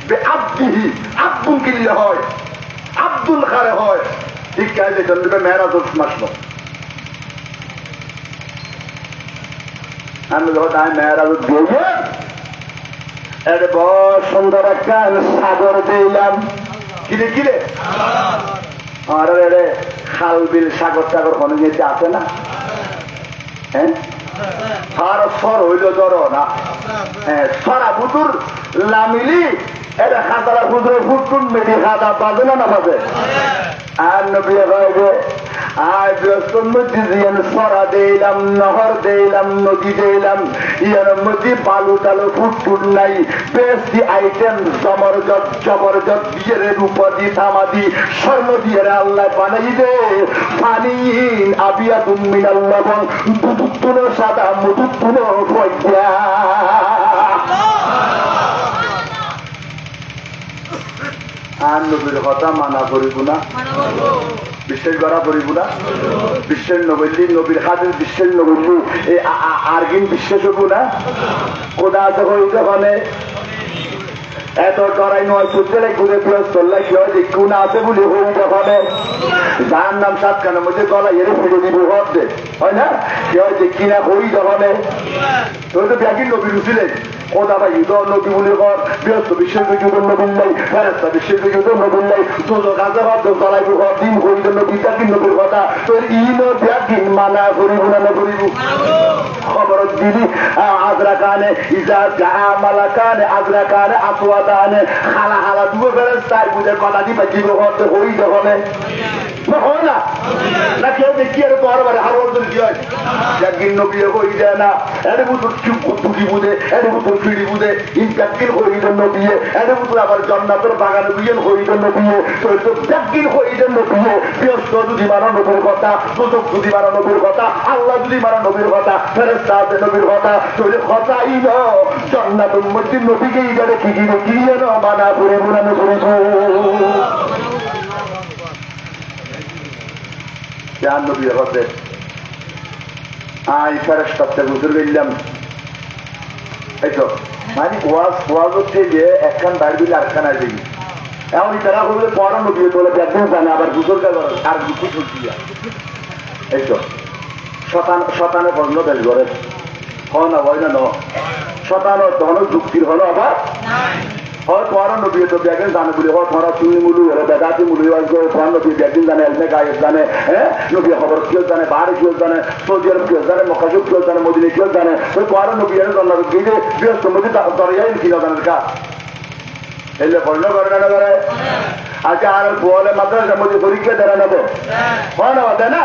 বিআবদিহি আব্দুল কিল্লা হয় আব্দুল খারে হয় ঠিক কাজে জন্য মেরাজ মাসলো আমি যখন মেরাজ দিয়ে এর বড় সুন্দর একটা সাগর দিলাম কিরে কিরে আর এরে খাল বিল সাগর টাগর কোনো যেতে আছে না হ্যাঁ আর সর হইল জড় না হ্যাঁ সরা বুতুর লামিলি এটা খাতারা বুতুর ফুটফুট মেডি খাতা বাজে না বাজে আর নবী যে আর ব্যস্ত নদী দিয়েন সরা দিলাম নহর দিলাম নদী দিলাম ইয়ার মধ্যে বালু টালু ফুটফুট নাই বেশি আইটেম জবরদস্ত বিয়ের রূপদি থামাদি স্বর্ণ দিয়ে আল্লাহ বানাই দে পানি আবিয়া তুমি আল্লাহ দুধ তুলো সাদা মধু তুলো পয়সা আর নবীর কথা মানা করিব না বিশ্বাস করা করিব না বিশ্বাস নবল্লি নবীর হাতের বিশ্বাস নবল্লি এই আরগিন বিশ্বাস হবো না কোদা আছে হইতে মানে এত ডরাই নয় করতে ঘুরে প্লাস চললাই কি হয় কোন আছে বলে হইতে হবে যার নাম সাতখানের মধ্যে গলা এরে ফেলে দিব হতে হয় না কি হয় যে কিনা হইতে হবে তোর তো ব্যাগিন নবীর উঠিলেন কোদা ভাই ইদর নবী বলে ঘর বৃহস্প বিশ্বের বিজুদের নবীন নাই ফেরেস্তা বিশ্বের বিজুদের নবীন নাই তোর কাছে হত চলাই ঘর দিন হইতে নবী ব্যাগিন নবীর কথা তোর ইন ব্যাগিন মানা করিব না করিব খবর দিদি আজরা কানে ইজা মালা কানে আজরা কানে আসোয়া দানে হালা হালা দুটো ফেরেস্তার বুঝে কথা দি বাজিব হতে হইতে হবে হয় না না কেউ দেখি আর তো আরো হার বছর কি হয় ব্যাগিন নবী হই যায় না এর বুঝুর টুকি বুঝে এর বুঝুর ফিরি বুঝে ইনকাকিন হইতে নবিয়ে এর বুঝুর আবার জন্নাতের বাগান বুঝেন হইতে নবিয়ে তোর তো ব্যাগিন হইতে নবিয়ে ব্যস্ত যদি মারা নবীর কথা সুযোগ যদি মারা নবীর কথা আল্লাহ যদি মারা নবীর কথা ফেরেস্তা আছে নবীর কথা তোর কথাই ন জন্নাতের মধ্যে নবীকে ইদারে কি গিয়ে ন মানা করে বুড়ানো করেছ নবী হতে আই ফেরেস্তাতে বুঝে গেলাম এই তো মানে ওয়াজ হচ্ছে যে একখান বাইর দিলে আরেকখান আসবে এমনই তারা বলবে পড়ানো দিয়ে তোলে একদিন জানে আবার গুজর আর গুজর দিয়া এই তো শতানে পড়লো বেশ করে হয় না হয় না ন শতানো ধন যুক্তির হলো আবার হয় পড়ানো দিয়ে তো ব্যাগেন জানে বলে হয় পড়া চুনি মুলু হলো বেদাতি মুলু পড়ানো দিয়ে ব্যাগিন জানে এলমে গায়েব জানে হ্যাঁ নবী খবর কেউ জানে বাহারে কেউ জানে সৌদি আরব কেউ জানে মকাসুব কেউ জানে মদিনে কেউ জানে ওই পড়ানো দিয়ে জন্ম গিয়ে বৃহস্প মধ্যে দরিয়াই কিনা জানে কা এলে পড়লো করে না করে আচ্ছা আর বলে মাদ্রাসার মধ্যে পরীক্ষা দেওয়া নেবো হয় না দেয় না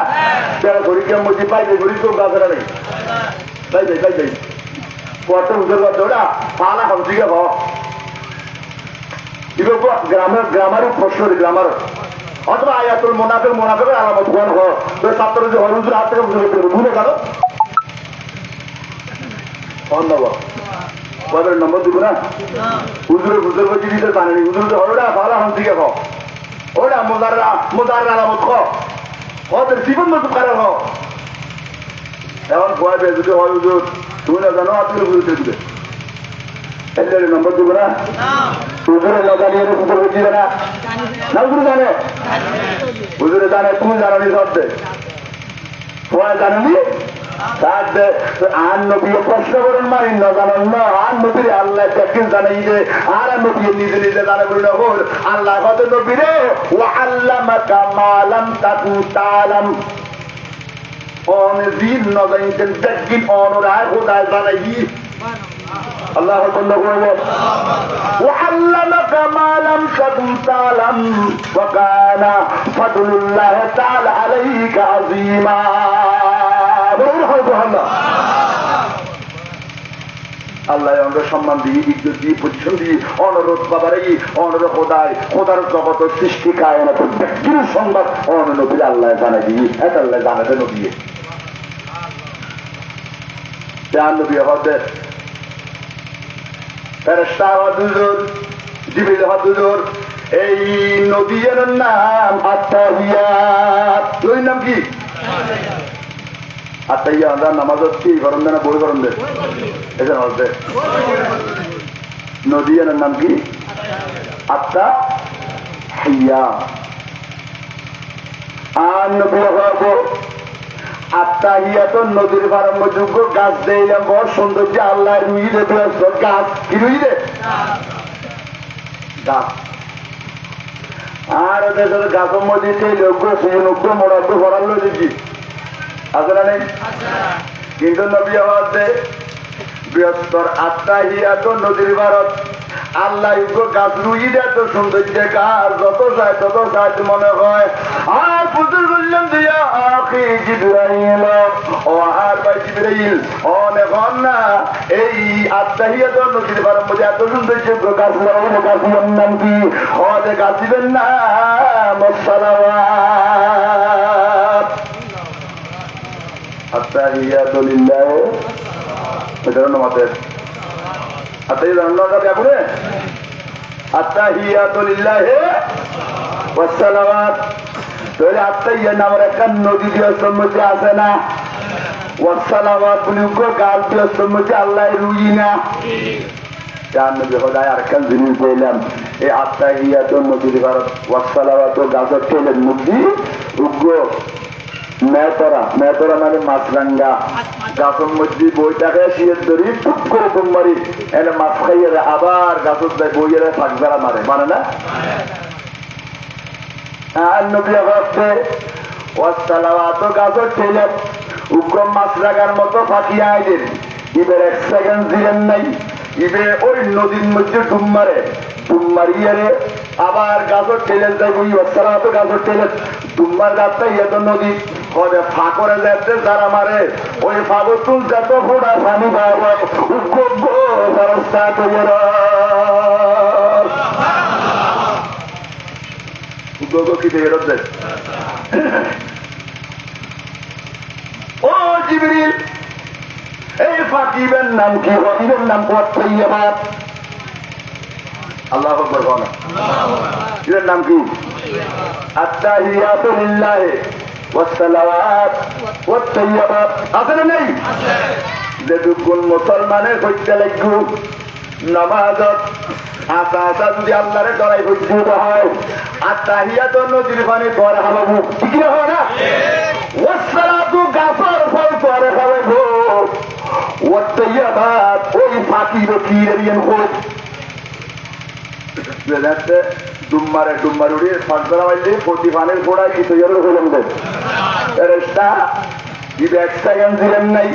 যারা পরীক্ষার মধ্যে পাইছে পরীক্ষা গাছেরা নেই তাই যাই তাই যাই কত উজোর করতে ওটা পালা হমসিকে হ গ্রামারই প্রশ্ন গ্রামার অথবা আয়াতুল মোনাফেকের আলামত কোন হ তো ছাত্র যে হরুজুর হাত থেকে বুঝে করতে ভুলে গেল কবের নম্বর দিব না হুজুরে বুঝে বুঝে দিতে জানেনি হুজুর হরোটা পালা হমসিকে হ ওটা মোদার আলামত খ হতের জীবন মতো কারণ হ এখন ভয় পেয়ে যদি হয় হুজুর তুমি না জানো আপনি বুঝতে দিবে নম্বর দিব না হুজুরে না জানিয়ে হুজুর দিবে না না হুজুর জানে হুজুরে জানে তুমি জানো নি শব্দে তোমার জানি আর নবী প্রশ্ন করেন মারি না জানেন না আর নবীরে আল্লাহ দেখেন জানে যে আর নবী নিজে নিজে জানে বলি না হোর আল্লাহ কত নবীরে ও আল্লাহ মাকা মালাম তাকু তালাম অন দিন নজাইতেন দেখিন অনরায় খোদায় জানাই আল্লাহ وعلمك ما لم تكن تعلم وكان فضل الله تعالى عليك عظيما আল্লাহ আমরা সম্মান দিই ইজ্জত দিই পজিশন দিই অনুরোধ বাবারে অনুরোধ খোদার জগত সৃষ্টি কায়নাত ব্যক্তির সংবাদ নবী আল্লাহ জানাই দিই এক আল্লাহ জানাতে নবী নবী হতে ফেরেশতা হুজুর জিবরিল হুজুর এই নবীর নাম আত্তাহিয়াত ওই নাম কি আত্তাহিয়াত আমরা নামাজত কি করেন না বই করেন দে এখানে হচ্ছে নবীর নাম কি আত্তাহিয়াত আর নবী হবো আত্মাহিয়াত নদীর পারম্যযোগ্য গাছ দিলাম বড় সৌন্দর্য আল্লাহ রুই দে গাছ কি রুই দে গাছ আর ওদের গাছের মধ্যে সেই লোক নব্বই মোড়াব্য ভরাল দেখি আছে না নেই কিন্তু নবী আওয়াজে বৃহত্তর আত্মাহিয়াত নদীর ভারত আল্লাহ গাছ রুই দে এত সৌন্দর্য গাছ যত চায় তত চায় মনে হয় আর পুজোর বললাম দিয়া আখি জিবরাইল ও আর ভাই জিবরাইল অনেক না এই আত্মাহিয়াত নদীর ভারত মধ্যে এত সৌন্দর্য গাছ লাগানো গাছের নাম কি হদে গাছিবেন না সালাওয়াত আত্মাহিয়াত লিল্লাহ এটার নাম আছে নামের একটা নদী দিবসের মধ্যে আছে না ওয়াসালামাত গাছ দিবসের মধ্যে আল্লাহ রুই না আরেকখান জিনিস বললাম এই আত্মাহিয়াত নদীর ভারত ওয়াসালামাত গাছের তেলের মধ্যে উগ্র মেতরা মানে মাছরাঙ্গা গাছের মধ্যে বইটাকে শিয়ের ধরি টুক করে ডুম মারি এনে মাছ খাইয়ে আবার গাছের দেয় বইয়ের ফাঁক বেড়া মারে মানে না আর নবী ভাবছে ওয়াসালাওয়াত গাছের ঠেলে উগ্র মাছরাঙ্গার মতো ফাঁকিয়ে আইলেন এবার এক সেকেন্ড দিলেন নাই ইবে ওই নদীর মধ্যে ডুম মারিয়ে আবার গাছের ঠেলে যায় ওই ওয়াসালাওয়াত গাছের ঠেলে ডুম্মার গাছটা ইয়ে তো নদী কবে ফাঁকরে যাচ্ছে যারা মারে ওই ফাঁকর তুল যত ফোড়া পানি পাবো ব্যবস্থা কি বেরোচ্ছে ও জিবরিল এই ফাঁকিবের নাম কি হবিবের নাম পথইয়াবাদ আল্লাহ আকবার বলা এর নাম কি আত্তাহিয়াতু লিল্লাহ ওয়াসসালাওয়াত ওয়াত-তাইয়্যিবাত আছে না নেই যেটুকুন মুসলমানের করতে লাগবে নামাজত আসা যদি আল্লাহরে ডরাই বুঝতে হয় আত্তাহিয়াত নদীর পানি পরে হালাবো ঠিক হয় না ওয়াসসালাতু গাফার ফল পরে হালাবো ওয়াত-তাইয়্যিবাত ওই ফাঁকি রকিরের হয় ডুম্মারে উড়িয়ে ফাঁকরা মাইলে প্রতি পানের গোড়ায় কি তৈরি হলাম দেশটা এক সেকেন্ড দিলেন নাই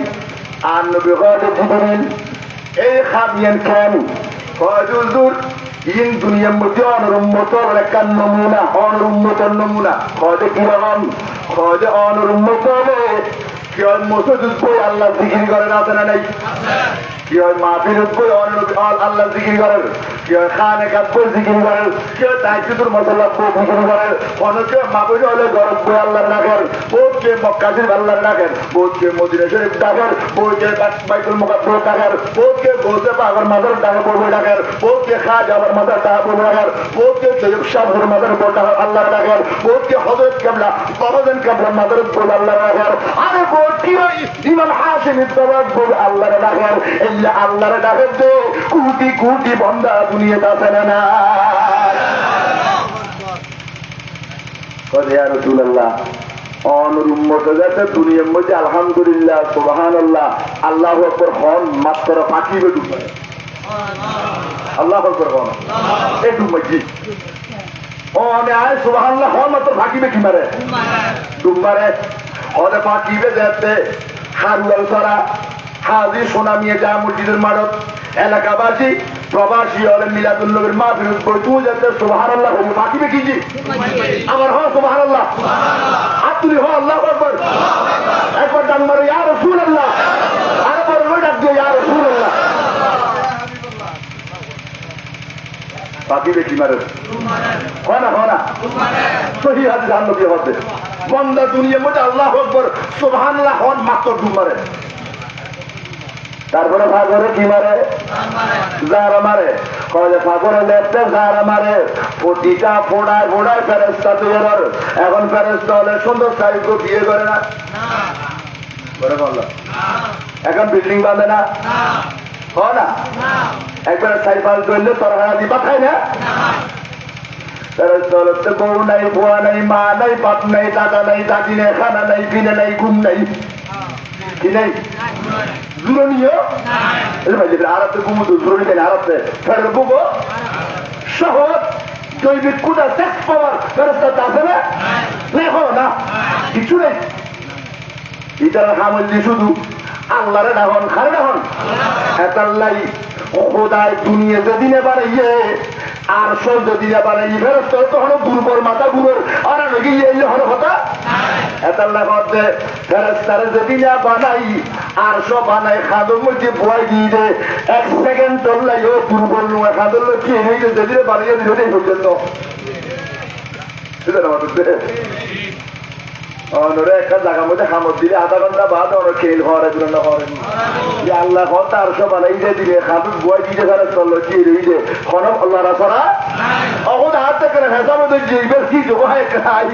আর নবী জিবরিল এই খাবিয়ান খান ফজুজুর ইন দুনিয়ার মধ্যে অনুরুম্মতর একটা নমুনা অনুরুম্মতর নমুনা খদে কিরকম খদে অনুরুম্মত হবে কি হয় মসজিদ বই আল্লাহ জিকির করেন আছে না নাই? কি হয় মাহফিল বই আল্লাহ জিকির করেন? কি হয় খানে কাপড় জিকির করেন? কি হয় তাইজুদুর মশলা বই জিকির করেন? অনেকে মাহফিল হলে গরম বই আল্লাহ ডাকেন, বহুতকে মক্কাশির আল্লাহ ডাকেন, বহুতকে মদিনা শরীফ ডাকেন, বহুতকে বাইতুল মুকাদ্দাস ডাকেন, বহুতকে গোসে পাগর মাদার ডাকে বই ডাকেন, বহুতকে খাজা আবার মাদার ডাকে বই ডাকেন, বহুতকে তৈয়ব শাহর মাদার বই ডাকেন আল্লাহ ডাকেন, বহুতকে হযরত কেবলা বাবাজান কেবলা মাদার বই আল্লাহ ডাকেন, আরে বহুত কি হয় ইমাম হাশিম ইত্তাবাদ বই আল্লাহ ডাকেন। এই যে আল্লাহর ডাকেন তো কোটি কোটি বান্দা দুনিয়াতে আছে না? ইয়া রাসূলুল্লাহ অনর উম্মত যাতে দুনিয়ার মধ্যে আলহামদুলিল্লাহ সুবহানাল্লাহ আল্লাহু আকবার হন মাত্র পাকিবে ডুবায় আল্লাহু আকবার হন এই ডুবাই ও আমি আয় সুবহানাল্লাহ হন মাত্র পাকিবে কি মারে ডুবারে হলে পাকিবে যাতে হারুয়াল সারা হাজি সোনামিয়ে যা মসজিদের মারত এলাকাবাসী প্রবাসী হলে মিলাদুল নবীর মাহফিল তুই যাতে সুবহানাল্লাহ হয়ে পাকিবে কি জি আমার হ সুবহানাল্লাহ হাত তুলি হ আল্লাহু আকবার একবার ডাক মারো ইয়া রাসূলুল্লাহ আরেকবার ওই ডাক দিও ইয়া রাসূলুল্লাহ পাকিবে কি মারে হয় না সহি হাদিস নবী হতে বান্দা দুনিয়ার মধ্যে আল্লাহু আকবার সুবহানাল্লাহ হন মাত্র ডুব মারে তারপরে ফাগরে কি মারে যারা মারে কলে ফাগরে লেপতে যারা মারে প্রতিটা ফোড়ায় ফোড়ায় ফেরেস্তা তৈরি এখন ফেরেস্তা হলে সুন্দর সাহিত্য বিয়ে করে না করে বললো এখন বিল্ডিং বাঁধে না হয় না একবার সাইফাল করলে তরহারা দিবা খাই না ফেরেস্তা হলে বউ নাই বুয়া নাই মা নাই বাপ নাই দাদা নাই দাদি নেই খানা নাই পিনে নাই ঘুম নাই কি নেই জুরনীয় আরবতে ঘুমুতো জুরনি কেন আরবতে ফের বুবো সহজ জৈবিক কুদা সেক্স পাওয়ার ফেরস্তা আছে না লেখো না কিছু নেই এটার হামল দিয়ে শুধু আল্লাহরে ডাহন খারে ডাহন এতাল্লাই খোদায় দুনিয়া যেদিনে বাড়াইয়ে আর সব যেদিনে বাড়াই ফেরস্তা তখন দুর্বল মাথা গুলোর আর গিয়ে হলো কথা এতাল্লা করতে ফেরেস্তারে যেদিনে বানাই আর সব বানাই খাদর মধ্যে ভয় দিয়ে দে এক সেকেন্ড চললাই ও দুর্বল নয় খাদর কি নেই যেদিনে বানিয়ে দিল এই পর্যন্ত অনরে একটা জায়গার মধ্যে খামত দিলে আধা ঘন্টা বাদ অনেক খেল হওয়ার জন্য হরেন আল্লাহ কথা আর সব বানাই দিয়ে দিলে খাদুর ভয় দিয়ে ফেরত চললো কি রইছে খনক আল্লাহ রাসরা অখন হাত থেকে হেসা মধ্যে যেইবার কি যোগ হয় খাই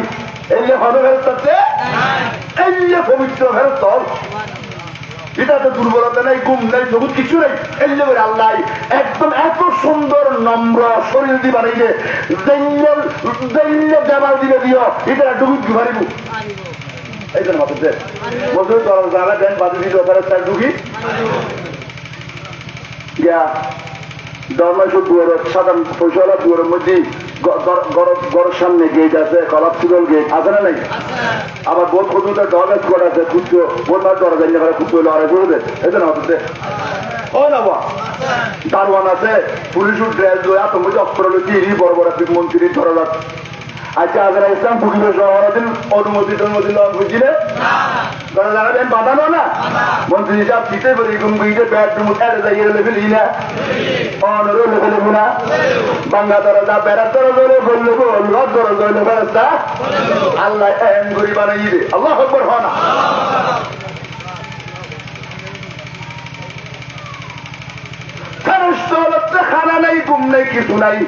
এলে হনো ফেরত চলছে এলে পবিত্র ফেরত চল এটা তো দুর্বলতা নাই গুম নাই সবুজ কিছু নেই এলে করে আল্লাহ একদম এত সুন্দর নম্র শরীর দিয়ে বানাইলে দেওয়াল দিলে দিও এটা ডুবুক ঘুমারিব এই জন্য মাত্র বছর জানা দেন বাদে দিল ফেরত ঢুকি গিয়া দরমাইশুর দুয়ার সাধারণ পয়সাওয়ালা দুয়ারের মধ্যে গড়ের সামনে গেট আছে কলাপসিবল গেট আছে না নাই আবার বোধ পর্যন্ত ডলেজ কোড আছে খুঁজছো বোধ মার ডরা জানি খুঁজছো লড়াই করবে এই জন্য হচ্ছে ও না বা দারোয়ান আছে পুলিশের ড্রেস এত মধ্যে অস্ত্র লইছি বড় বড় মন্ত্রী ধরা যাচ্ছে আচ্ছা আগে ইসলাম পরিবেশ দিন অনুমতি টনুমতি লন বুঝছিলে ধরা জানাবেন বাঁধানো না মন্ত্রী হিসাব দিতে পারি গুমগুইতে বেডরুম এড়ে যাই লেভেল না অনরও লেভেল না বাংলা দরজা বেড়ার দরজরে বললে বলল দরজরে বেড়াচ্ছা আল্লাহ এম গরি বানাই দে আল্লাহ আকবার হয় না খানা নাই গুম নাই কিছু নাই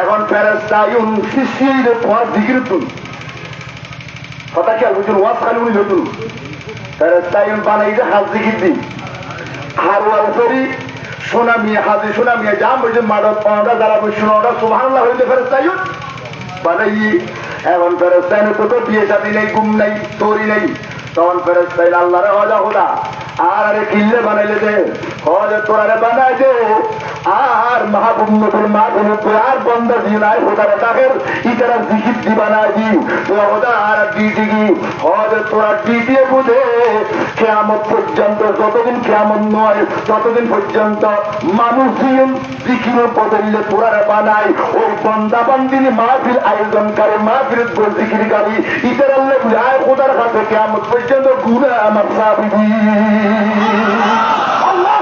এখন ফেরেস্তায়ুন শিশির পর জিকির তুল কথা খেয়াল বুঝুন ওয়াজ খালি উনি নতুন ফেরেস্তায়ুন বানাই যে হাজ জিকির দিন হারওয়াল করি সোনামিয়া হাজি সোনামিয়া যা বলছে মাদক পাওয়া যারা বলছিল ওরা সুবহানাল্লাহ হইলে ফেরেস্তায়ুন বানাই এখন ফেরেস্তায়ুন তো বিয়ে শাদী নেই গুম নাই তরি নেই তখন ফেরেস্তাইন আল্লাহরে হজা হুদা আর আরে কিল্লে বানাইলে দে হজ তোরারে বানাই দে আর মাহবুব নবীর মাহবুব আর বন্ধ দিলাই হুদারে ডাকের ইতারা জিকির দি বানাই দি তো হুদা আর ডিটি কি হজ তোরা ডিটিয়ে বুঝে কিয়ামত পর্যন্ত, যতদিন কিয়ামত নয় ততদিন পর্যন্ত মানুষ জিকিরের বদলে পুরারে বানায় ওই বন্দা বান্দির মাহফিল আয়োজনকারী মাহফিল জিকিরকারী ইতার আল্লাহ আয় খোদার কাছে কিয়ামত পর্যন্ত গুনাহ আমার সাবিদি আল্লাহ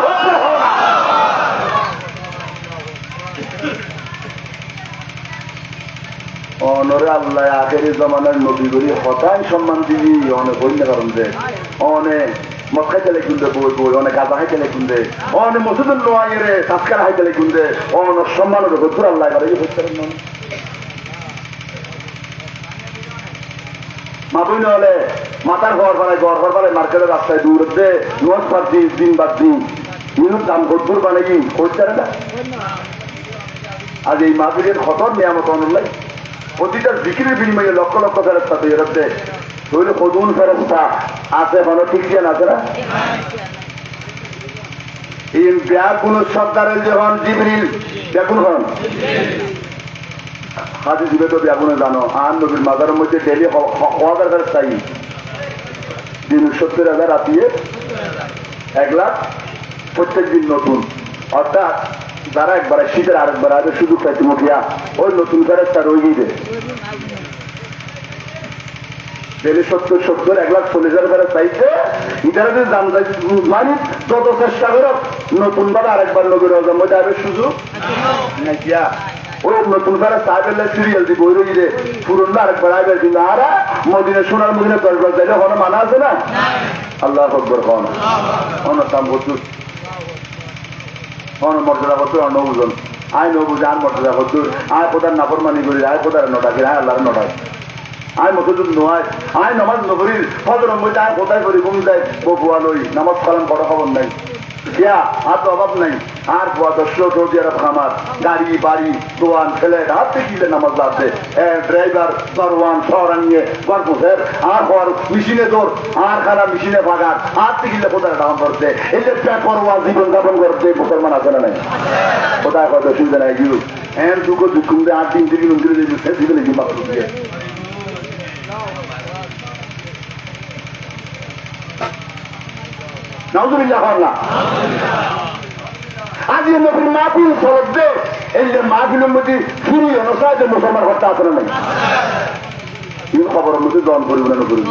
অনরে আল্লাহ আখেরি জমানার নবীগুলি হতাই সম্মান দিবি অনেক বন্য কারণ যে অনেক মদ খাইতে লেখুন দে বই বই অনেক গাঁজা খাইতে লেখুন দে অনেক মসুদুল নোয়াইয়ে রে সাতকার খাইতে লেখুন দে অনেক সম্মানের হতুর আল্লাহ করে মাবুই নহলে মাথার ঘর বানায় মার্কেটের রাস্তায় দূর দে নোয়াজ বাদ দিন বাদ দিন মিনুর দাম হতুর বানাই করতে না আজ এই মাহফিলের খতর নিয়ামত অনুল্লাই প্রতিটা জিকিরের বিনিময়ে লক্ষ লক্ষ ফেরস্তা তৈরি হচ্ছে তৈরি কদুন ফেরস্তা আছে ভালো ঠিক আছে না এই ব্যাগুন সর্দারের যখন জিবরিল ব্যাগুন হন হাজি দিবে তো ব্যাগুনে জানো আর নবীর মাজারের মধ্যে ডেলি হাজার ফেরস্তাই দিন 70,000 আতিয়ে 1 লাখ প্রত্যেক দিন নতুন অর্থাৎ যারা একবার শীতের আরেকবার আগে সুযোগ পাইতে মুখিয়া ওই নতুন ফেরেস্তা রয়ে দেয় ডেলি 70 1,40,000 ফেরত চাইছে ইতারা যদি দাম মানে যত চেষ্টা করো নতুন ভাবে আরেকবার নবীর রজম মধ্যে আগে সুযোগ নাকিয়া ওই নতুন ফেরত সাহেবের সিরিয়াল দিব ওই রোগী পুরন আরেকবার আগে কিন্তু আর মদিনে সোনার মদিনে 10 বার যাইলে কোনো মানা আছে না আল্লাহ আকবার খান অনতাম প্রচুর মর্যাদা করতো অন্য বুঝন আয় নবুঝে আর মর্যাদা করতো আয় প্রধান নাফর মানি করি আয় প্রধান নটাকি আয় আল্লাহর নটায় আয় মসুদ নয় আয় নামাজ নগরীর ফজর মধ্যে আয় কোথায় করি ঘুম যায় বপুয়া লই নামাজ কালাম বড় খবর নাই আর তো অভাব নাই আর বুয়া দর্শক সৌদি আরব খামার গাড়ি বাড়ি দোয়ান ছেলে হাত দেখিলে নামাজ লাগছে ড্রাইভার দরওয়ান শহর আনিয়ে গল্পের আর হওয়ার মেশিনে দৌড় আর খানা মেশিনে ভাগার হাত দেখিলে কোথায় দাম করছে এই যে পরোয়া জীবন যাপন করছে মুসলমান আছে না নাই কোথায় কত সুবিধা নাই গিয়ে এর দুঃখ দুঃখ 8 দিন দিলে দিয়ে নাউজুবিল্লাহ আল্লাহ আজ নবীর মাহফিল ফরজ দে এই যে মাহফিলের মধ্যে ফিরি অনুসারে মুসলমান করতে আসলে নাই এই খবরের মধ্যে দন করিব না করিব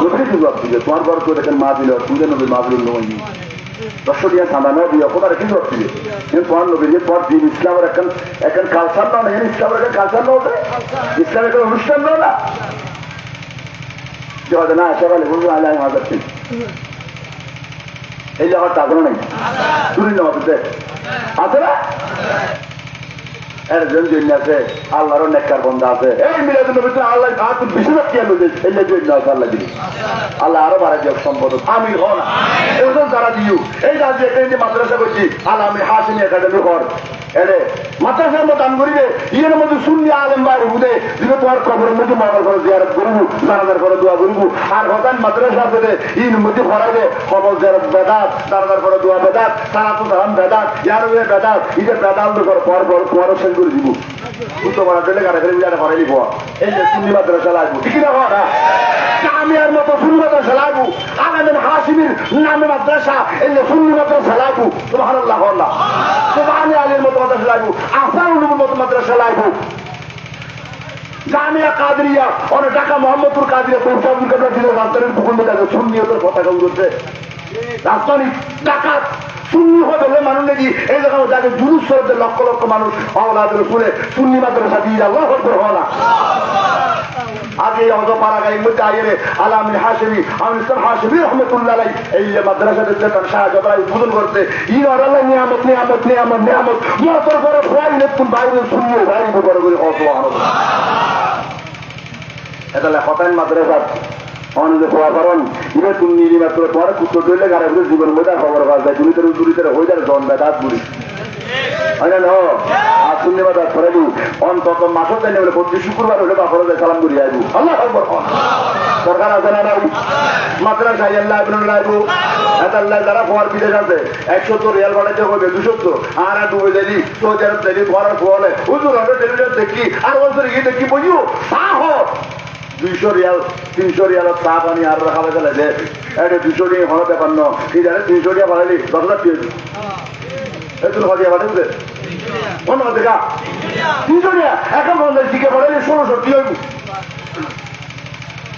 নবীর কি জবাব দিবে তোমার বড় তো দেখেন মাহফিল তুই নবীর মাহফিল নয় দর্শক দিয়া সামান্য দিয়া কোথায় কি জবাব দিবে কিন্তু তোমার নবীর পর দিন ইসলামের এখন কালচার না ইসলামের এখন কালচার না হতে ইসলামের এখন অনুষ্ঠান না যে হয়তো না সকালে বলবো আল্লাহ হাজার ঠিক এই জায়গার তাগনো নেই চুরি নামাজ আছে না একজন জন্য আছে আল্লাহরও নেককার বন্ধা আছে এই মিলাদুল নবী আল্লাহ বেশিরভাগ কি আলো এই জন্য আছে আল্লাহ দিবি আল্লাহ আরো বাড়াই দিও সম্পদ আমি হ না এরকম যারা দিও এই রাজ্যে একটা মাদ্রাসা করছি আল্লাহ আমি হাসিনি একাডেমি কর এরে মাদ্রাসার মতো দান করিবে ইয়ের মধ্যে শূন্য আলেম বাইরে বুঝে দিলে তোমার কবরের মধ্যে মরার করে জিয়ারত করবো জানাজার করে দোয়া করবো আর হতান মাদ্রাসা পেতে ইন মধ্যে পড়াবে খবর জিয়ারত বেদাত জানাজার করে দোয়া বেদাত সারা তো ধান বেদাত ইয়ার বেদাত ইদের বেদান্ত করে পর পর তোমারও শেষ করে দিব বুঝতে পারা দিলে গাড়ি ফেলে বিজারে করাই দিব এই যে সুন্নি মাদ্রাসা লাগবো ঠিক না কথা আমি আর মতো সুন্নি মাদ্রাসা লাগবো আলামেন হাসিমির নামে মাদ্রাসা এই যে সুন্নি মাদ্রাসা লাগবো সুবহানাল্লাহ আল্লাহ সুবহানি আলীর মতো মাদ্রাসা লাগবো আসানুল মতো মাদ্রাসা লাগবো জামিয়া কাদরিয়া অনেক টাকা মোহাম্মদপুর কাদরিয়া পৌঁছাবুল কাদরা দিলে রাজধানীর পুকুর মধ্যে সুন্নিয়তের পতাকা উড়ছে রাজধানী ডাকাত সুন্নি হতে হলে মানুষ নাকি এই জায়গায় যাকে জুলুস করতে লক্ষ লক্ষ মানুষ আওলাদের শুনে সুন্নি মাদ্রাসা দিয়ে আল্লাহ হতে হয় না আগে অত পাড়াগাড়ির মধ্যে আইরে আলামিন হাসিমি আমিন ইসলাম হাসিমি রহমতুল্লাহ এই যে মাদ্রাসাদের যেতাম সাহায্য উদ্বোধন করতে ইন আল্লাহ নিয়ামত নিয়ামত নিয়ামত নিয়ামত মতর করে ভয় নেতুন বাইরে সুন্নি বাইরে বড় করে অত এটা লেখাতেন মাদ্রাসা অনেক হওয়া কারণ ইভে তুমি মাত্র তোমার কুত্তর ধরলে গাড়ি জীবনের মধ্যে খবর পাওয়া যায় তুমি তোর দূরিতে হয়ে যাবে জন দাঁত বুড়ি হয় না আর শুনলে বা দাঁত ফেরাবু অন্তত মাসও জানি বলে প্রতি শুক্রবার হলে বা ফরজে সালাম করি আইবু আল্লাহ খবর সরকার আছে না নাই মাদ্রাসা আল্লাহ আইবু আল্লাহ যারা ফোয়ার বিদেশ আছে 100 রিয়াল বাড়াইতে হবে 200 আর ডুবে যাবি সৌদি আরব যাবি ফোয়ার ফোয়ালে হুজুর হবে টেলিভিশন দেখি আর বছর গিয়ে দেখি বুঝিও সাহস 200 রিয়াল 300 রিয়াল চা পানি আর খাওয়া গেলে দে এটা 200 টাকা হলো ব্যাপার ন এই জানে 300 টাকা বাড়াইলি 10,000 টাকা এই তুমি হদিয়া বাড়াই বুঝে অন্য দেখা 300 টাকা এখন বন্ধের দিকে বাড়াইলে 1600 কি হইব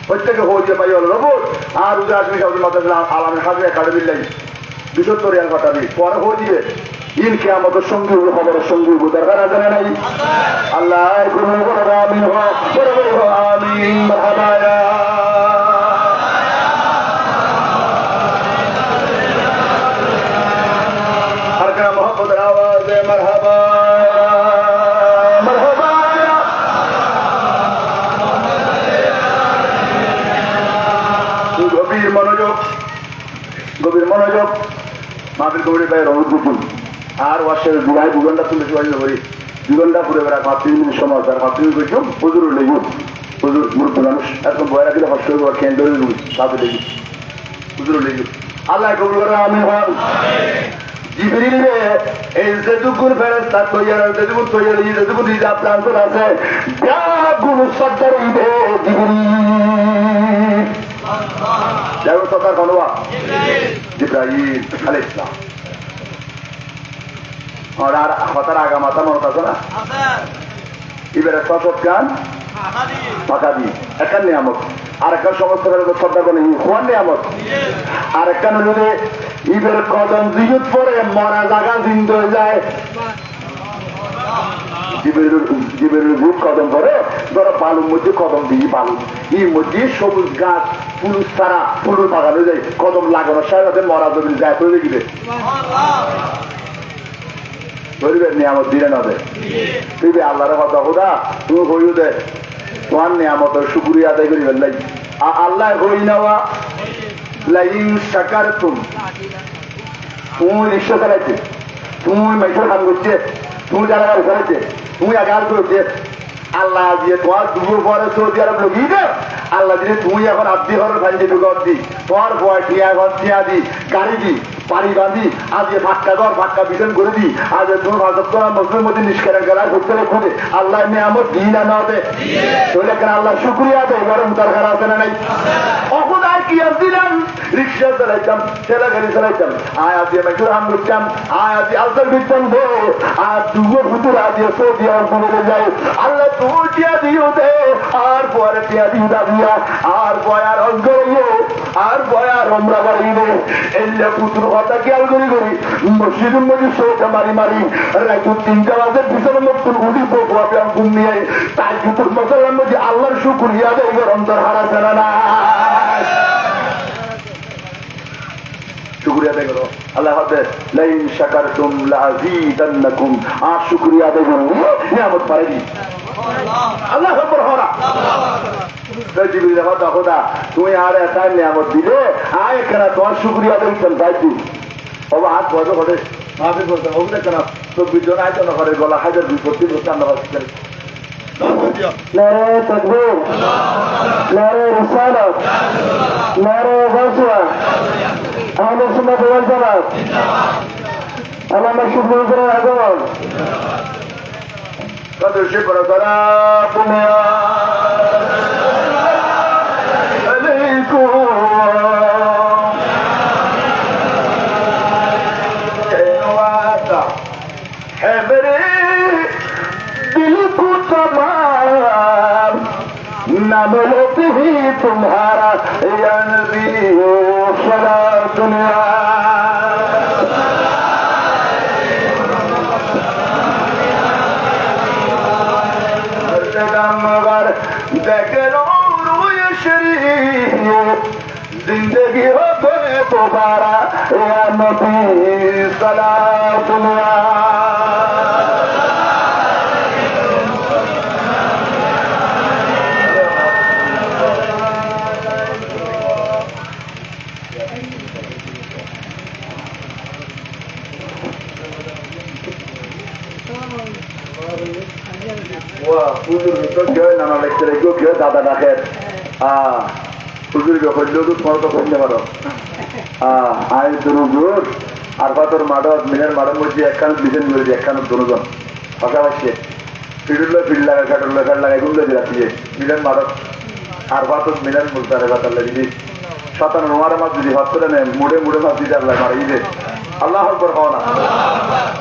প্রত্যেকে হয়ে পাই হলো রবুর আর উদয় আসমি সব মাথায় আলামের হাজরা একাডেমির লাইন 270 রিয়াল কথা দিই পরে হয়ে দিবে ইন কে আমাদের সঙ্গী হলো খবরের সঙ্গী দরকার আছে না নাই আল্লাহ আমিন আমিন মারহাবা আর কা মোহাম্মদের আওয়াজে মারহাবা মারহাবা গভীর মনোযোগ মাহফিল কমিটির ভাই রহমত গুকুল আর ওয়াশের দুগাই 2 ঘন্টা তুলে চলে করি 2 ঘন্টা পুরে বেড়া 5 মিনিট সময় তার 5 মিনিট করছো হুজুর লেগু হুজুর মূর্খ মানুষ এখন বয়রা দিলে কষ্ট করবো খেয়ে ধরে দেবো তাতে লেগু হুজুর লেগু আল্লাহ কবুল করে আমি হন জিবরিল রে এই যেটুকুন ফেরেশতা তৈয়ার যেটুকুন তৈয়ার যেটুকুন রিজার্ভ ট্রান্সফার আছে যা গুণ সত্তর ইবে জিবরিল যাও তো তার কনবা জিবরাইল আলাইহিস সালাম और हतार आगा माता मत আছে না এবারে সচত গান পাকা দি একটা নিয়ামত আর একটা সমস্ত শ্রদ্ধা করে হওয়ার নিয়ামত আর একটা যদি ইবের কদম জিজুত পরে মরা জায়গা জিন্দ হয়ে যায় জীবের রূপ কদম পরে ধরো বালুর মধ্যে কদম দিই বালু এই মধ্যে সবুজ গাছ পুরুষ ছাড়া ফুলুর বাগানো যায় কদম লাগানোর সাথে মরা জমি যায় তৈরি দিবে ধরিবেন নিয়ামত দিলে নবে তুই আল্লাহর কথা খোদা তুমি হইও দে তোমার নিয়ামতের শুকরিয়া আদায় করিবেন লাই আল্লাহ হই নেওয়া লাইন সাকার তুমি রিক্সা চালাইছে তুমি মাইসের কাম করছে তুমি যারা গাড়ি চালাইছে তুমি আগার করছে আল্লাহ দিয়ে তোমার দুপুর পরে সৌদি আরব লগিয়ে দে আল্লাহ দিয়ে তুমি এখন আব্দি ঘরের ভান্ডি ঢুকর দি তোমার ভয় টিয়া ঘর টিয়া দি গাড়ি দি পানি বাঁধি আজ ফাঁকা ঘর ফাঁকা বিধান করে দি আজ তুমি ভাজক করা মুসলিমের মধ্যে নিষ্কারণ করার করতে খুঁজে আল্লাহ নিয়ামত দিই না না দে তাহলে কেন আল্লাহ শুক্রিয়া দেয় গরম দরকার আছে না নাই অখন আর কি আর দিলাম রিক্সা চালাইতাম ঠেলা গাড়ি চালাইতাম আয় আজ মেট্রো হাম করতাম আয় আজ আলতার করতাম দে আর দুগো ফুতুর আজ সৌদি আরব বলে যায় আল্লাহ তুমি টিয়া দিও দে আর পরে টিয়া দিও দাবিয়া আর বয়ার অঙ্গরিও আর বয়ার আমরা বাড়িয়ে এলে পুতুর কথা খেয়াল করি করি মসজিদের মধ্যে সৌটা মারি মারি রাইতু 3টা বাজে পিছনে নতুন উড়ি পোকাবে ঘুম নিয়ে তাই পুতুর মশলার মধ্যে আল্লাহর শুকরিয়া দেয় অন্তর হারা ফেলা না শুকরিয়া দেয় করো আল্লাহ হাফেজ লাইন শাকারতুম লাযীদান্নাকুম আর শুকরিয়া দেয় করো নিয়ামত পারে দি আল্লাহ আকবার হরা জিবরিল কথা খোদা তুমি আর এত নিয়ামত দিলে আয় কেন তোমার শুকরিয়া দেয় কেন যাইছি বাবা হাত বয়স ঘটে মাফি করতে হবে কেন 24 জন আয়তন করে গলা হাজার বিপত্তি করতে আমরা করে নারে তাকবীর নারে রিসালাত নারে গাজওয়া আহলে সুন্নাত ওয়াল জামাত আল্লামা শুকর আগমন কত শুকর তারা দুনিয়া আলাইকুম এনওয়াতা है मेरे दिल को तमाम नाम लेते ही तुम्हारा या नबी हो सदा दुनिया मगर देखे रोए शरीफ जिंदगी हो गए दोबारा या नबी सदा दुनिया হুজুর ভিতর কেউ নানা লেখতে রেখেও কেউ দাদা ডাকেন হুজুরকে হইলেও তো তোমার তো করতে পারো আয় দুরুজুর আর পাতর মাডত মিলের মাডের মধ্যে একখান বিজেন করেছি একখান দুজন পাশাপাশি ফিডুল্লো ফিড লাগায় কাটুল্লো কাট লাগায় গুলো রাখি মিলের মাডত আর ভাত মিনার মুলতারে ভাত আল্লাহ দিদি শতান রোমার মাছ যদি ভাত করে নেয় মুড়ে মুড়ে মাছ দিতে আল্লাহ মারা দিবে আল্লাহ আকবার খাও না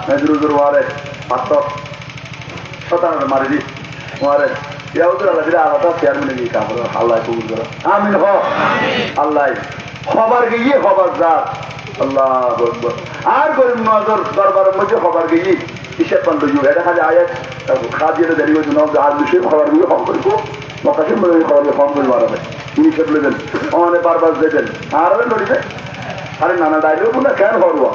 মেজরুজুর ওয়ারে ভাত শতানের মারি দি ওয়ারে ইয়াউদুর আল্লাহ দিলে আলাদা চেয়ারম্যানে গিয়ে কাপড় আল্লাহ কবুল করো আমিন হ আল্লাহ খবর গিয়ে খবর যাক আল্লাহ আকবার আর গরিব নজর দরবারের মধ্যে খবর গিয়ে হিসেব পান্ড এটা খালি আয়াত খাজিয়ে দেরি হয়েছে না আর বিষয়ে খবর গিয়ে কম করবো মকাশে মনে খবর কম করে বাড়াবে হিসেব নেবেন অনেক বারবার দেবেন আর নড়িবে আরে নানা ডাইলেও না কেন করবো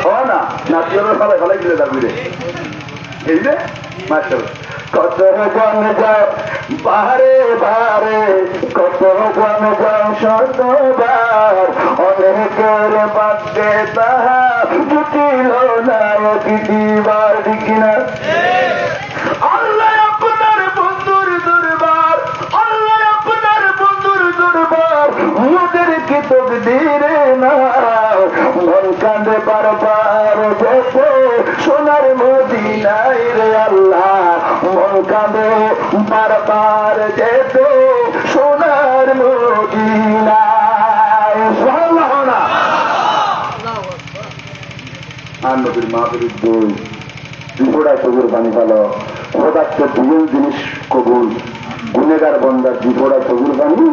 হয় না নাচিয়ালের ফলে ফলে গিলে দাবিরে এই যে মাস্টার কত জন যাও বাহারে বাহারে কত জন যাও শতবার অনেকের বাদে তাহা জুটিল না দিবার কিনা আল্লাহ আপনার বন্ধুর দরবার আল্লাহ আপনার বন্ধুর দরবার মোদেরকে তকদিরে না মন কাঁদে বারবার দেখো সোনার মদিনায় রে আল্লাহ মন কাঁদে বারবার দেখো সোনার মদিনায় সুবহানাল্লাহ না আর নবীর মাহফিলের দুই বিপড়া চোখের পানি ফেলো খোদাচ্ছ দুই জিনিস কবুল গুনেগার বন্দার বিপড়া চোখের পানি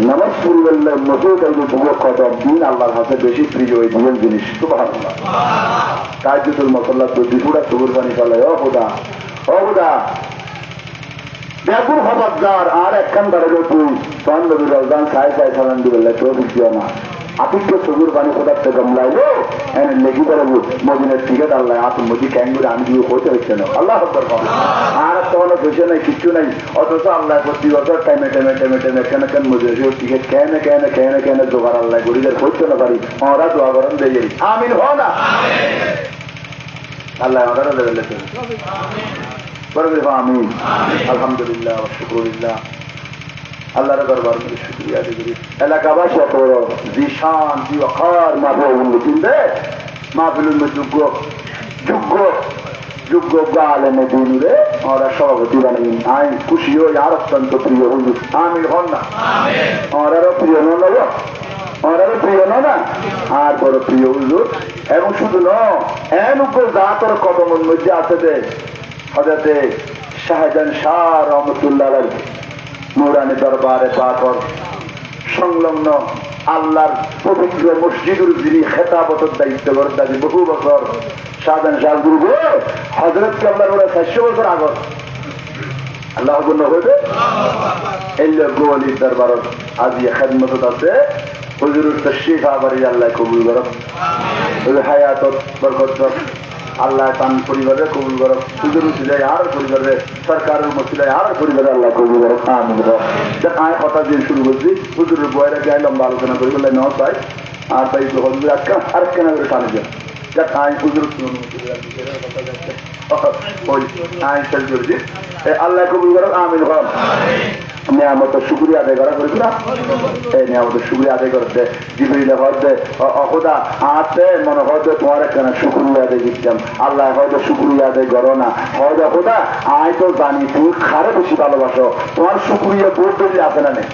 নামাজ পরিবাল্লাহ মতো তাইলে যুবক কত দিন আল্লাহর হাতে বেশি প্রিয় ওই দুই জিনিস সুবহানাল্লাহ তাহাজ্জুদুল মুসাল্লা তো বিপড়া চোখের পানি ফেলে ও খোদা ব্যাকুল খবরদার আর একখান দাঁড়ালো তুই তখন নবীর রমজান সাই সালান দিবেল্লা কেউ দিও না আতিক্য সবুর পানি কোথাতে গমলাইলো এনে লেগি বেড়াবো মদিনের টিকেট আল্লাহ আপনি মোদি ক্যাঙ্গুরে আমি দিয়ে হতে হচ্ছে না আল্লাহ হকর আর তখন বসে নাই কিচ্ছু নাই অথচ আল্লাহ প্রতি বছর টাইমে কেন মদিনের টিকেট কেন জোগাড় আল্লাহ গরিবের হচ্ছে না পারি ওরা দোয়া করেন দিয়ে আমিন হ না আল্লাহ ওরা দেবেন আমিন আলহামদুলিল্লাহ শুকরিল্লাহ আল্লাহর দরবার মধ্যে শুকরিয়া আদায় করি এলাকাবাসী করো জিশান জিওয়াকার মাহবুব চিনবে মাহফিলুল যোগ্য আলেমে দিনুরে ওরা সভাপতি বানাবেন আইন খুশি হই আর অত্যন্ত প্রিয় হুজুর আমিন হন না ওরারও প্রিয় নন ওরারও প্রিয় না আর বড় প্রিয় হুজুর এবং শুধু এন উপর জাতর কদমের মধ্যে আছে যে হযরতে শাহজাহান শাহ রহমতুল্লাহ নুরানি দরবারে পাকর সংলগ্ন আল্লাহর পবিত্র মসজিদুর যিনি খেতাবতের দায়িত্ব করেন বহু বছর শাহজাহান শাহ গুরু হযরত কেবলার 400 বছর আগত আল্লাহ হইবে এই গোয়ালির দরবারত আজি খেদমত আছে হুজুরের তশরীফ আবারি আল্লাহ কবুল করুন হায়াতত বরকত আল্লাহ তান পরিবারে কবুল করো হুজুর উচিলায় আর পরিবারে সরকারের মসজিদায় আর পরিবারে আল্লাহ কবুল করো আমিন আয় কথা দিয়ে শুরু করছি হুজুরের বয়েরা গায়ে লম্বা আলোচনা করি বললে ন চাই আর তাই হুজুর আর কেন করে টানে যান যাক আয় হুজুর আয় শেষ করেছি আল্লাহ কবুল করো আমিন হন নিয়ামতের শুকরিয়া আদায় করা করেছিল এই নিয়ামতের শুকরিয়া আদায় করতে জিবরিল হয়তো অখুদা আতে মনে হয়তো তোমার একখানা শুকরিয়া আদায় দিচ্ছিলাম আল্লাহ হয়তো শুকরিয়া আদায় করো না হয়তো খোদা আয় তো জানি তুমি খারে বেশি ভালোবাসো তোমার শুকরিয়া বহুত বেশি আছে না নেই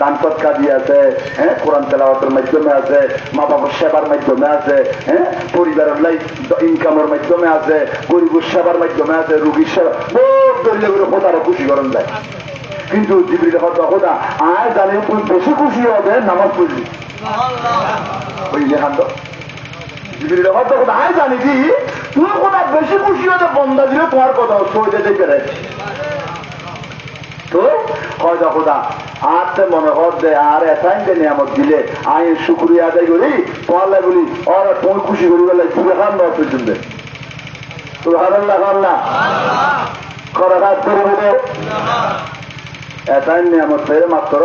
দান সৎকা দিয়ে আছে হ্যাঁ কোরআন তেলাওয়াতের মাধ্যমে আছে মা বাবার সেবার মাধ্যমে আছে হ্যাঁ পরিবারের ইনকামের মাধ্যমে আছে গরিবের সেবার মাধ্যমে আছে রুগীর সেবা বহুত দরিয়া করে খোদারও খুশি করেন যায় কিন্তু জিবরিল হয়তো খোদা আয় জানি তুমি বেশি খুশি হবে নামাজ পড়লি ওই লেখান তো জিবরিল হয়তো খোদা আয় জানি কি তুমি খোদা বেশি খুশি হবে বন্দা দিলে তোমার কথা সইতে দেখে রে তো হয়তো খোদা আর তো মনে হর দে আর এসাইনকে নিয়ামত দিলে আইন শুক্রিয়া আদায় করি তোমার বলি ওর তুমি খুশি করি বলে তুমি খান দেওয়া পর্যন্ত সুবহানাল্লাহ আল্লাহ করা রাত করে বলে এসাইন নিয়ামত পেয়ে মাত্র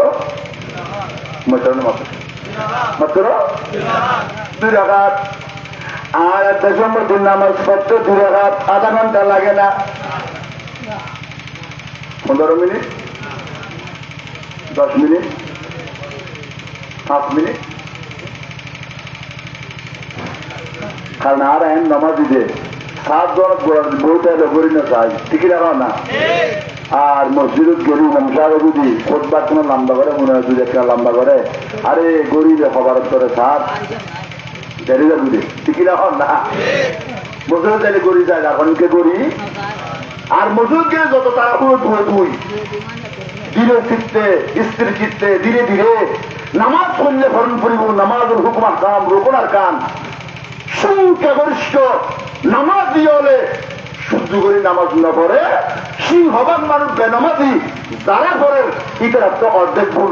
মাত্র 2 রাকাত আর দশমদিন নামাজ পড়তে 2 রাকাত আধা ঘন্টা লাগে না 15 মিনিট 10 মিনিট 5 মিনিট কারণ আর নামাজ দিতে 7 জন বইটা করি না চাই ঠিকই রাখা না আর মসজিদ গেলি নমসার যদি খোদবার কোনো লম্বা করে মনে হয় যদি একটা লম্বা করে আরে গরিবে খবর করে সার দেরি যা বুঝি ঠিকই না হন না মসজিদে চাইলে গড়ি যায় না এখনকে গড়ি আর মসজিদ গেলে যত তারা পুরো ধুয়ে ধুই ধীরে চিত্তে স্থির চিত্তে ধীরে ধীরে নামাজ পড়লে ফরণ পড়িব নামাজের হুকুম আহকাম রোকন আর কান সংখ্যাগরিষ্ঠ নামাজ দিয়ে হলে শুদ্ধ করে নামাজ না পড়ে সিংহবান মানুষ বেনামাজি যারা করেন ইটার তো অর্ধেক ভুল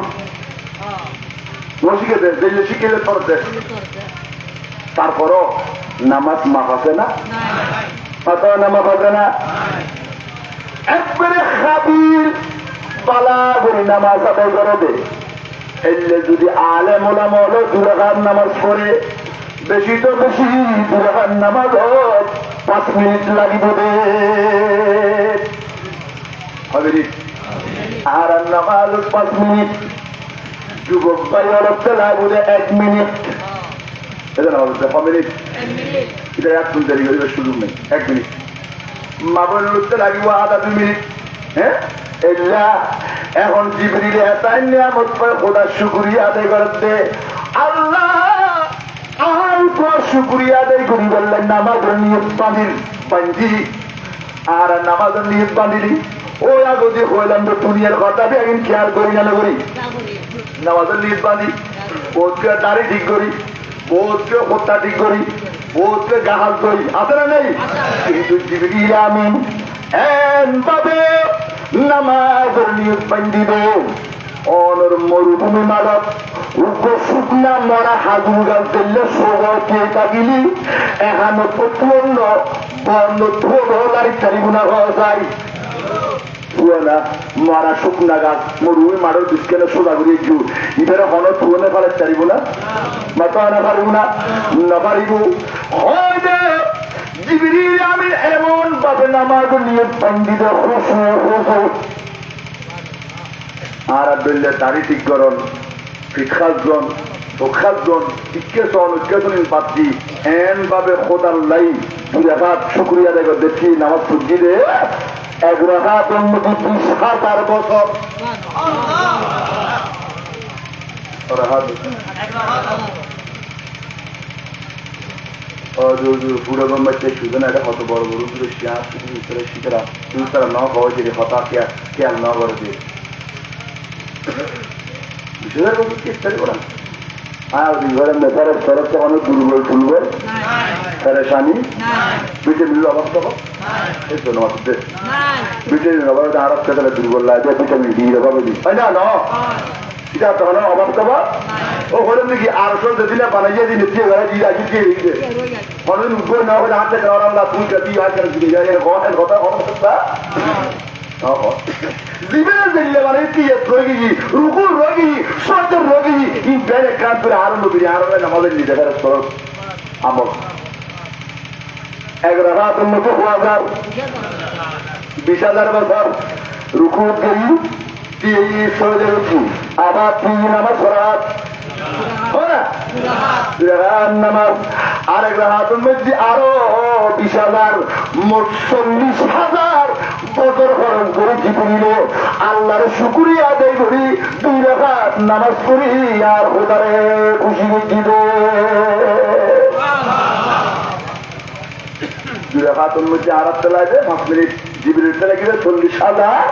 শিখেছে দিল্লি শিখেছে পড়তে তারপরও নামাজ মাফ আছে না নামাজ আছে না একবারে খাবির পালা করে নামাজ আদায় করে দে এলে যদি আলেম ওলামা হলো 2 রাকাত নামাজ পড়ে বেশি তো বেশি 2 রাকাত নামাজ 5 মিনিট লাগিব দে হবে আর নামাজ 5 মিনিট যুবক ভাই অলপতে লাগবে 1 মিনিট এটা না বলতে 5 মিনিট এটা এক মিনিট দেরি করে সুযোগ নেই 1 মিনিট মা বোন উঠতে লাগিব আধা 2 মিনিট হ্যাঁ এলা এখন জিবরিল এতাই নিয়ামত পায় খোদার শুকরিয়া আদায় করতে আল্লাহ আর তোর শুকরিয়া আদায় করি বললেন নামাজের নিয়ত বান্ধি আর নামাজের নিয়ত বান্ধিলি ও আগদি হইলাম তো দুনিয়ার কথা একদিন খেয়াল করি না করি নামাজের নিয়ত বান্ধি বোধকে দাড়ি ঠিক করি বোধকে হত্যা ঠিক করি বোধকে গাহাল করি আছে না নেই কিন্তু জিবরিল আমিন এভাবে নামাজের নিয়ত বান্ধিব অনর মরুভূমি মালক উগ্র শুকনা মরা হাজুর গাছ দিলে সৌকে থাকিলি এখানে প্রচন্ড বর্ণ ধোলারি চারি গুণা হওয়া যায় না মারা শুকনা গাছ মরুভূমি মারোর বিস্কেলে সোজা করিয়ে জু ইধারে হন থুনে ফেলে চারিব না মাথা না পারিব না না পারিব হয় জিবরিল আমিন এমন ভাবে নামাজ নিয়ে পণ্ডিত আর আব্দুল্লাহ দাড়ি ঠিক করন ফিটখাজন ওখাজন ইক্কেজন ইক্কেজন পাচ্ছি এন ভাবে খোদার লাই 2 রাকাত শুকরিয়া দেখ দেখি নামাজ পড়ছি রে 1 রাকাত উন্নতি 20,000 বছর পুরো বাচ্চা শুধু না এটা কত বড় বড় পুরো শিয়া শুধু শীতেরা শুধু তারা ন খাওয়া যে হতা খেয়াল ন করে দিয়ে অনেক দুর্বল টুলবল পেরেশানি ভিটামিনের অভাব পাবো এই জন্য ভিটামিনের অভাবে আরব থেকে দুর্বল লাগে ভিটামিন ডি অভাবে দিই তাই না এটা তখন অভাব পাবা ও হলে নাকি আরশো দিলে বানাইয়ে দিলে দিয়ে ঘরে দিয়ে আসি দিয়ে দিতে অনেক উপরে না হলে হাতে খাওয়া তুই দিয়ে হাতে দিয়ে যায় কথা কথা জীবনের দিল্লে মানে রোগী রুকুর রোগী সর্দের রোগী এই বেড়ে কাজ করে আরম্ভ করি আরম্ভে নামাজের নিজে খরচ আমল 1 রাকাত উন্নত 20,000 বছর রুকু গেলি সহজে রুকু আবার 3 নামাজ রাত নামাজ আর 1 রাকাতের মধ্যে আরো 20,000 মোট 40,000 বছর খরচ করে জিবরিল আল্লাহর শুকরিয়া আদায় করি 2 রাকাত নামাজ করি আর খোদারে খুশি দিব 2 রাকাতের মধ্যে আরাত চালাইবে 5 মিনিট জিবরিল চালাই গেলে 40,000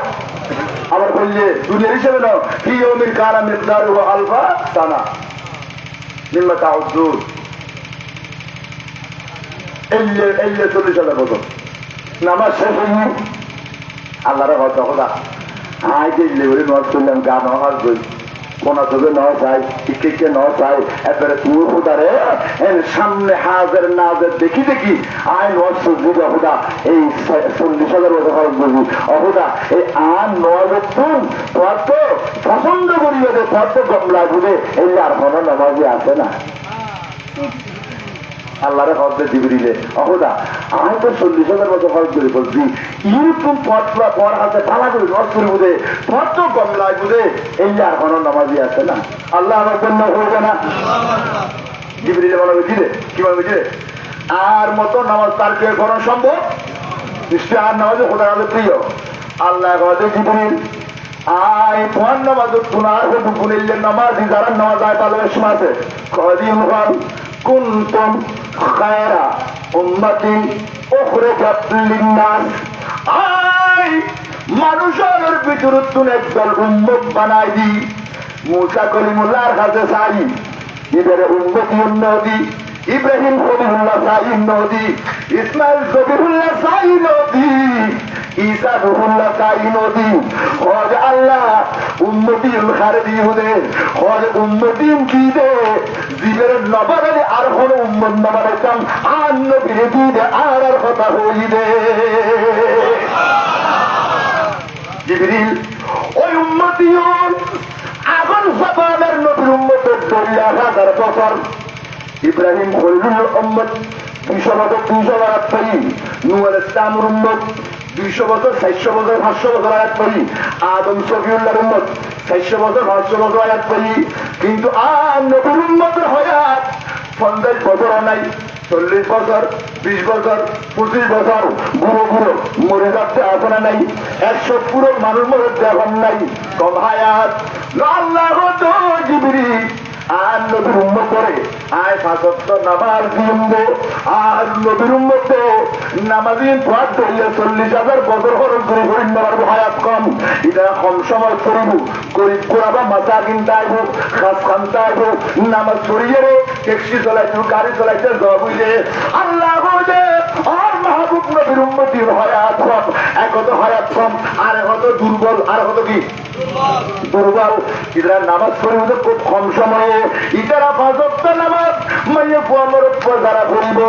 আবার বললে দুনিয়ার হিসেবে নাও ফি ইয়াউমিন কানা মিকদারুহু আলফা সানা মিম্মা তাউদ্দুন এলে 40,000 বছর নামাজ শেষ হয়নি আল্লাহরে হয়তো কথা হাই দিলে বলে নজ করলাম গা নহাজ বই কোনা তোকে ন চাই টিকে ন চাই এবারে তুই হুদারে সামনে হাজার নাজের দেখি দেখি আয় নজ বুঝা হুদা এই 40,000 বছর খরচ বুঝি অহুদা এই আর নজের তুন তোর তো পছন্দ করি তোর তো গমলা বুঝে এই আর কোনো নামাজি আছে না আল্লাহরে হজে জিবরিলে অহুদা আমি তো 40,000 বছর খরচ করে বলছি ইউটিউব পড়া পর হাতে পালা করে নষ্ট করে বুঝে তোর তো গমলায় বুঝে এই আর কোনো নামাজি আছে না আল্লাহ আমার জন্য হয়ে না জিবরিলে বলা বুঝিলে কি বলা বুঝিলে আর মতো নামাজ তার কে করা সম্ভব নিশ্চয় আর নামাজে খোদার কাছে প্রিয় আল্লাহ কথা জিবরিল আয় তোমার নামাজ পুনার হতো পুনিল্লের নামাজ যারা নামাজ আয় পালনের সময় আছে কদিন হন কুনতুম খায়রা উম্মাতিন উখরিজাত লিন-নাস আয় মানুষের ভিতর তুন একদল উম্মত বানাই দি মুসা কলিমুল্লাহর কাছে চাই এবারে উম্মতি উন্নতি ইব্রাহিম খলিলুল্লাহ চাই নদী ইসমাইল জবিরুল্লাহ চাই নদী ঈসা রুহুল্লাহ চাই নদী হজ আল্লাহ উম্মতি খারেদি হুদে হজ উম্মতি কি দে জীবের নবারে আর কোন উম্মত নবারে চাম আর নবীরে দিদে আর কথা হই দে জিবরিল ওই উম্মতিয়ন আগুন জবানের নবীর উম্মতের 40,000 বছর ইব্রাহিম খলিলুল্লাহ উম্মত 200 বছর 200 আয়াত পড়ি নূহ আলাইহিস সালামের উম্মত 200 বছর 400 বছর 500 বছর আয়াত পড়ি আদম সফিউল্লাহর উম্মত 400 বছর 500 বছর আয়াত পড়ি কিন্তু আর নবীর উম্মতের হায়াত 50 বছর নাই 40 বছর 20 বছর 25 বছর বুড়ো বুড়ো মরে যাচ্ছে আসনা নাই 100 পুরো মানুষ মরে এখন নাই কম হায়াত আল্লাহ তো জিবরিল আর নবীর উম্মত করে আয় 5 ওয়াক্ত নামাজ দিমবো আর নবীর উম্মত নামাজি পড় ধরলে 40,000 বছর খরচ করে করিম নেওয়ার হায়াত কম এটা কম সময় করিব গরিব কোরাবা মাথা কিনতে আইব খাস খানতে আইব নামাজ পড়িয়ে ট্যাক্সি চলাইতে গাড়ি চলাইতে জব হইলে আল্লাহ হইলে আর মাহবুব নবীর উম্মতির হায়াত কম একত হায়াত কম আর একত দুর্বল আর কত কি দুর্বল ইরা নামাজ পড়িব খুব কম সময়ে ইতারা 5 ওয়াক্ত নামাজ মাইয়া পুয়া মরদ যারা পড়িব